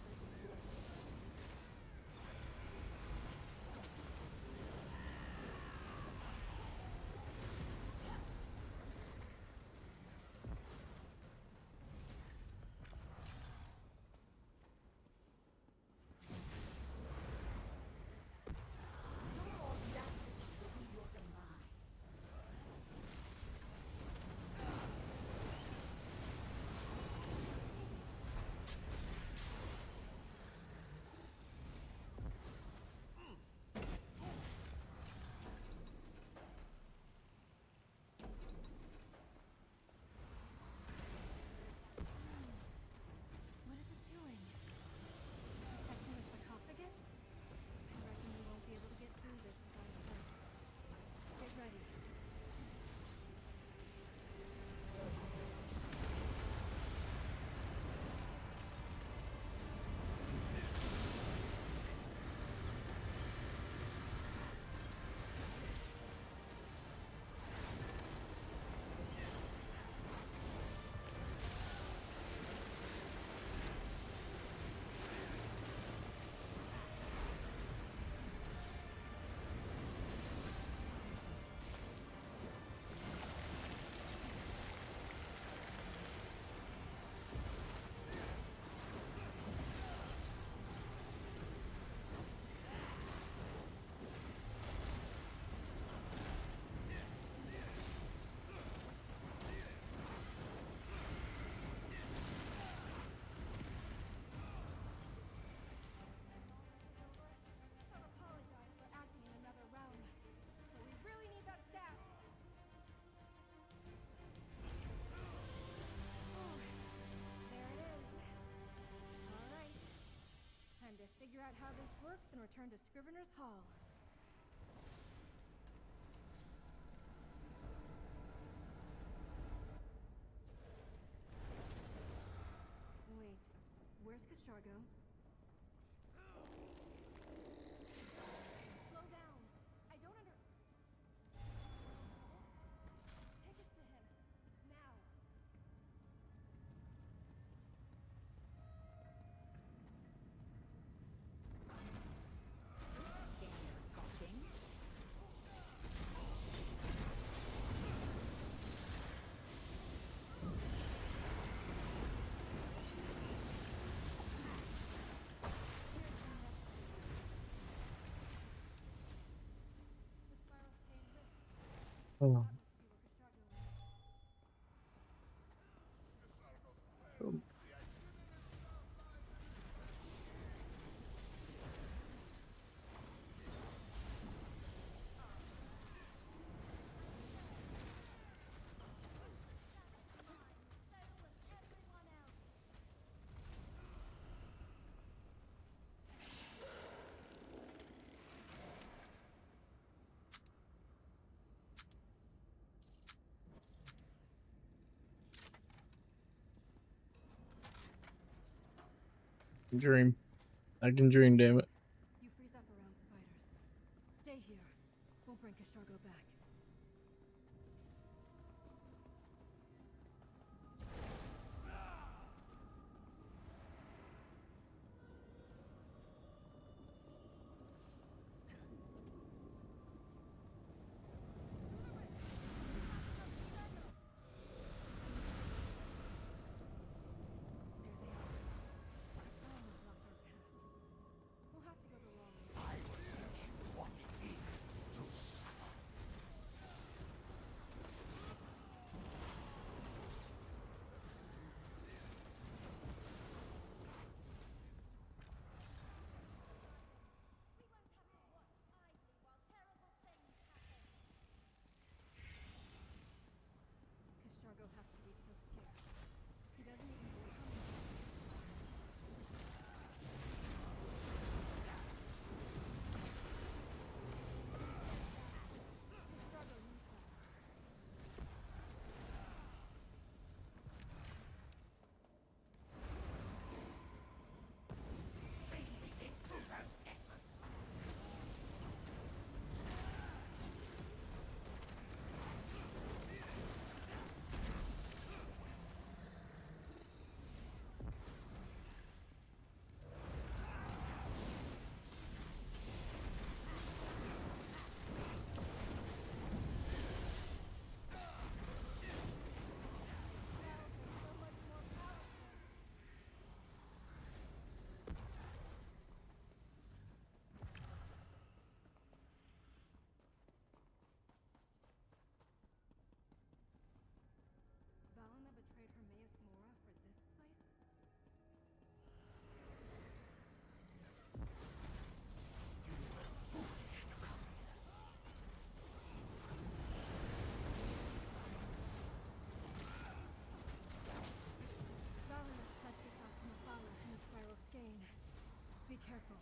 Your audacity will be your demise. What is it doing? Protecting the sarcophagus? I reckon we won't be able to get through this without a fight. Get ready. I'll apologize for acting in another realm, but we really need that staff. Oh, there it is. All right. Time to figure out how this works and return to Scrivener's Hall. Wait, where's Kashargo? Slow down. I don't under... Take us to him. Now. The spiral stained lip. Oh. That must be where Kashargo is. Dream. I can dream, damn it. You freeze up around spiders. Stay here. We'll bring Kashargo back. There they are. Oh, blocked our path. We'll have careful.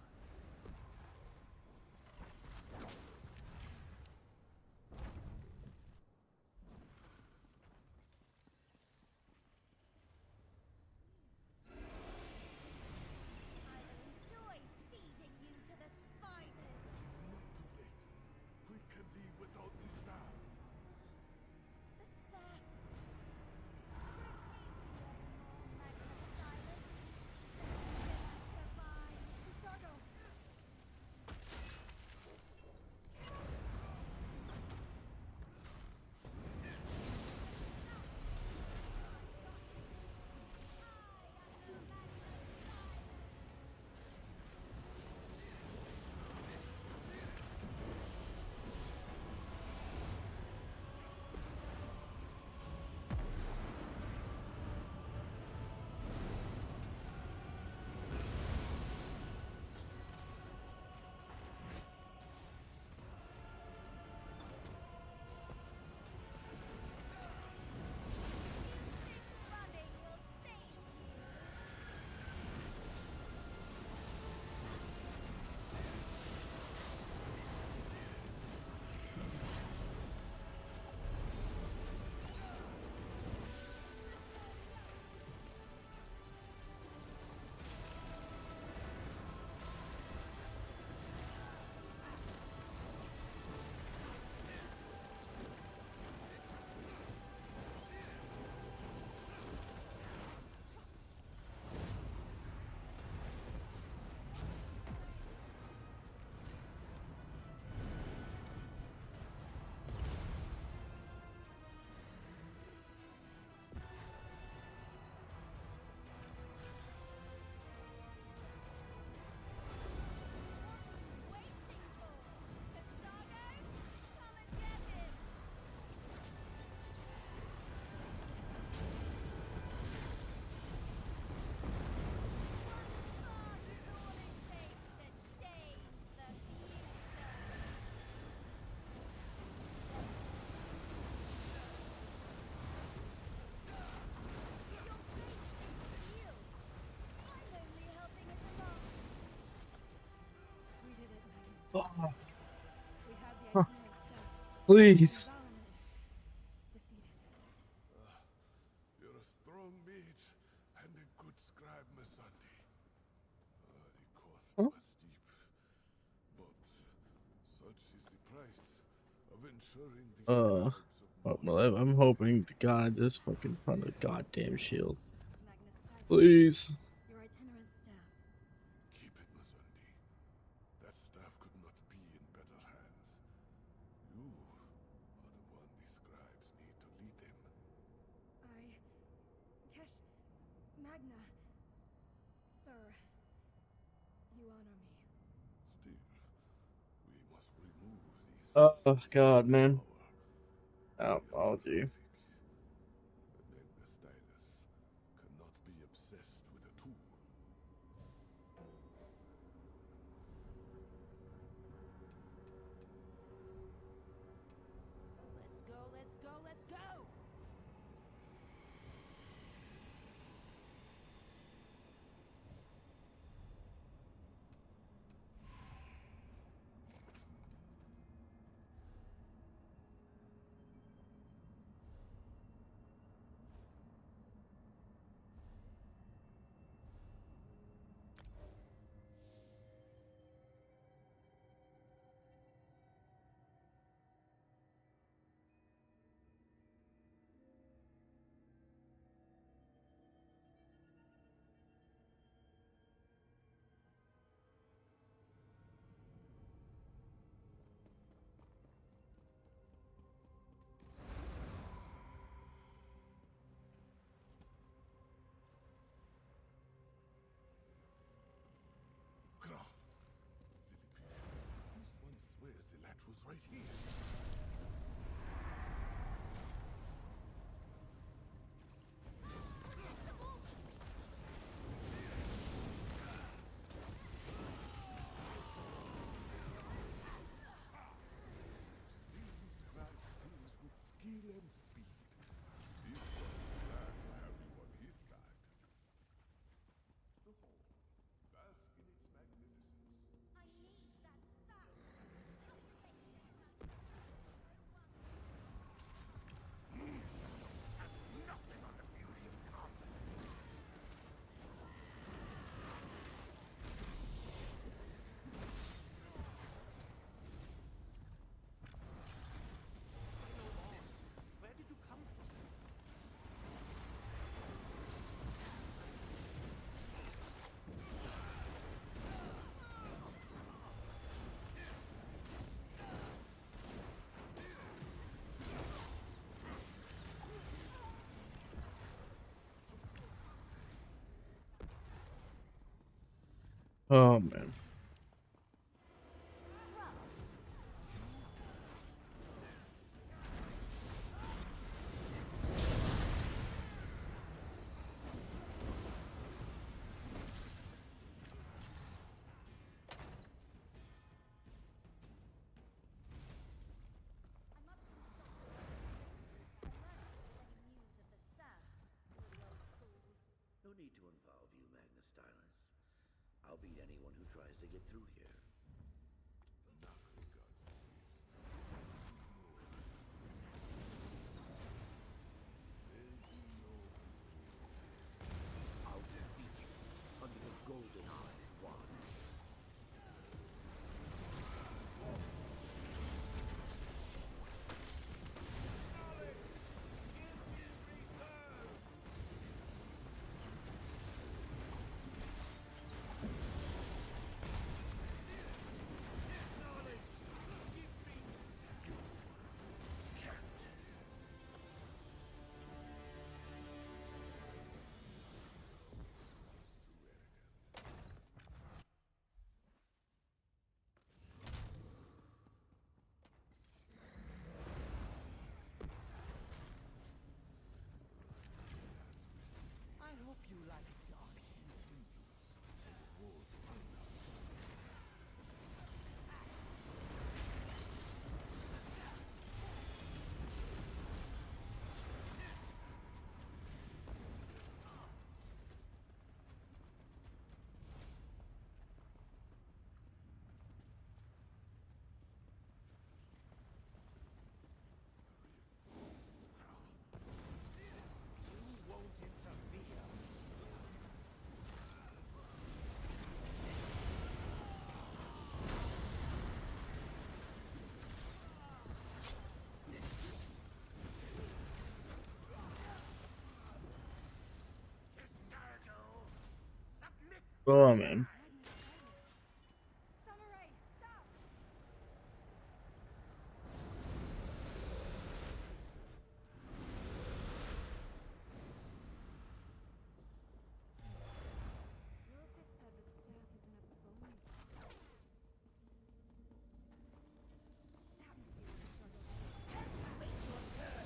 I will enjoy feeding you to the spiders. It's not too late. We can leave without the staff. The staff. I don't need you anymore, Magnus Stylus. Survive. Kusago! Running will save you. Waiting for? Kusago, come and get him. Spark is all it takes to change the future. Your faith is real. I'm only helping it along. We did it, Magnus. Oh, We have the Huh. itinerant staff. please. Baron is defeated. You're a strong mage and a good scribe, Masandi. The cost Huh? was steep, but such is the price of ensuring the scribes of Well, knowledge. I'm hoping to God this fucking find a goddamn shield. Magnus Stylus, Please. your itinerant staff. Keep it, Masandi. That staff could not be in better hands. You are the one the scribes need to lead them. Kesh... Magna... Sir... You honor me. Still, we must remove these. Oh, God, man. Power. I'll do. Magnus Stylus cannot be obsessed with a tool. Let's go, let's go, let's go! Graf! Philippe, this one swears the latch was right here. Steal scribe skills with skill and speed. This one is glad to have you on his side. The hall. Bask in its magnificence. Oh man. No need to involve you, Magnus Stylus. I'll beat anyone who tries to get through here. I'll defeat you under the Golden Eyes watch. I hope you like dark symbols. You won't interfere. Oh man. Samurai, stop! Zorkif said the staff isn't a bonus. That must be what the struggle is. Wait your turn!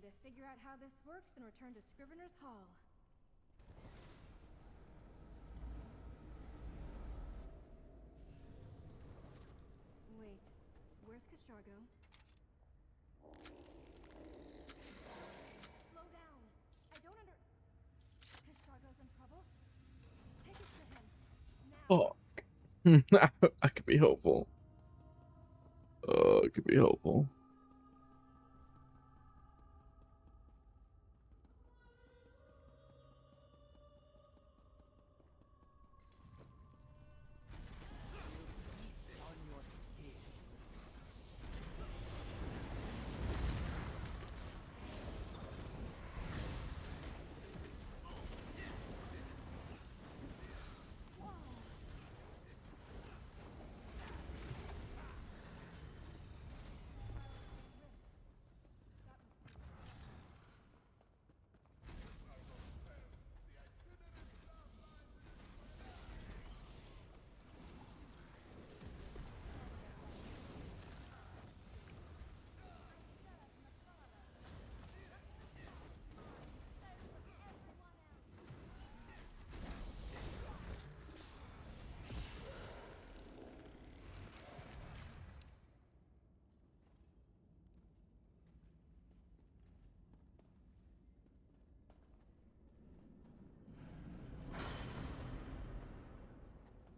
to figure out how this works and return to Scrivener's Hall. Wait, where's Cashargo? Slow down! I don't Cashargo's in trouble? Take it to him. Now. Oh, I could be hopeful. Oh, it could be hopeful. Feast on your skin.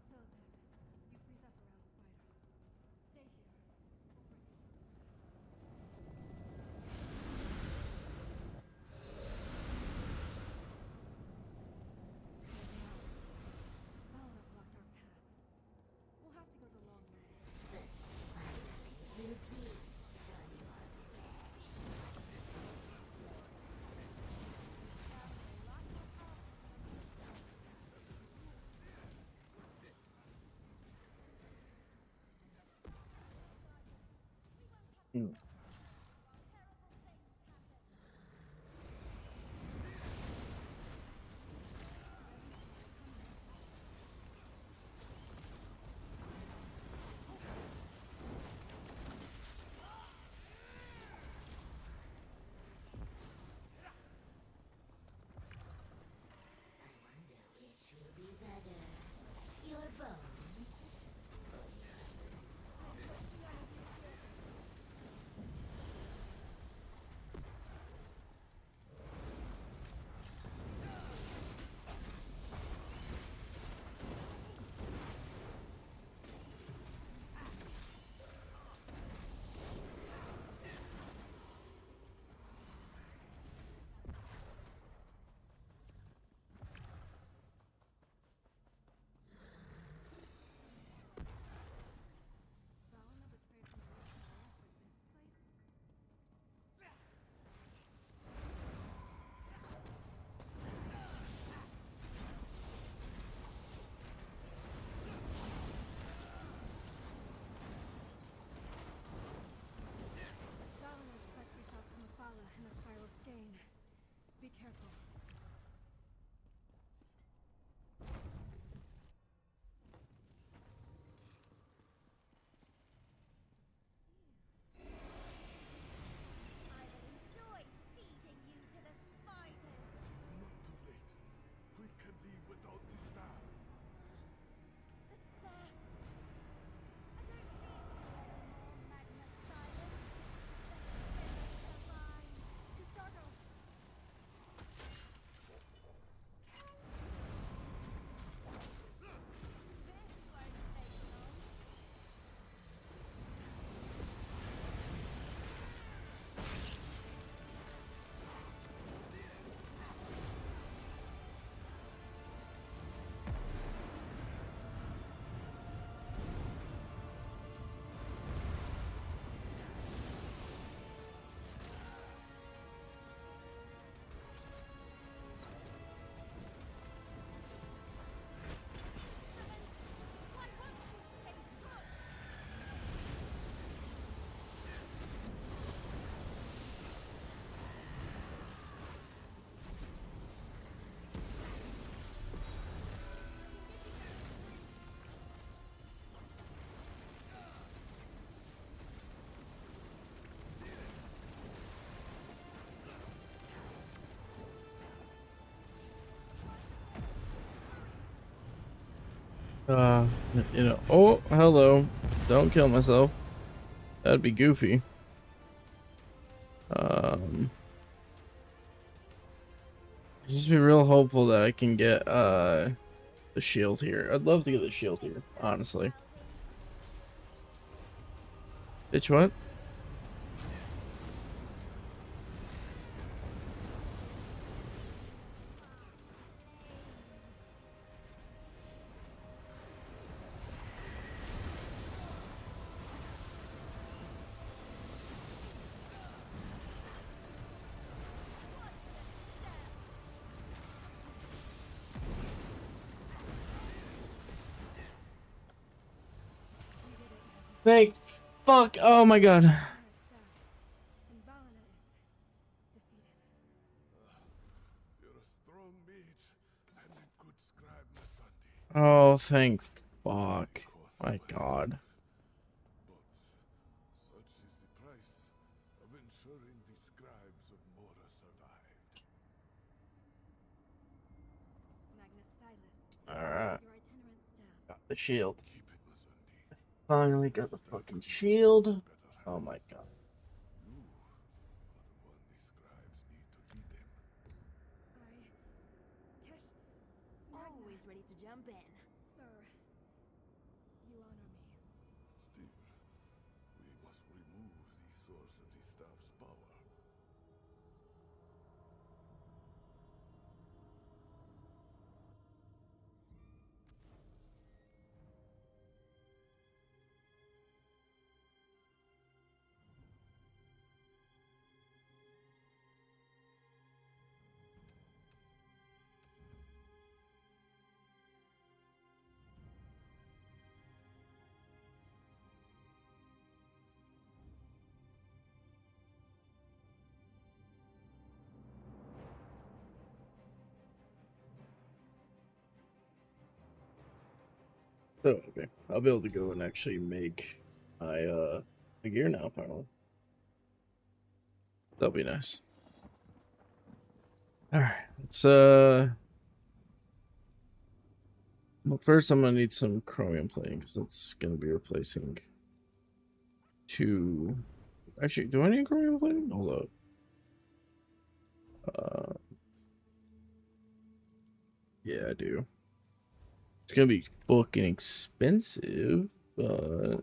Zilbek, you freeze up around spiders. Stay here. We'll bring you some. Balna blocked our path. We'll have to go the long way. Mm. Which will be better? Your bones? Uh, you know. Oh, hello. Don't kill myself. That'd be goofy. Just be real hopeful that I can get the shield here. I'd love to get the shield here, honestly. Bitch, what? Thank fuck. Oh my god. And Valana is defeated. You're a strong mage and a good scribe, my Sandy. Oh, thank fuck. Cost My was god. But such is the price of ensuring the scribes of Mora survived. Magnus Stylus, Alright. your itinerant staff. Got the shield. Keep it, my Sandy. Finally got the fucking shield. Better Oh my hands. god. You are the one the scribes need to lead them. Kesh, Always ready to jump in. sir, you honor me. Still, we must remove the source of the staff's power. So, okay. I'll be able to go and actually make my gear now, finally. That'll be nice. Alright, let's well, first I'm gonna need some chromium plating because that's gonna be replacing two. Actually, do I need chromium plating? Hold up. Yeah, I do. It's gonna be fucking expensive, but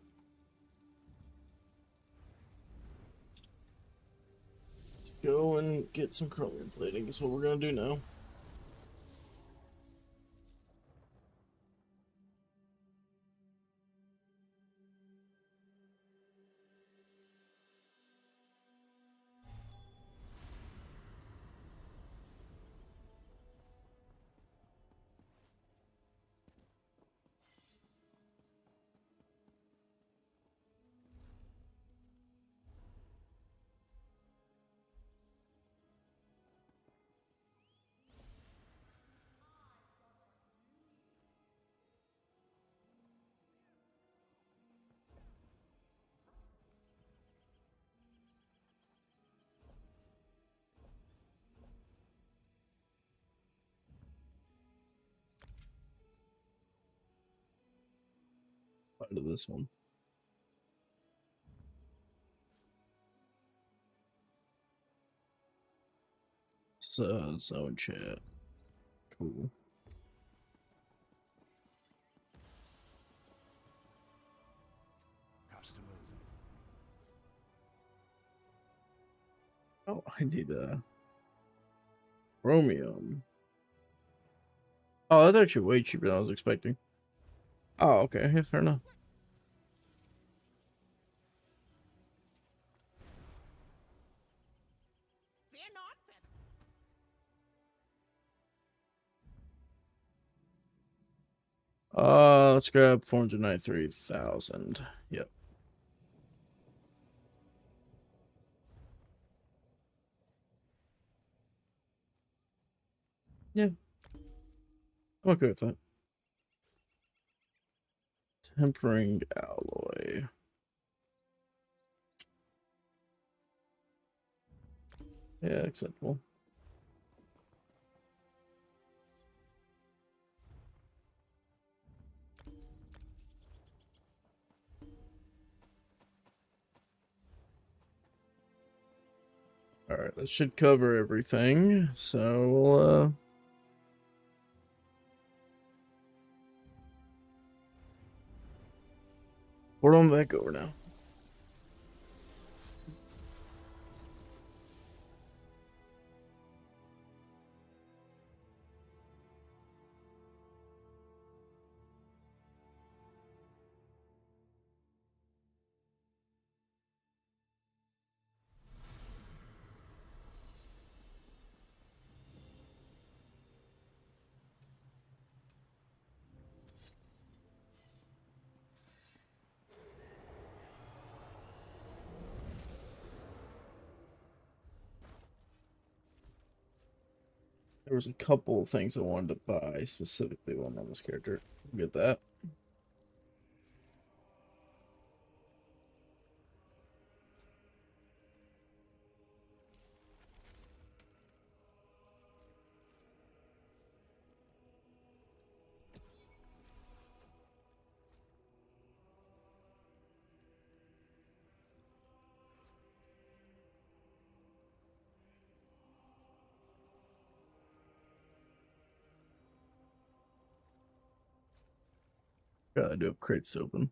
go and get some chromium plating is what we're gonna do now. Out of this one. So, zone chat. Cool. Customers. Oh, I need chromium. Oh, that's actually way cheaper than I was expecting. Oh, okay. Yeah, fair enough. They're not Let's grab 493,000. Yep. Yeah. I'm okay with that. Tempering alloy. Yeah, acceptable. Alright, that should cover everything. So, we're on back over now. There was a couple things I wanted to buy, specifically one on this character. We'll get that. God, I do have crates open.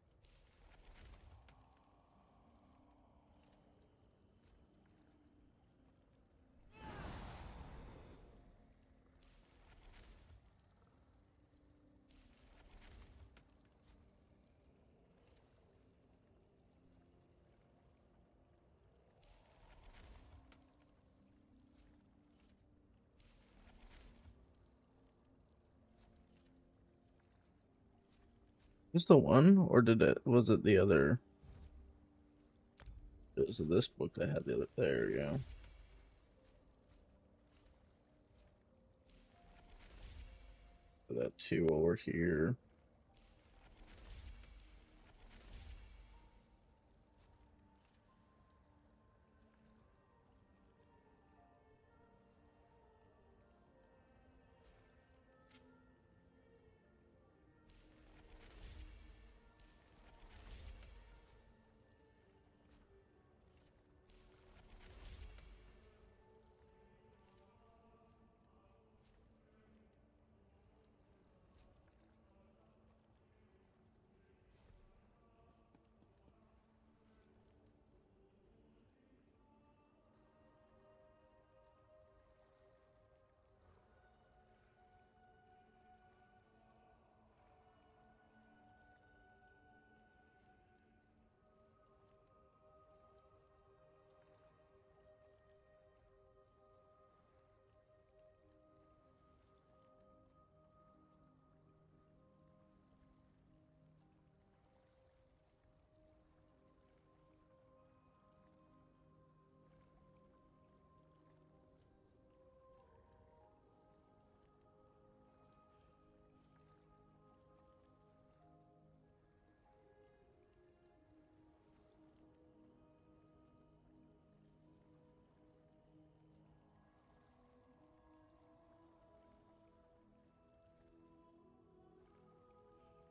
Is this the one, or was it the other? Was it this book that had the other? There we go. That two over here.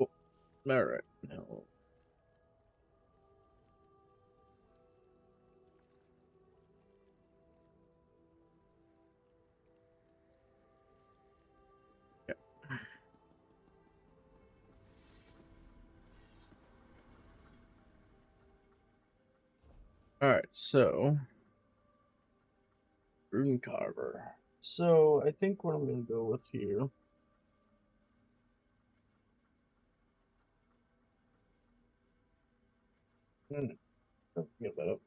Oh, all right. Now, yeah. All right. So, rune carver. So I think what I'm gonna go with here. Get that up.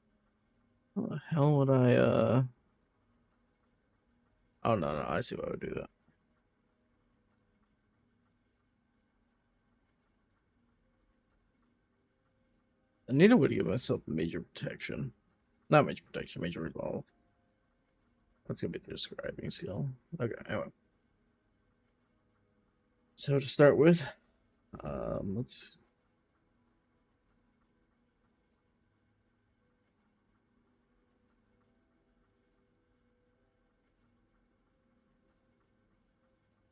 How the hell would I? Oh no, I see why I would do that. I need a way to give myself major protection. Not major protection, major resolve. That's gonna be the describing skill. Okay, anyway. So to start with, let's.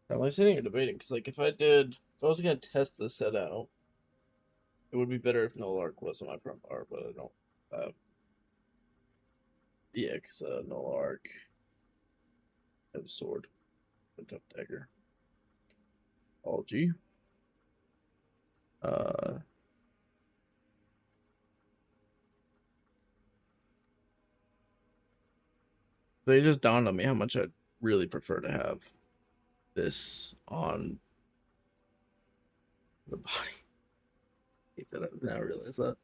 I'm like sitting here debating because, like, if I was gonna test this set out, it would be better if no Lark was on my front bar, but I don't. Yeah, because no arc. Have a sword. A tough dagger. Algae. Uh, they just dawned on me how much I'd really prefer to have this on the body. I hate that I've now realized that.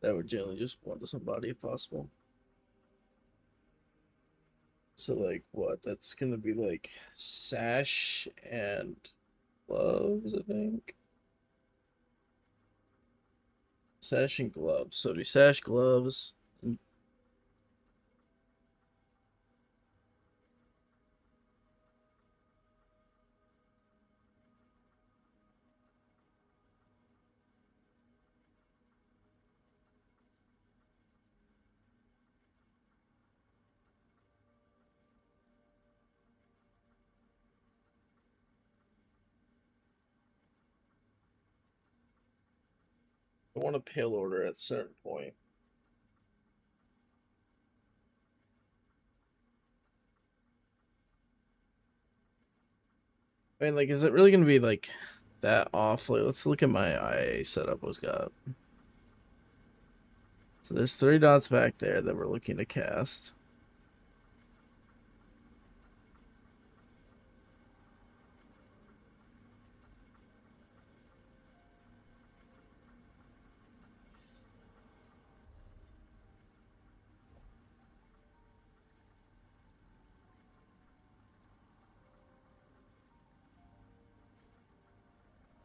That would generally just want this on body if possible. So like what? That's gonna be like sash and gloves, I think. Sash and gloves. So it'd be sash, gloves, and I want a pale order at a certain point. I mean, like, is it really gonna be like that off? Like, let's look at my IA setup. What's got? So there's 3 dots back there that we're looking to cast.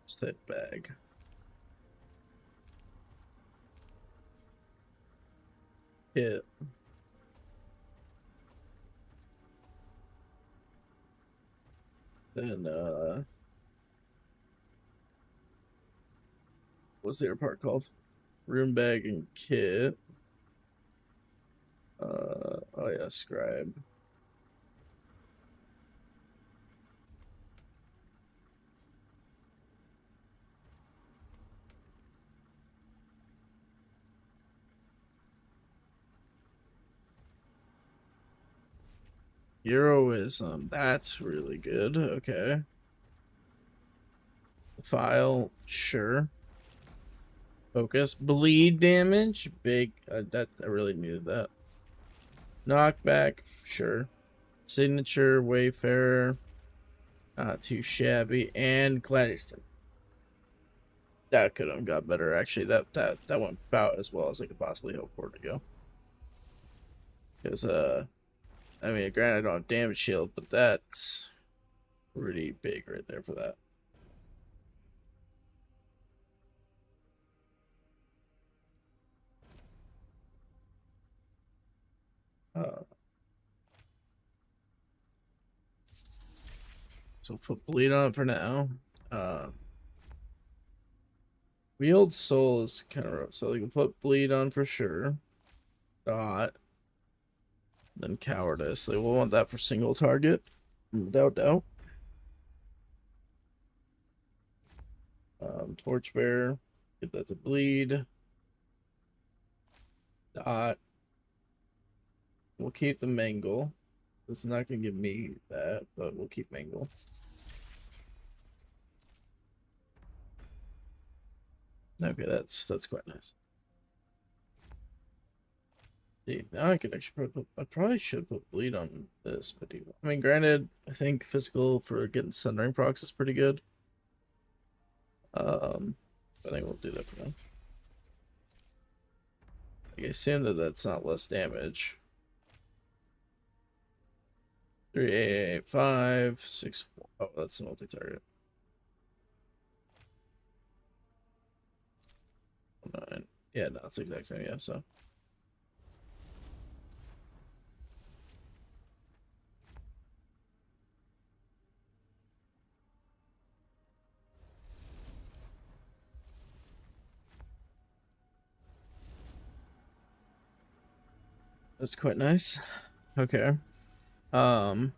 Step bag. Hit. Then what's the other part called? Room bag and kit. Oh yeah, scribe. Heroism. That's really good. Okay. File. Sure. Focus. Bleed damage. Big. That I really needed that. Knockback. Sure. Signature. Wayfarer. Not too shabby. And Gladiator. That could have got better. Actually, that went about as well as I could possibly hope for it to go. Because I mean, granted, I don't have damage shield, but that's pretty big right there for that. So put bleed on it for now. Wield soul is kind of rough, so we can put bleed on for sure. Dot. Then cowardice. They will want that for single target, without doubt. Torchbearer. Get that to bleed. Dot. We'll keep the mangle. This is not gonna give me that, but we'll keep mangle. Okay, that's quite nice. See, now I can actually I probably should put bleed on this, but I mean, granted, I think physical for getting sundering procs is pretty good. I think we'll do that for now. I assume that that's not less damage. 3, 8, 5, 6. Oh, that's a multi-target. 9. Yeah, no, it's the exact same. Yeah, so. That's quite nice. Okay. Because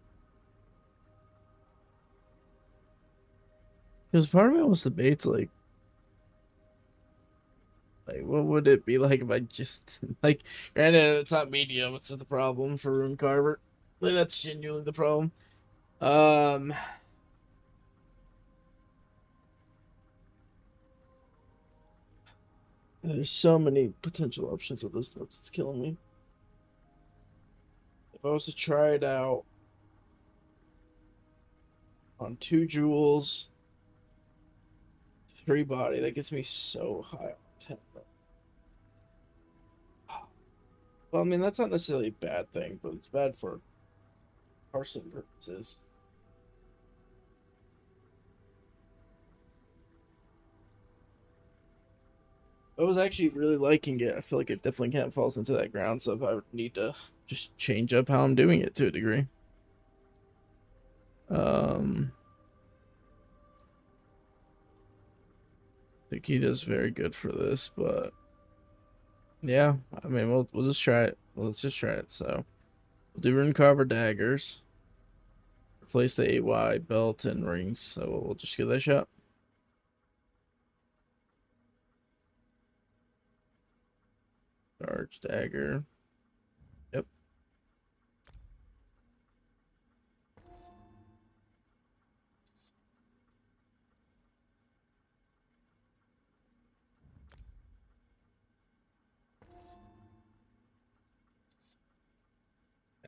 part of me almost debates like Like, what would it be like if I just like? Granted, it's not medium. It's just the problem for Rune Carver. Like, that's genuinely the problem. Um, there's so many potential options with this notes. It's killing me. If I was to try it out on 2 jewels, 3 body, that gets me so high on 10. Well, I mean, that's not necessarily a bad thing, but it's bad for parsing purposes. I was actually really liking it. I feel like it definitely can't falls into that ground, so I would need to just change up how I'm doing it to a degree. I think he does very good for this, but yeah, I mean, we'll just try it. Well, let's just try it. So we'll do Rune Carver daggers, replace the AY belt and rings. So we'll just give that a shot. Charge dagger. Yep.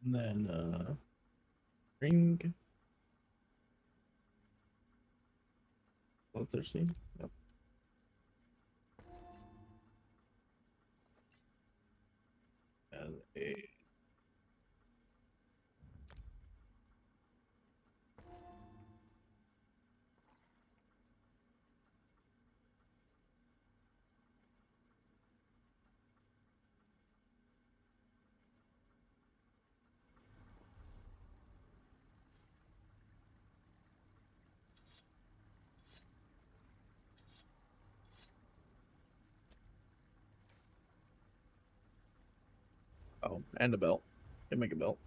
And then ring. 13. Yep. And a oh, and a belt. Can make a belt.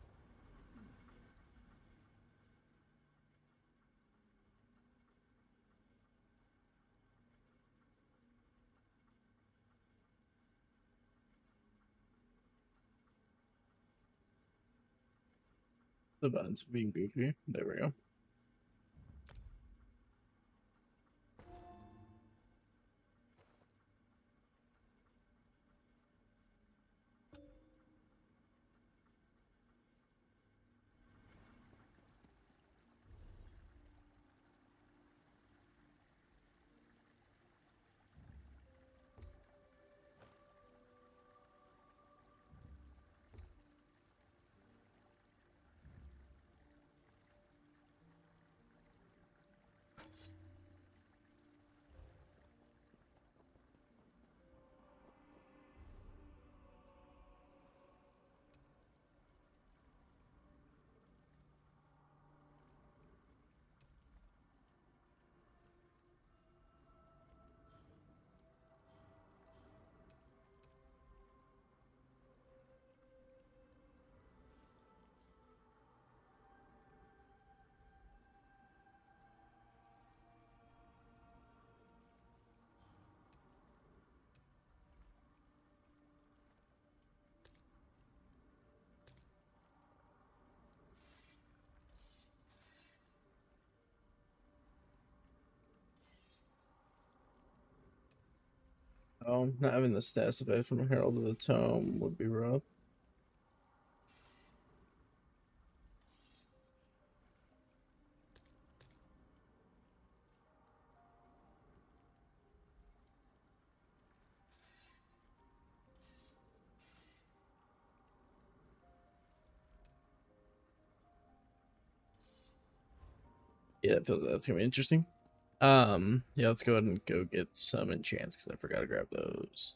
The buttons being goofy. There we go. Oh, not having the stats effect from Herald of the Tome would be rough. Yeah, I feel that's gonna be interesting. Yeah, let's go ahead and go get some enchants because I forgot to grab those.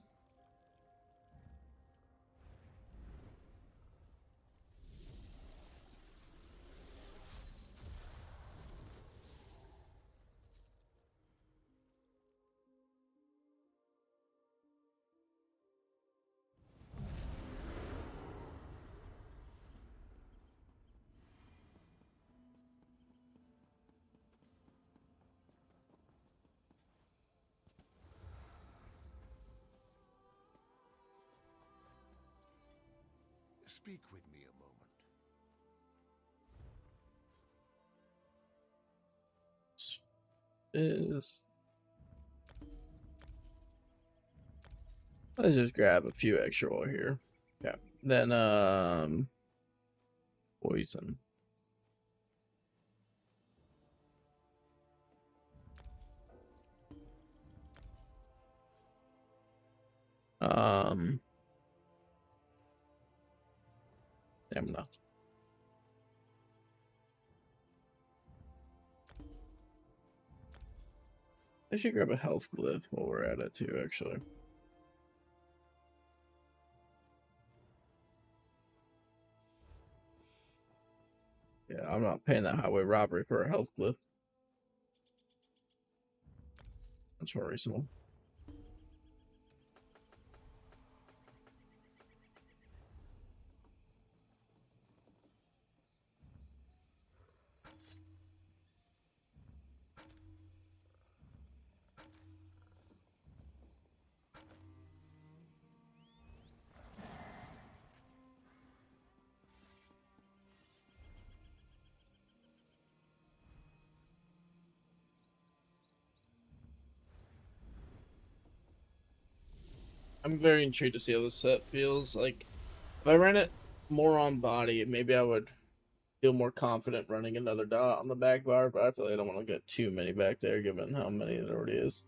speak with me a moment? Is let's just grab a few extra oil here. Yeah. Then poison. Stamina. I should grab a health glyph while we're at it too, actually. Yeah, I'm not paying that highway robbery for a health glyph. That's more reasonable. I'm very intrigued to see how this set feels. Like, if I ran it more on body, maybe I would feel more confident running another dot on the back bar, but I feel like I don't want to get too many back there given how many it already is.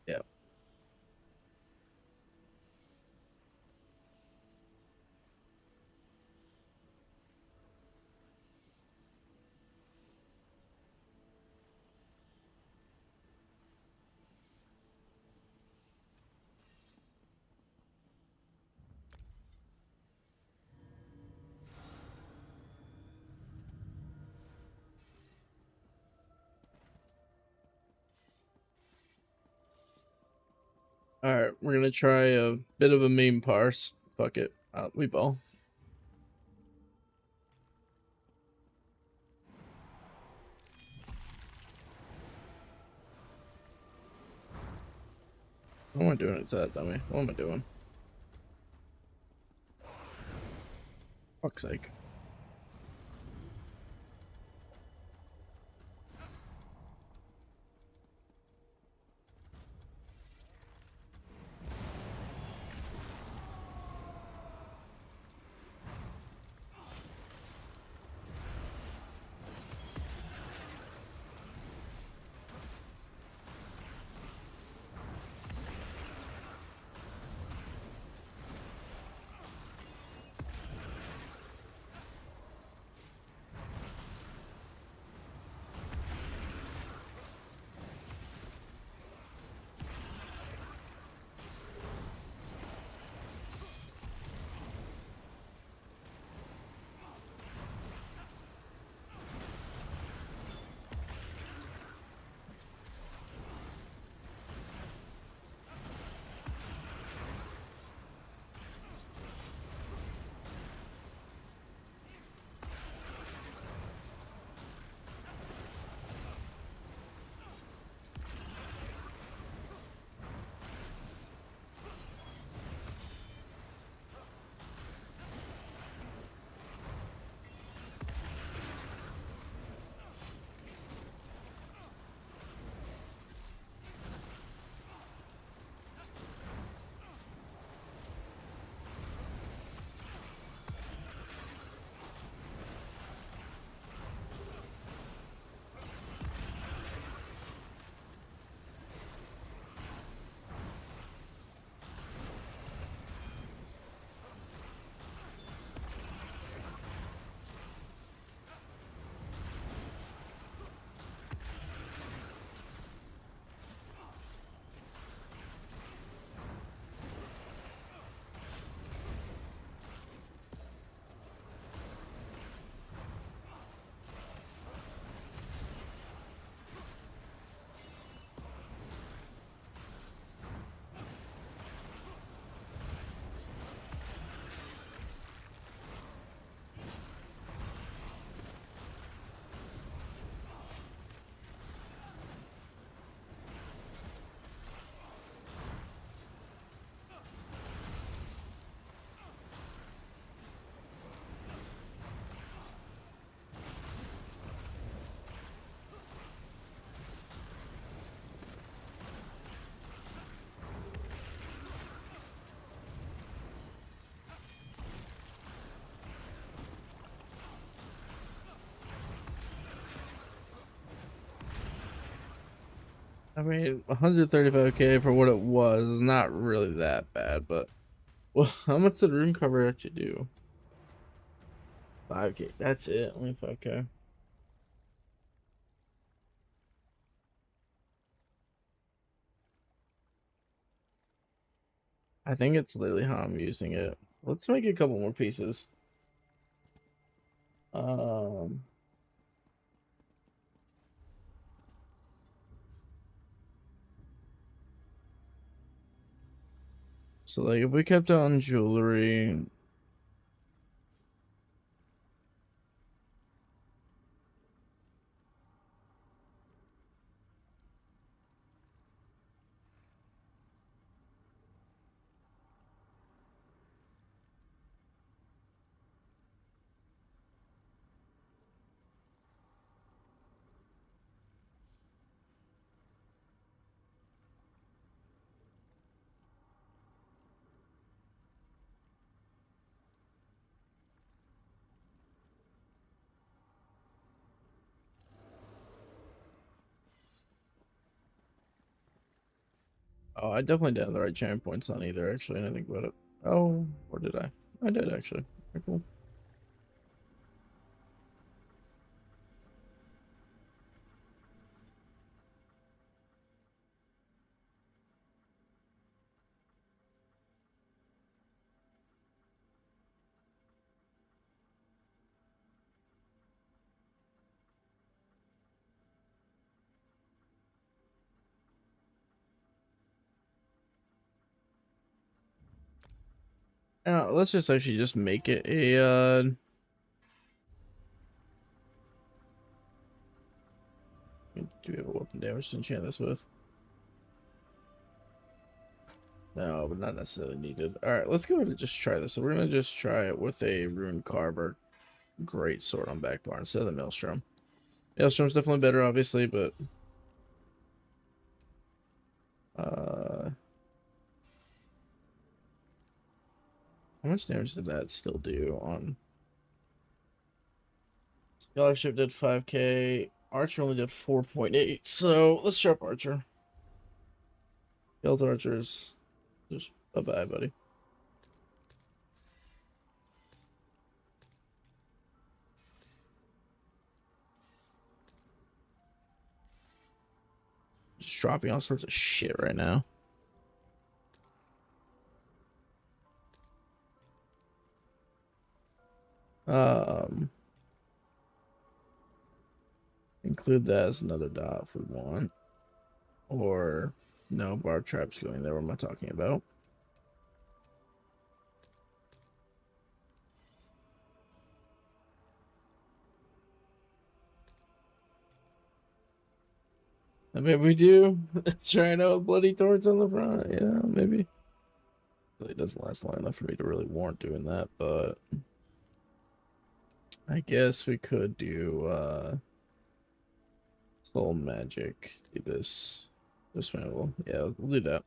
Yeah. Alright, we're gonna try a bit of a meme parse. Fuck it. We ball. What am I doing to that dummy? What am I doing? Fuck's sake. I mean, 135k for what it was is not really that bad, but well, how much did room cover actually do? 5k. That's it. Only 5k. I think it's literally how I'm using it. Let's make a couple more pieces. Um, so like if we kept on jewelry, oh, I definitely didn't have the right chain points on either, actually, and I think about it. Oh, or did I? I did, actually. Okay, cool. Let's just actually just make it a, do we have a weapon damage to enchant this with? No, but not necessarily needed. Alright, let's go ahead and just try this. So we're gonna just try it with a rune carver great sword on back bar instead of the maelstrom. Maelstrom's definitely better, obviously, but how much damage did that still do on Scholarship? Did 5k. Archer only did 4.8. So let's drop Archer. Guild Archers. Just bye-bye, buddy. Just dropping all sorts of shit right now. Include that as another dot if we want. Or no, bar traps going there. What am I talking about? Maybe we do. Trying out bloody thorns on the front. Yeah, maybe. It doesn't last long enough for me to really warrant doing that, but I guess we could do soul magic. Do this. This one will. Yeah, we'll do that.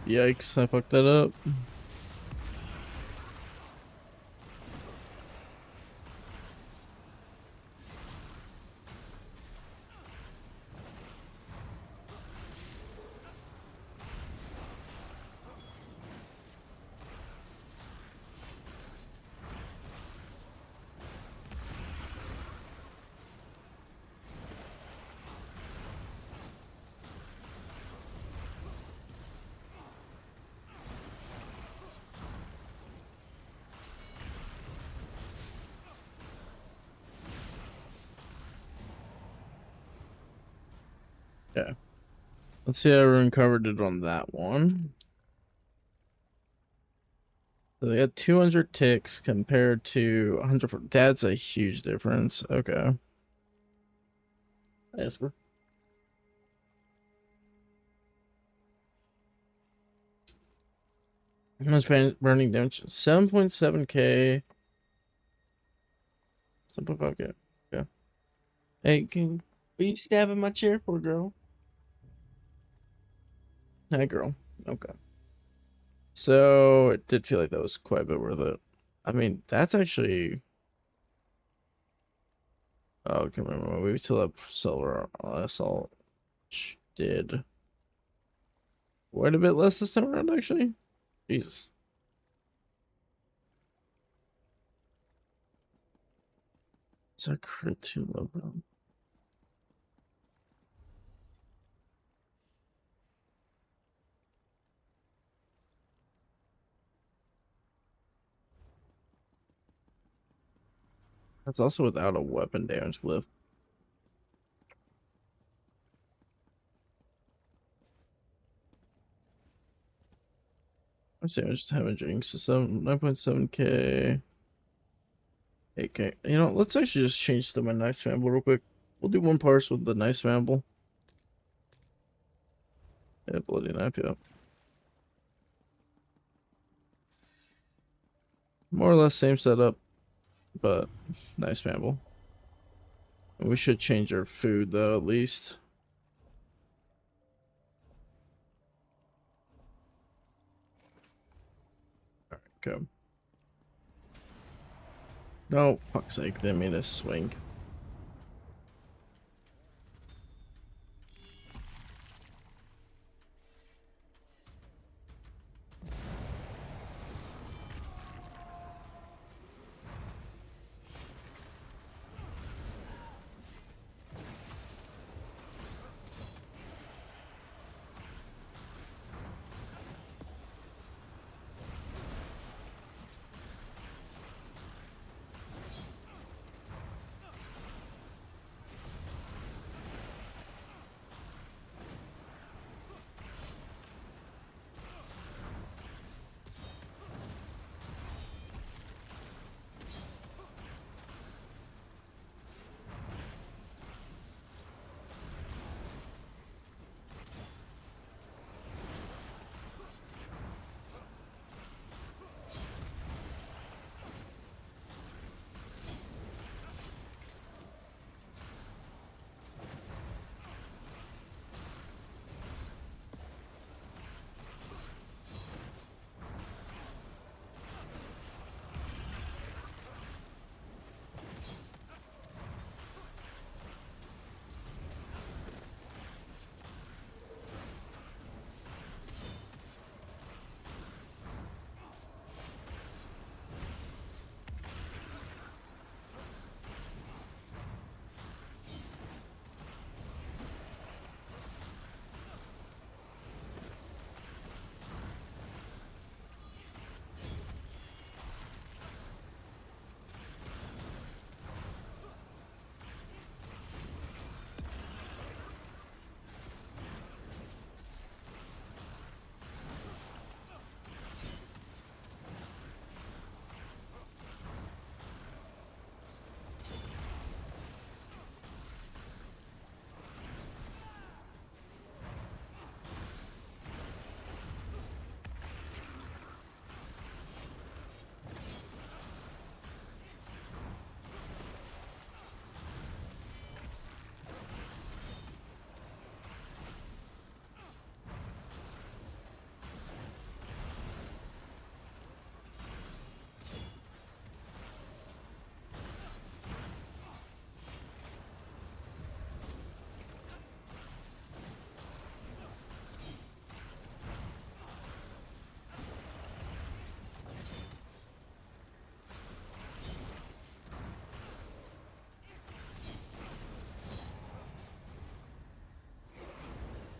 Yikes, I fucked that up. Yeah. Let's see how everyone covered it on that one. So they had 200 ticks compared to 100. That's a huge difference. Okay. Esper. How much burning damage? 7.7k. 7.5k. Yeah. Hey, can you stab in my chair, poor girl? Hi, girl. Okay. So it did feel like that was quite a bit worth it. I mean, that's actually. Oh, I can't remember. We still have silver assault, which did quite a bit less this time around, actually. Jesus. It's a crit 2 low ground. That's also without a weapon damage glyph. I'm saying just damaging. So 9.7k. 8k. You know, let's actually just change to my knife scramble real quick. We'll do one parse with the knife scramble. Yeah, bloody knife, yeah. More or less same setup, but knife scramble. We should change our food though, at least. Alright, go. No, fuck's sake, didn't mean to swing.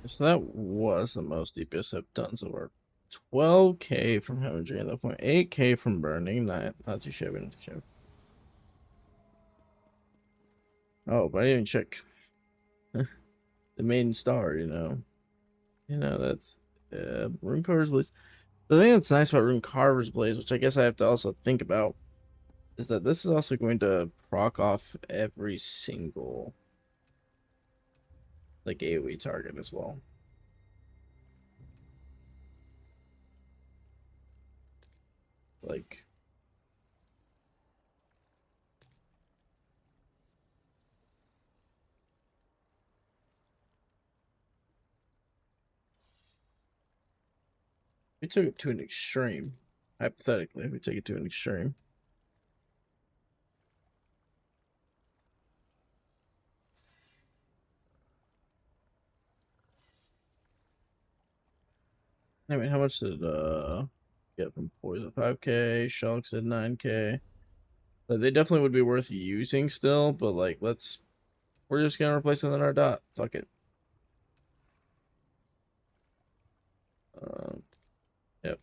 So that was the most DPS I've done so far. 12k from hemorrhaging at that point. 8k from burning. Not too shabby, not too shabby. Oh, but I didn't even check the main star, you know. You know, that's Rune Carver's Blaze. The thing that's nice about Rune Carver's Blaze, which I guess I have to also think about, is that this is also going to proc off every single like AoE target as well. Like we took it to an extreme. Hypothetically, we take it to an extreme. I mean, how much did get from poison? 5k. Shulk said 9k. Like, they definitely would be worth using still, but like we're just gonna replace them in our dot. Fuck it. Yep.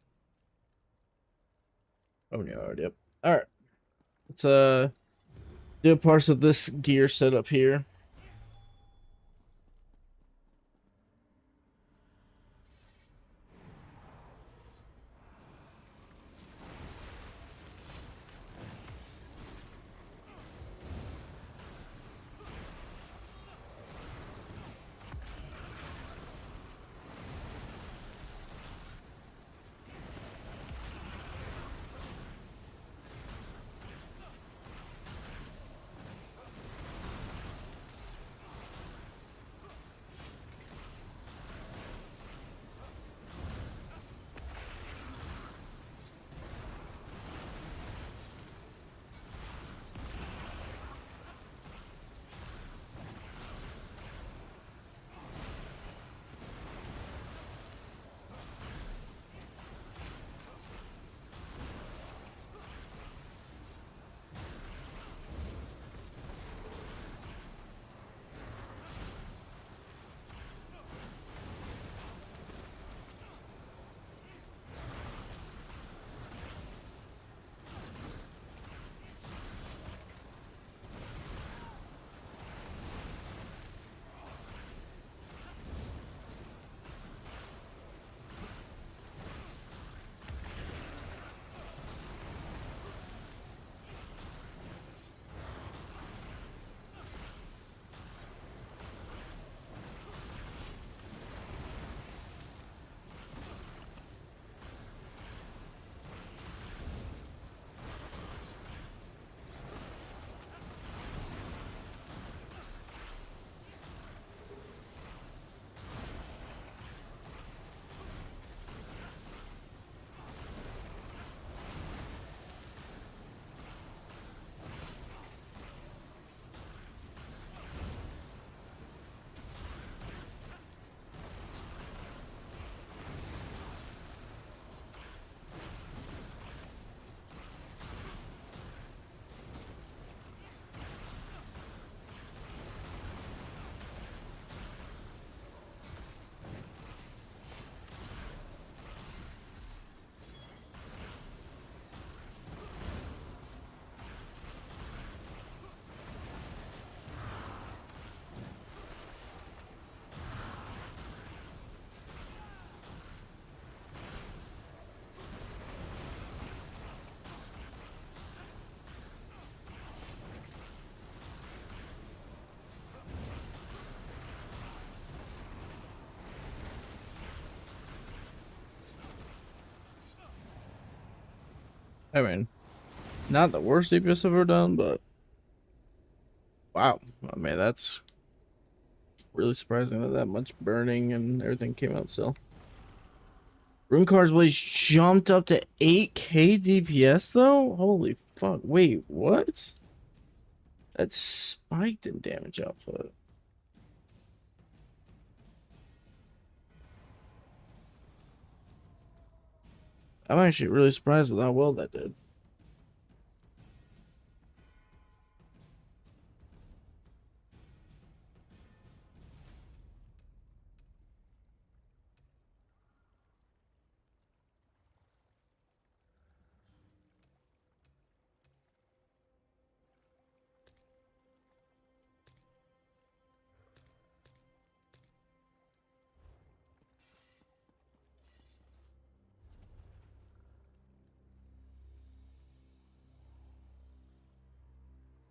Oh no, yep. Alright. Let's do parts of this gear setup here. I mean, not the worst DPS I've ever done, but wow. I mean, that's really surprising that that much burning and everything came out still. Runecar's Blaze jumped up to 8k DPS though? Holy fuck. Wait, what? That spiked in damage output. I'm actually really surprised with how well that did.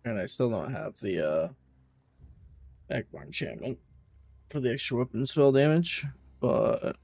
And I still don't have the Backbar enchantment for the extra weapon spell damage, but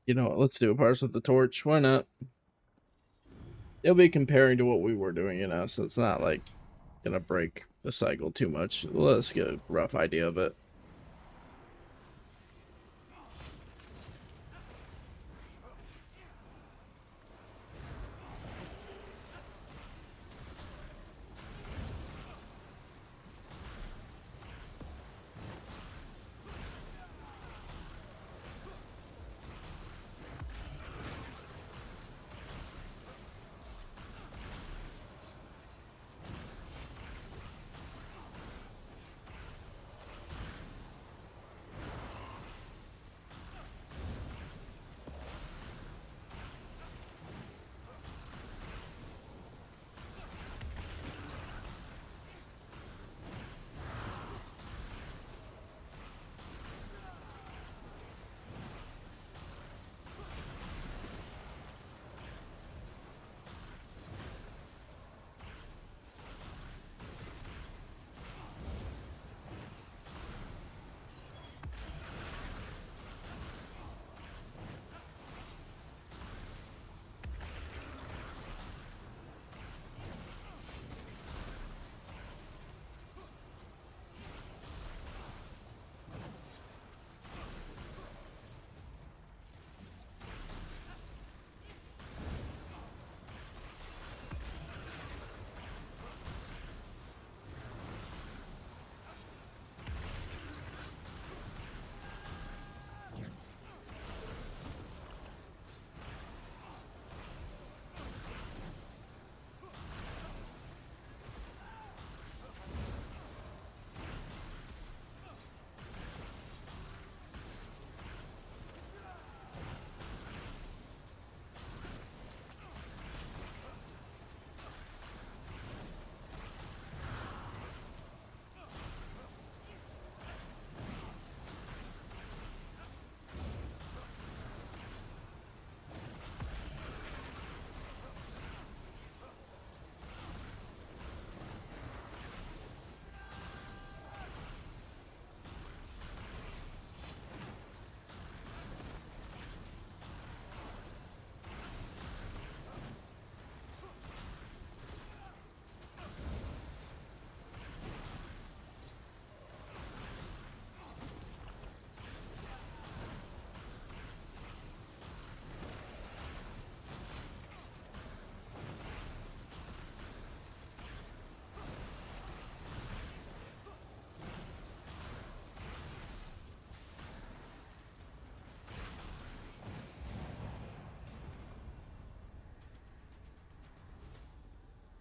you know what, let's do a parse with the torch. Why not? It'll be comparing to what we were doing, you know, so it's not like gonna break the cycle too much. Let's get a rough idea of it.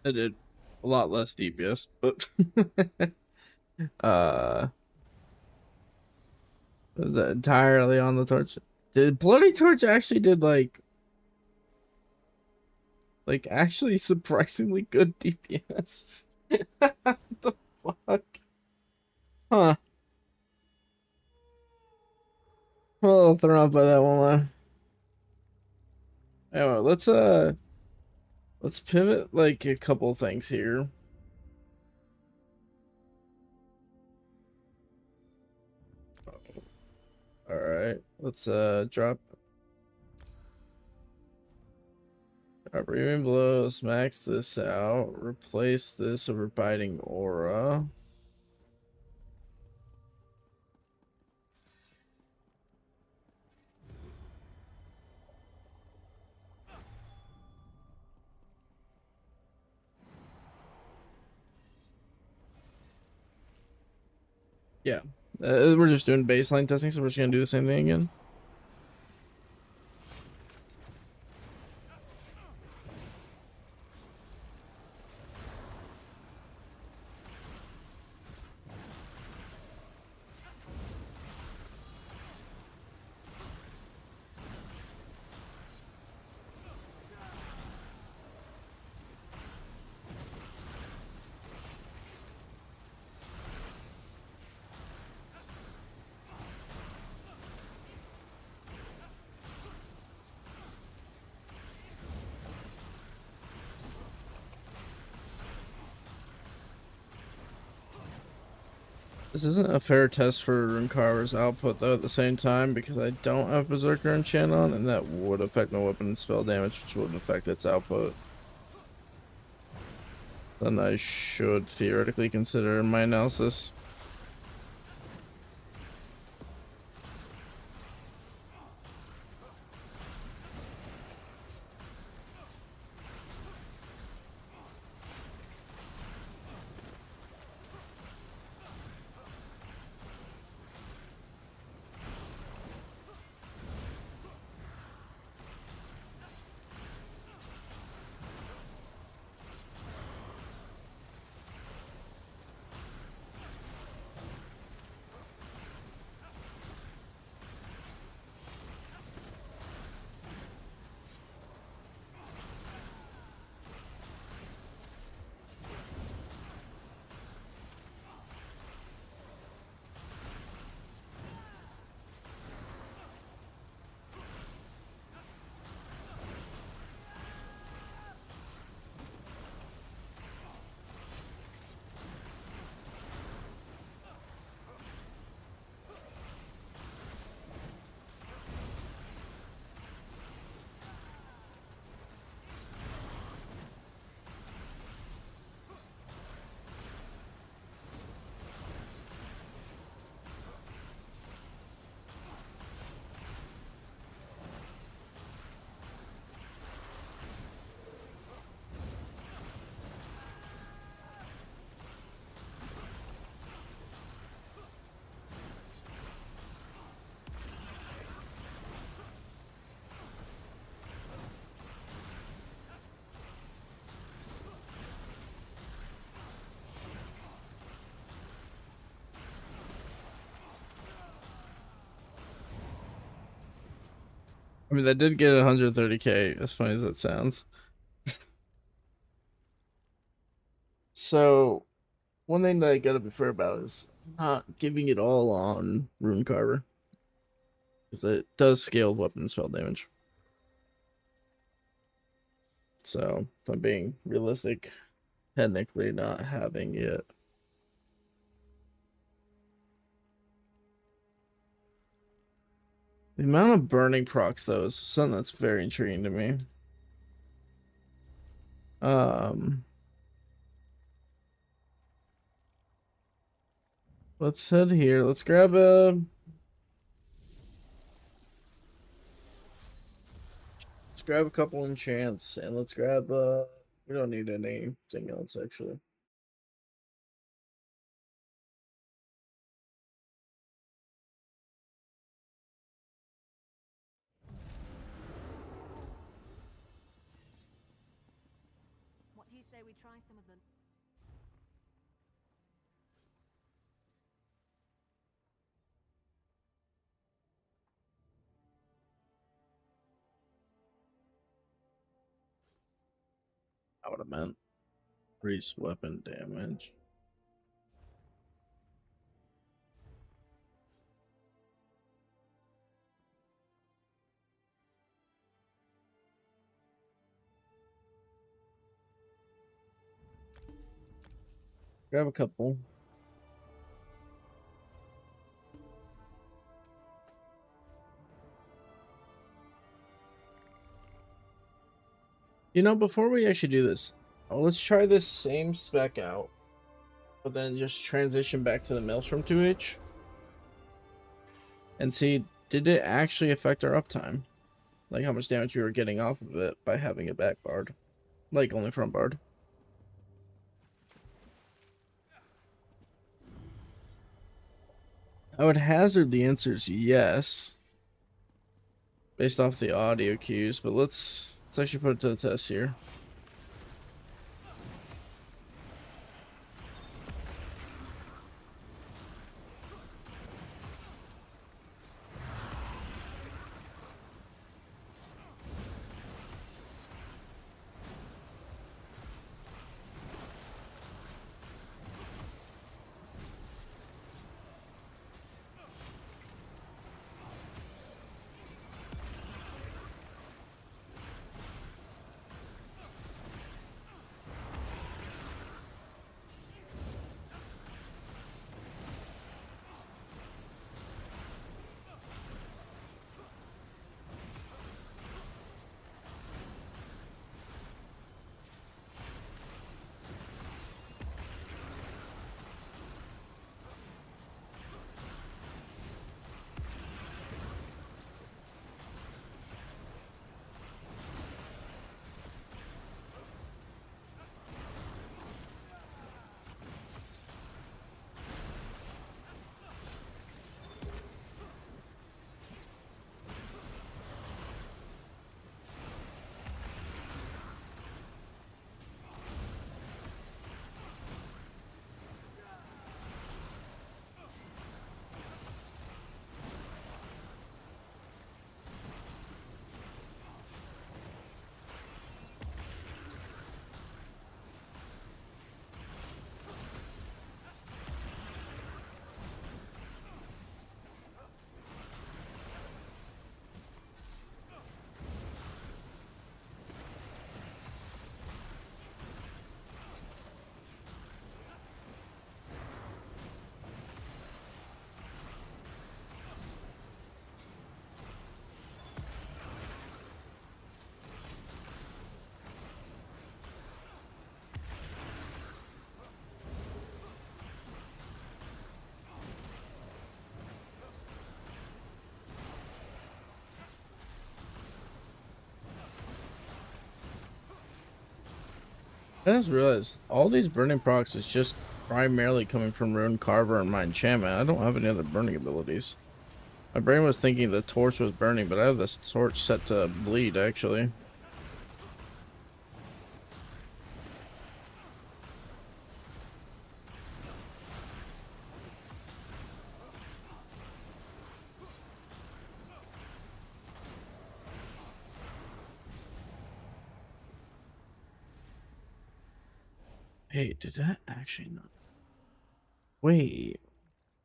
I did a lot less DPS, but uh was that entirely on the torch? The bloody torch actually did like actually surprisingly good DPS. What the fuck? Huh. Well, thrown off by that one line. Anyway, let's pivot like a couple things here. All right, let's drop Reaming Blows, max this out, replace this over Biting Aura. Yeah, We're just doing baseline testing, so we're just gonna do the same thing again. This isn't a fair test for Runkar's output though at the same time, because I don't have Berserker enchant on, and that would affect my weapon and spell damage, which wouldn't affect its output. Then I should theoretically consider my analysis. I mean, that did get 130k, as funny as that sounds. So, one thing that I gotta be fair about is not giving it all on Runecarver, because it does scale weapon spell damage. So, if I'm being realistic, technically not having it. The amount of burning procs, though, is something that's very intriguing to me. Let's head here. Let's grab a... Let's grab a couple enchants, and let's grab, we don't need anything else, actually. What do you say we try some of the... I would have meant increase weapon damage. Grab a couple. You know, before we actually do this, let's try this same spec out, but then just transition back to the Maelstrom 2H and see, did it actually affect our uptime? Like how much damage we were getting off of it by having it back barred. Like only front barred. I would hazard the answer is yes, based off the audio cues, but let's actually put it to the test here. I just realized all these burning procs is just primarily coming from Rune Carver and my enchantment. I don't have any other burning abilities. My brain was thinking the torch was burning, but I have this torch set to bleed, actually. Hey, did that actually not? Wait.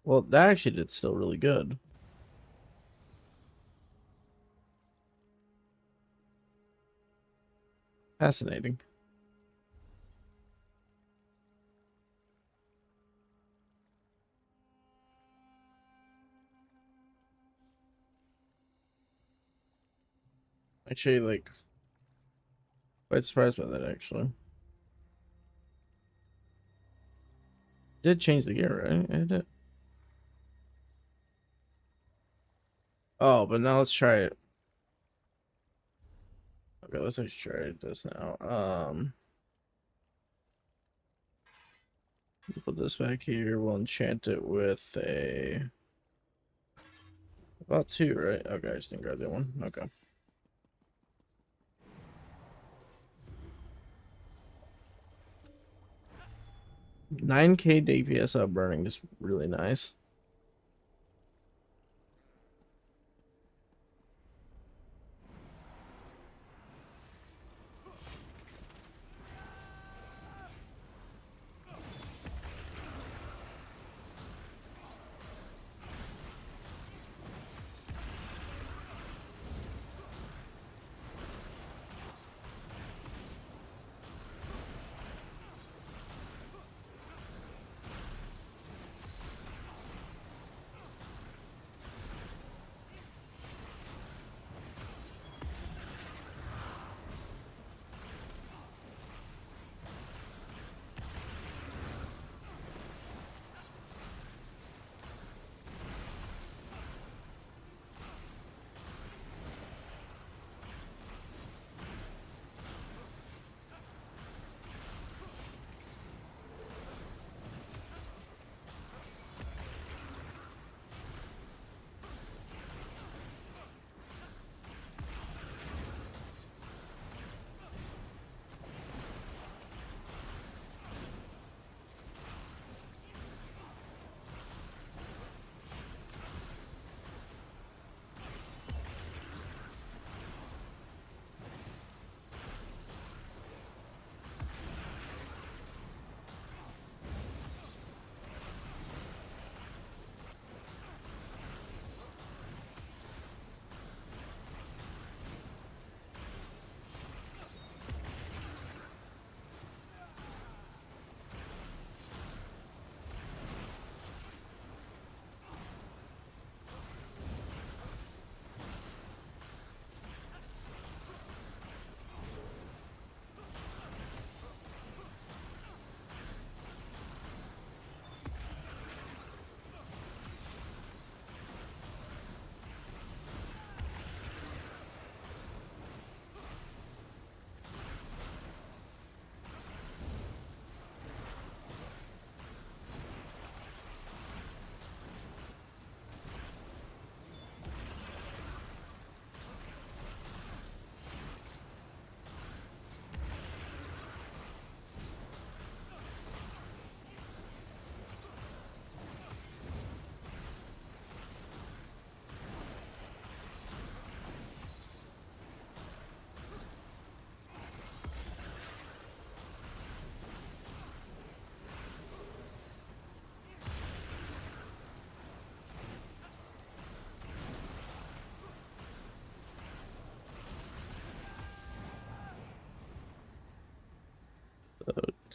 Well, that actually did still really good. Fascinating. Actually, like, quite surprised by that, actually. Did change the gear, right? I did. Oh, but now let's try it. Okay, let's actually try this now. Put this back here. We'll enchant it with a about two, right? Okay, I just didn't grab that one. Okay. $9K DPS out burning is really nice.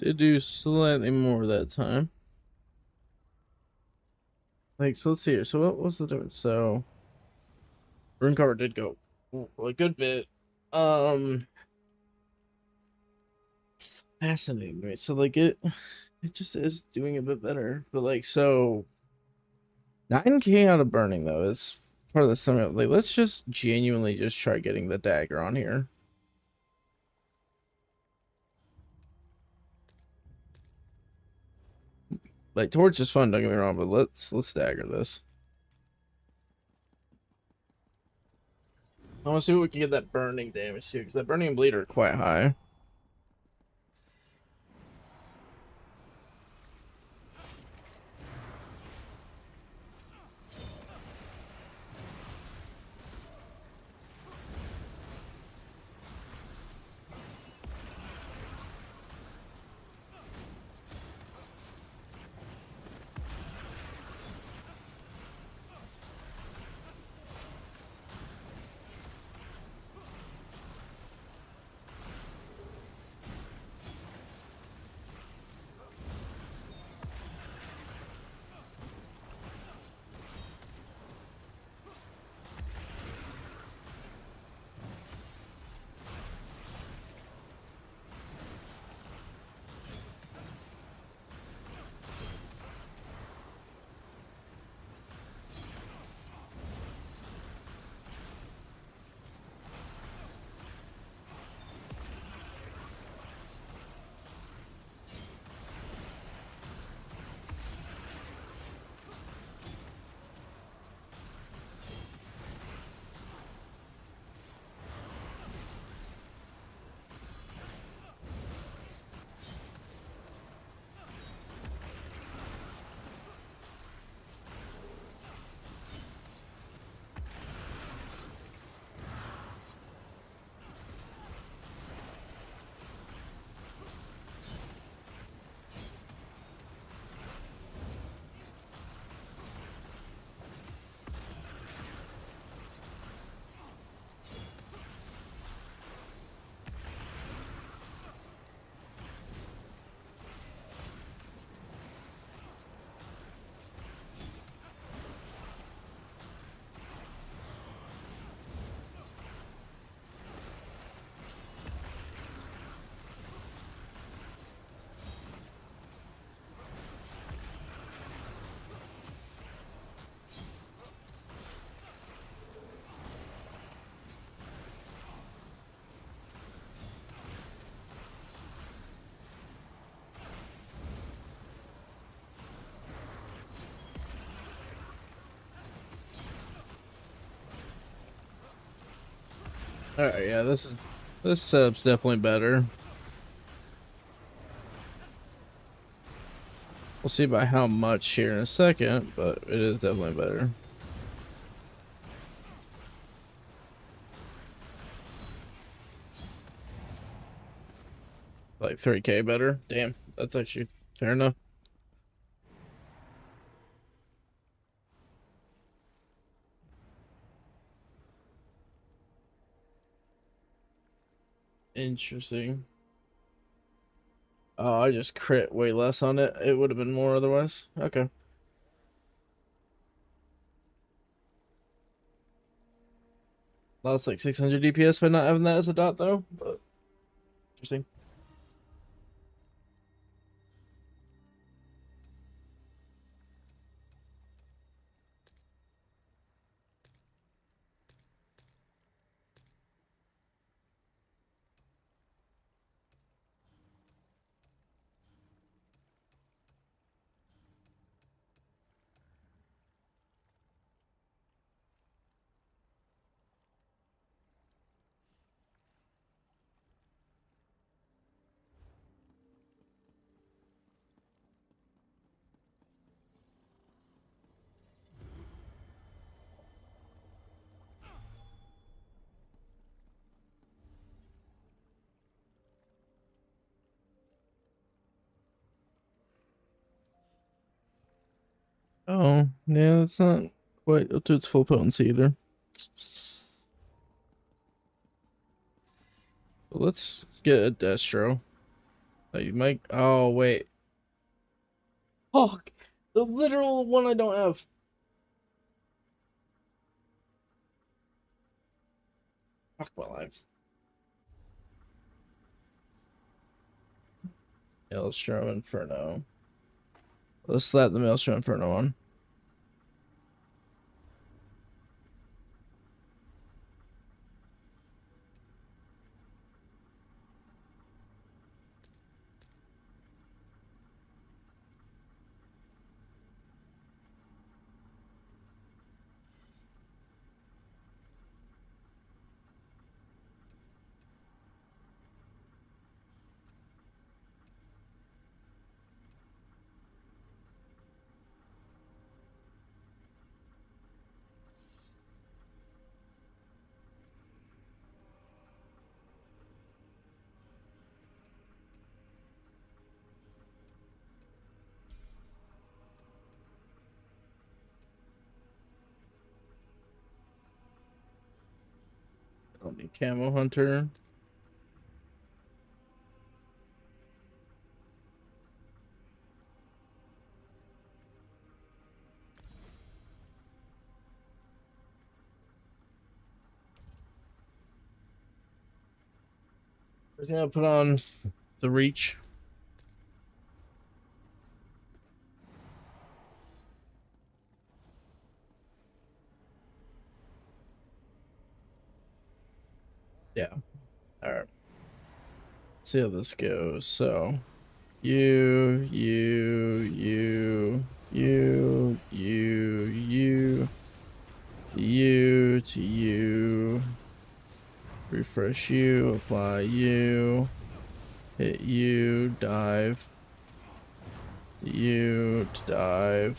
to do slightly more that time. Like, so let's see here. So what was the difference? So rune cover did go a good bit. It's fascinating to me. So like it just is doing a bit better. But like, so 9k out of burning though is part of this thing. Like, let's just genuinely just try getting the dagger on here. Like, torch is fun, don't get me wrong, but let's dagger this. I want to see what we can get that burning damage to, because that burning and bleed are quite high. Alright, yeah, this setup's definitely better. We'll see by how much here in a second, but it is definitely better. Like 3k better. Damn, that's actually fair enough. Interesting. Oh, I just crit way less on it. It would have been more otherwise. Okay. Lost like 600 DPS by not having that as a dot though, but interesting. Oh, yeah, that's not quite up to its full potency either. Let's get a Destro. You make. Oh wait. Fuck. The literal one I don't have. Fuck my life. Maelstrom Inferno. Let's slap the Maelstrom Inferno on. I don't need Camo Hunter. We're gonna put on the Reach. Yeah. Alright. See how this goes. So you to you. Refresh you, apply you, hit you, dive. You to dive.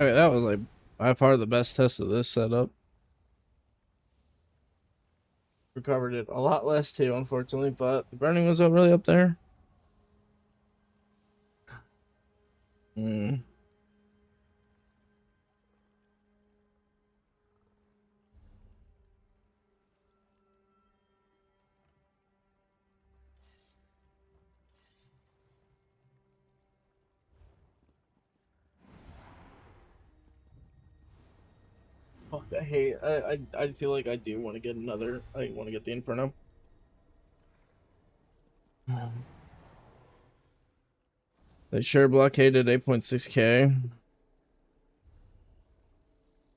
Okay, that was like by far the best test of this setup. Recovered it a lot less too, unfortunately, but the burning was really up there. Mm. Fuck, I hate. I feel like I do want to get another. I want to get the Inferno. They sure blockaded 8.6k.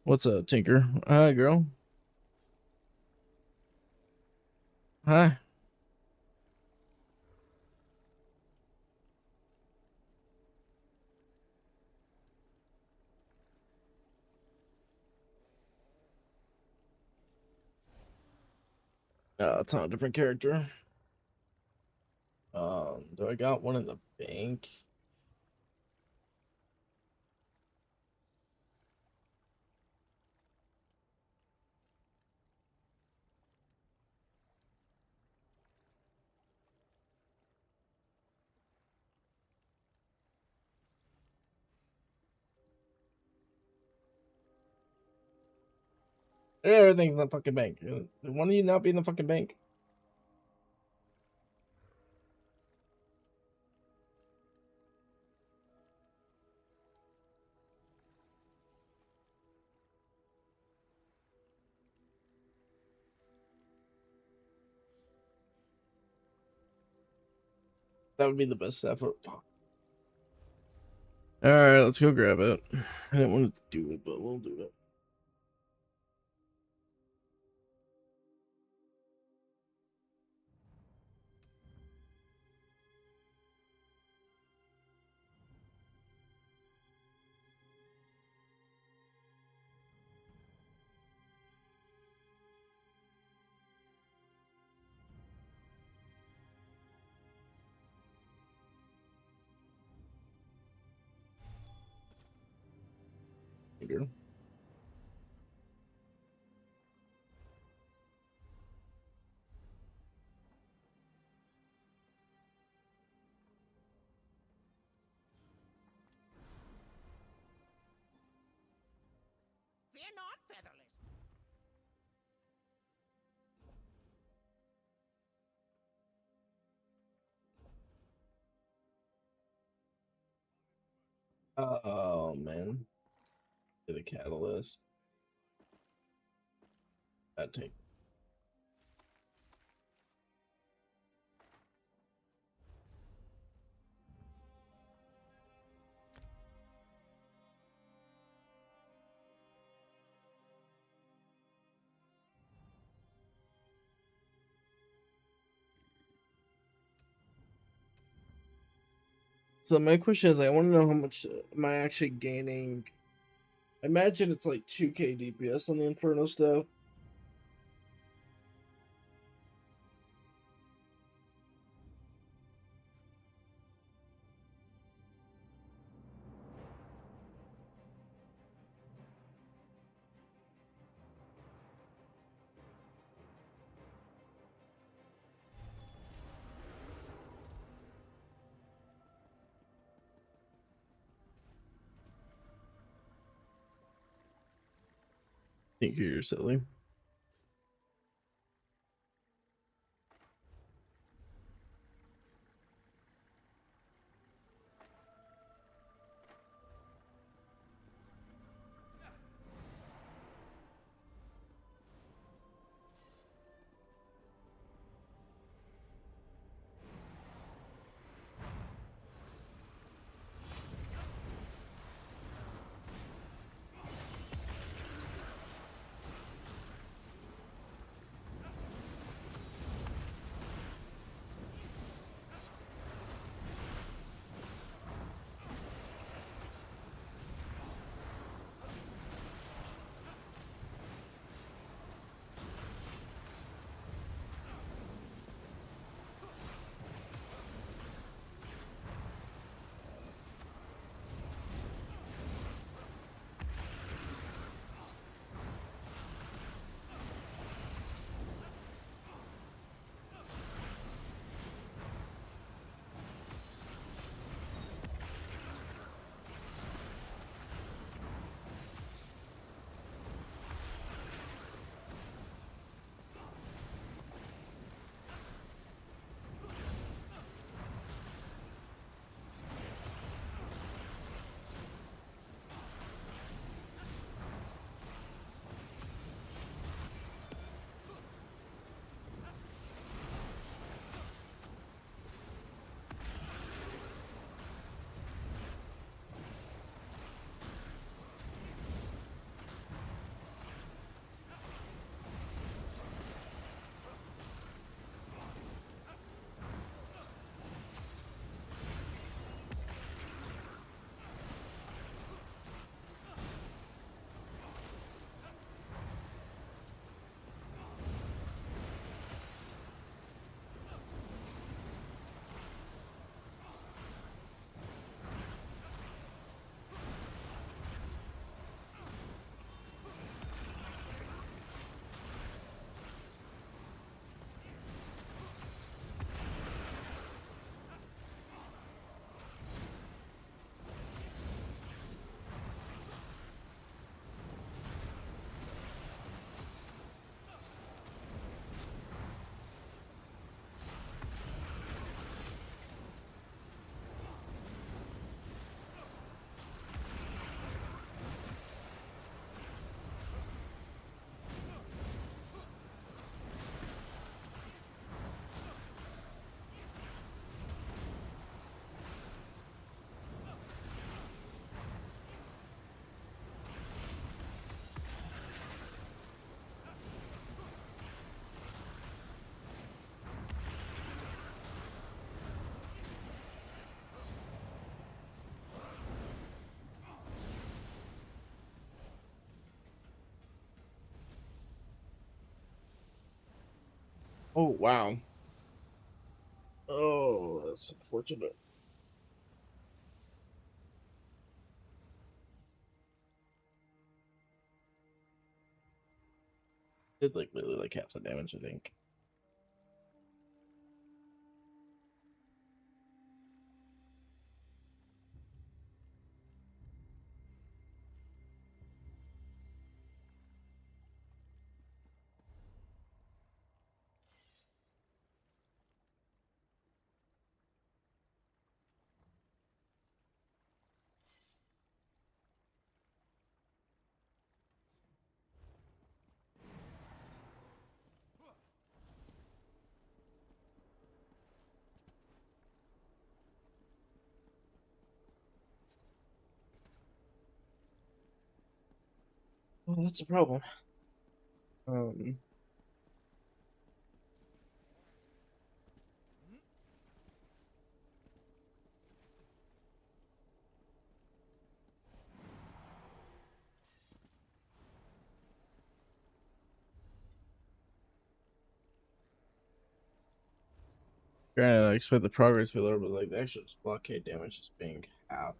What's up, Tinker? Hi, girl. Hi. It's on a different character. Do I got one in the bank? Everything's in the fucking bank. One of you not be in the fucking bank? That would be the best effort. Alright, let's go grab it. I didn't want to do it, but we'll do it. Here. Fear not, featherless. Oh, man. Get a catalyst. That take. So my question is, I want to know how much am I actually gaining? I imagine it's like 2k DPS on the Inferno stuff. Think you're silly. Oh, wow. Oh, that's unfortunate. Did like literally like half the damage, I think. Well, that's a problem. Um, Granted, I expect the progress to be lower, but like the actual blockade damage is being half.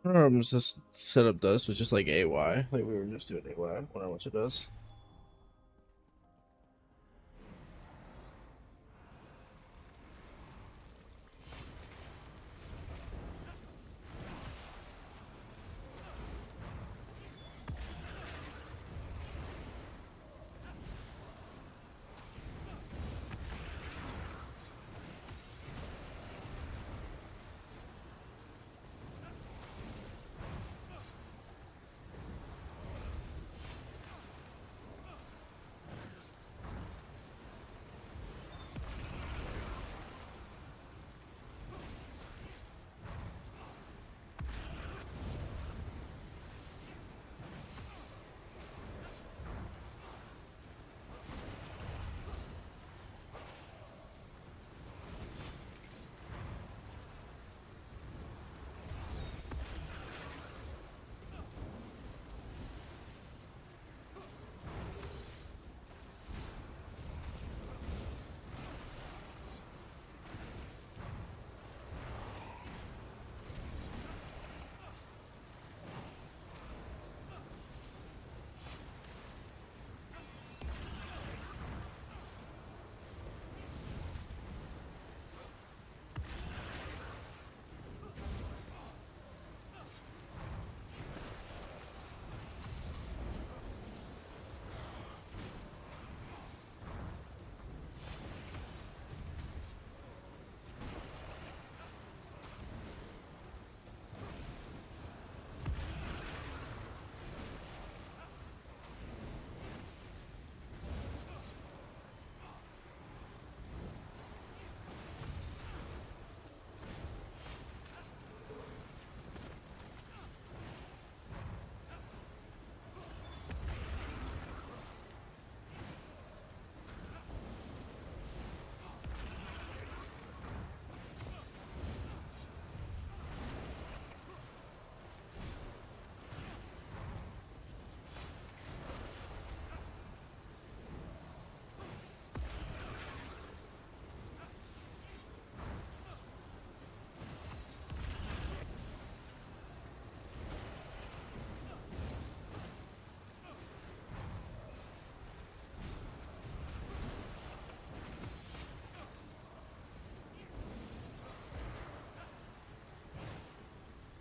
This setup does with just like AY, like we were just doing AY. I wonder how much it does.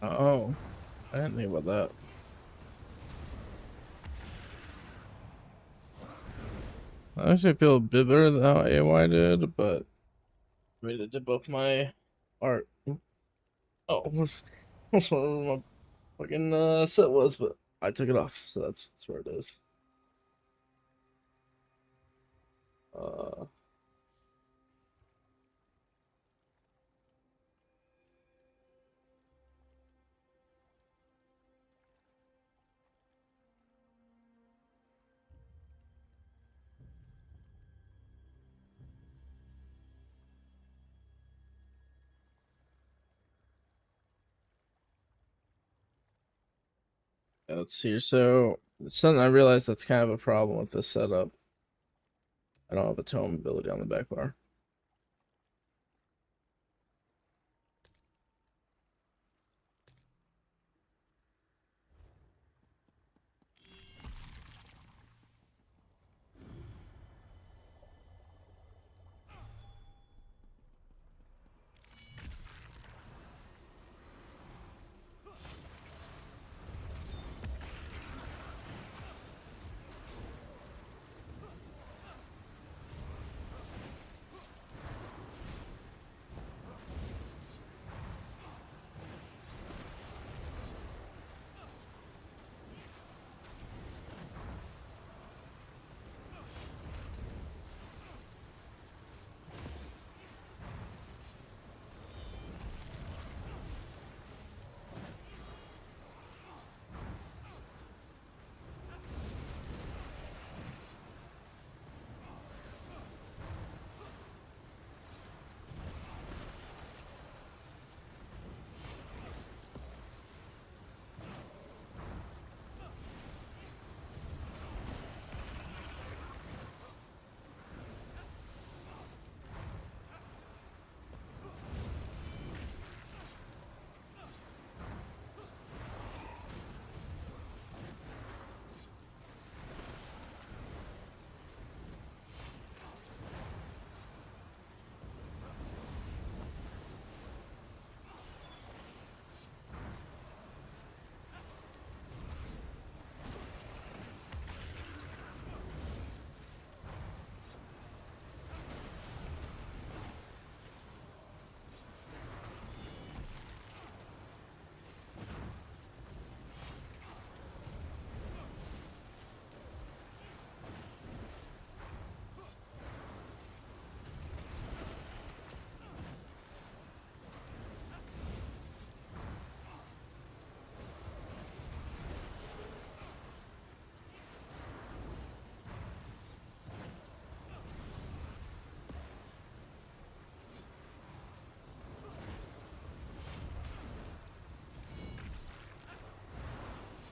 Oh, I didn't think about that. I actually feel a bit better than how AY did, but I mean, it did both my art. Oh, was where my fucking set was, but I took it off, so that's where it is. Uh, let's see. So something I realized that's kind of a problem with this setup. I don't have a tome ability on the back bar.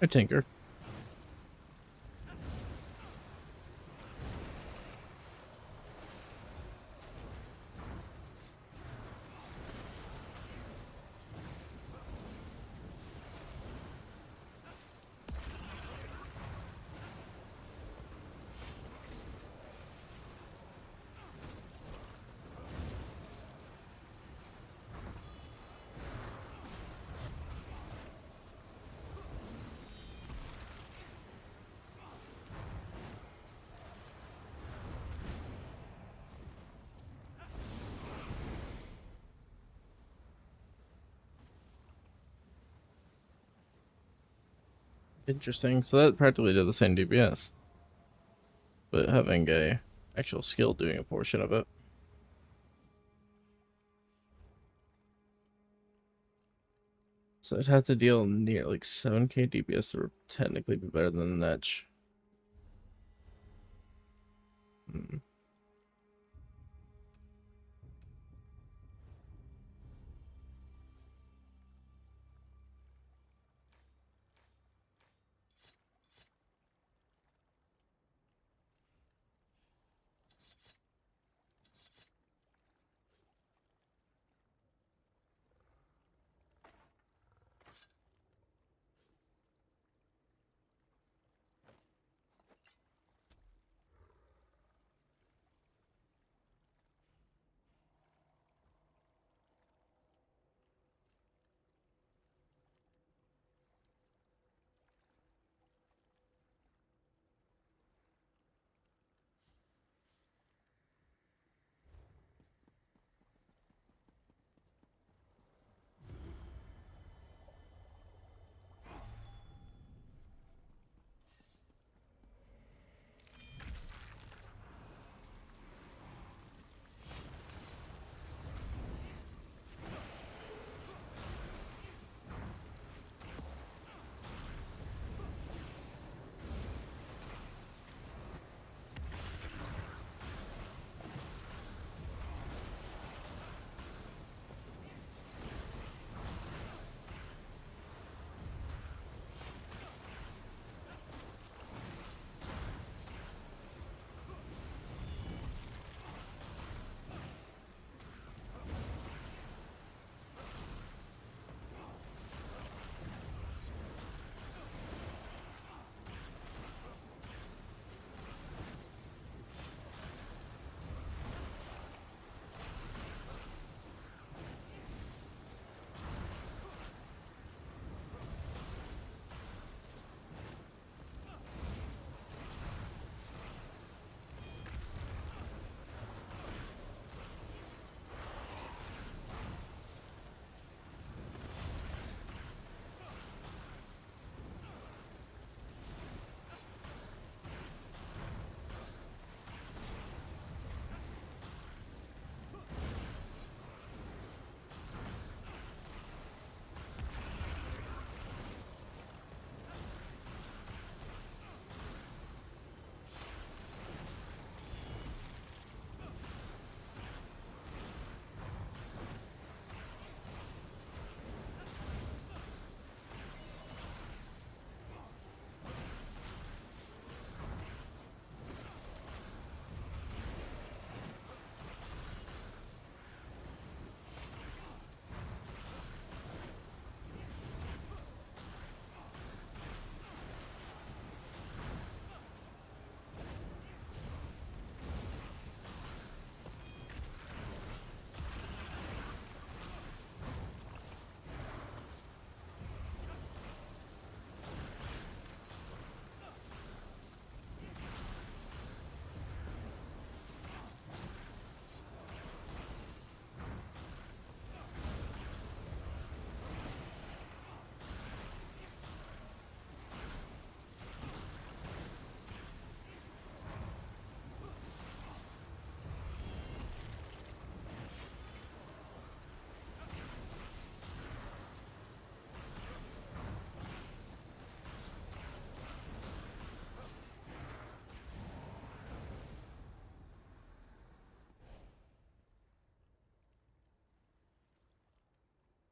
I tinker. Interesting. So that practically did the same DPS, but having a actual skill doing a portion of it. So it has to deal near like 7k DPS to technically be better than the Netch. Hmm.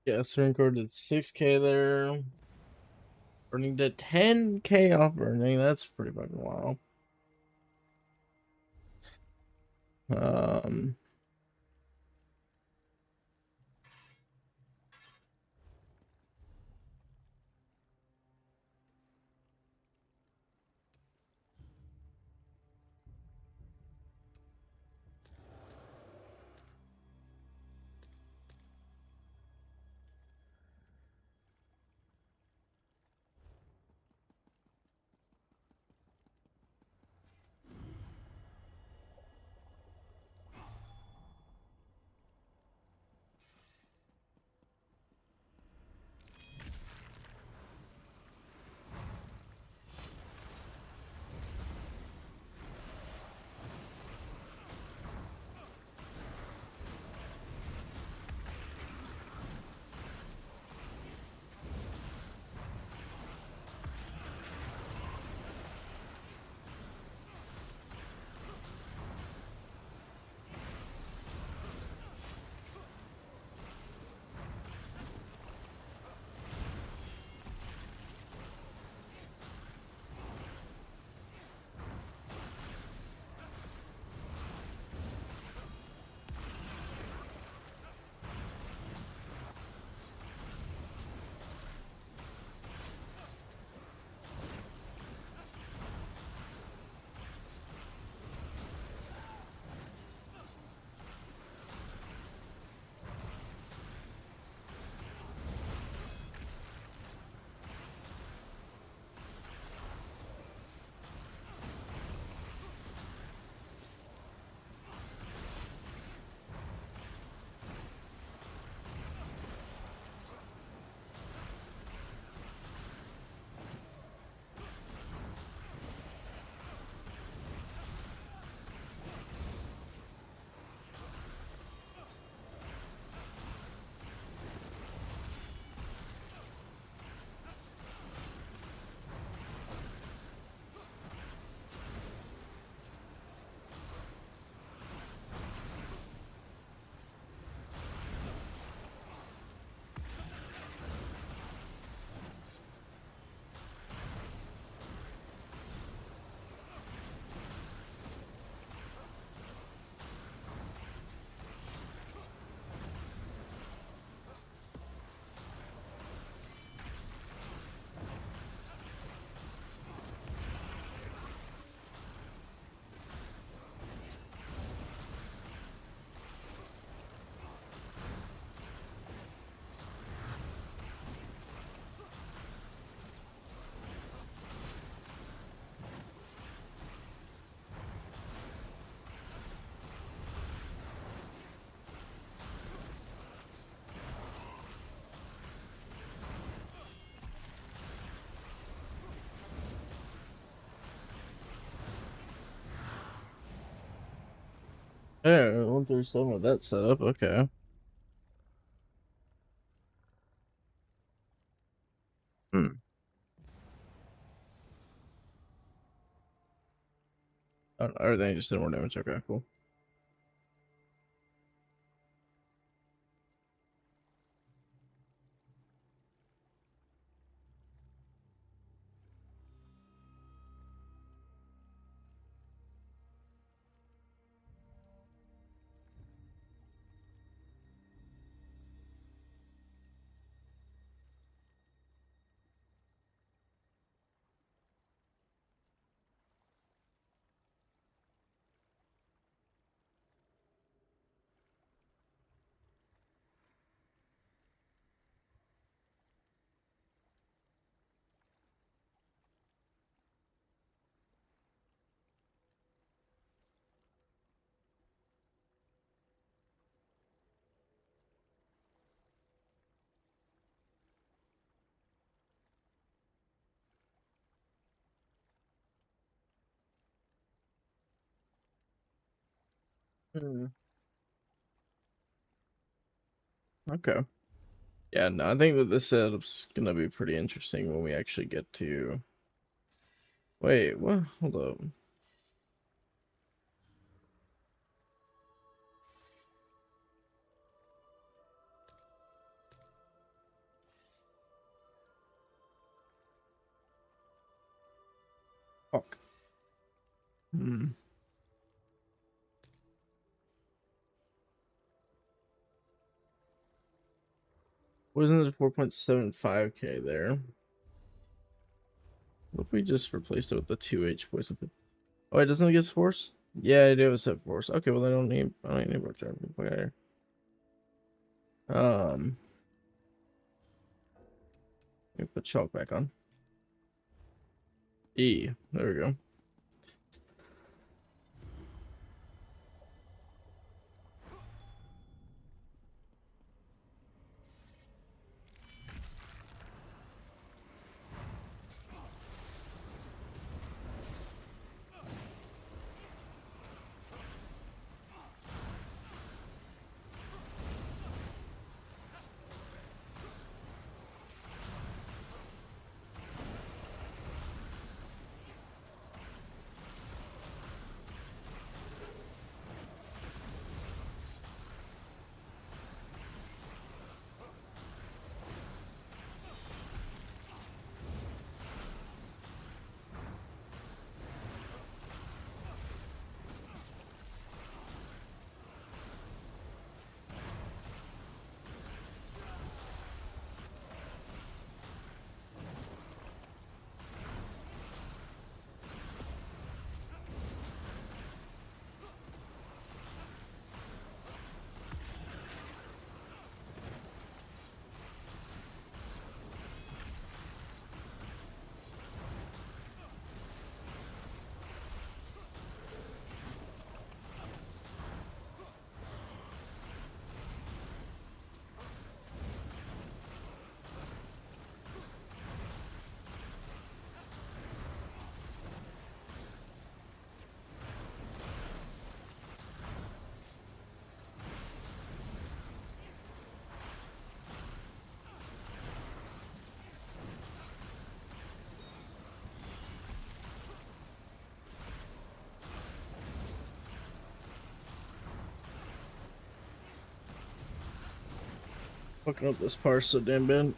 Yeah, certain card did 6K there. Burning did 10K off burning. That's pretty fucking wild. Um, yeah, 137 with that setup. Okay. Hmm. I don't know, everything just did more damage. Okay, cool. Hmm. Okay. Yeah, no, I think that this setup's gonna be pretty interesting when we actually get to. Wait, what? Hold up. Fuck. Hmm. Wasn't it 4.75k there? What if we just replaced it with the 2H poison? Oh, it doesn't give force? Yeah, it does have force. Okay, well I don't need more charging. Okay. Let me put chalk back on. E. There we go. Fucking up this part so damn bad.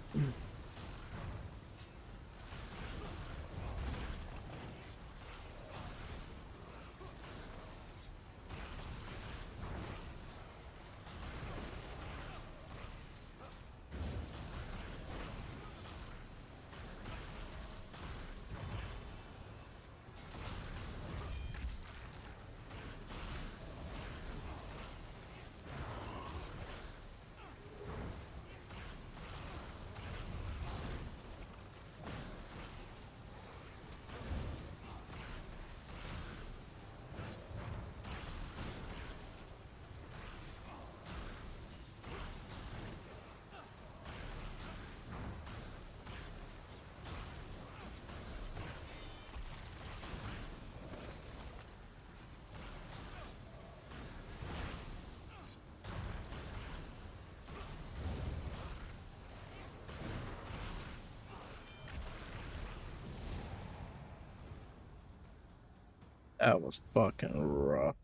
That was fucking rough.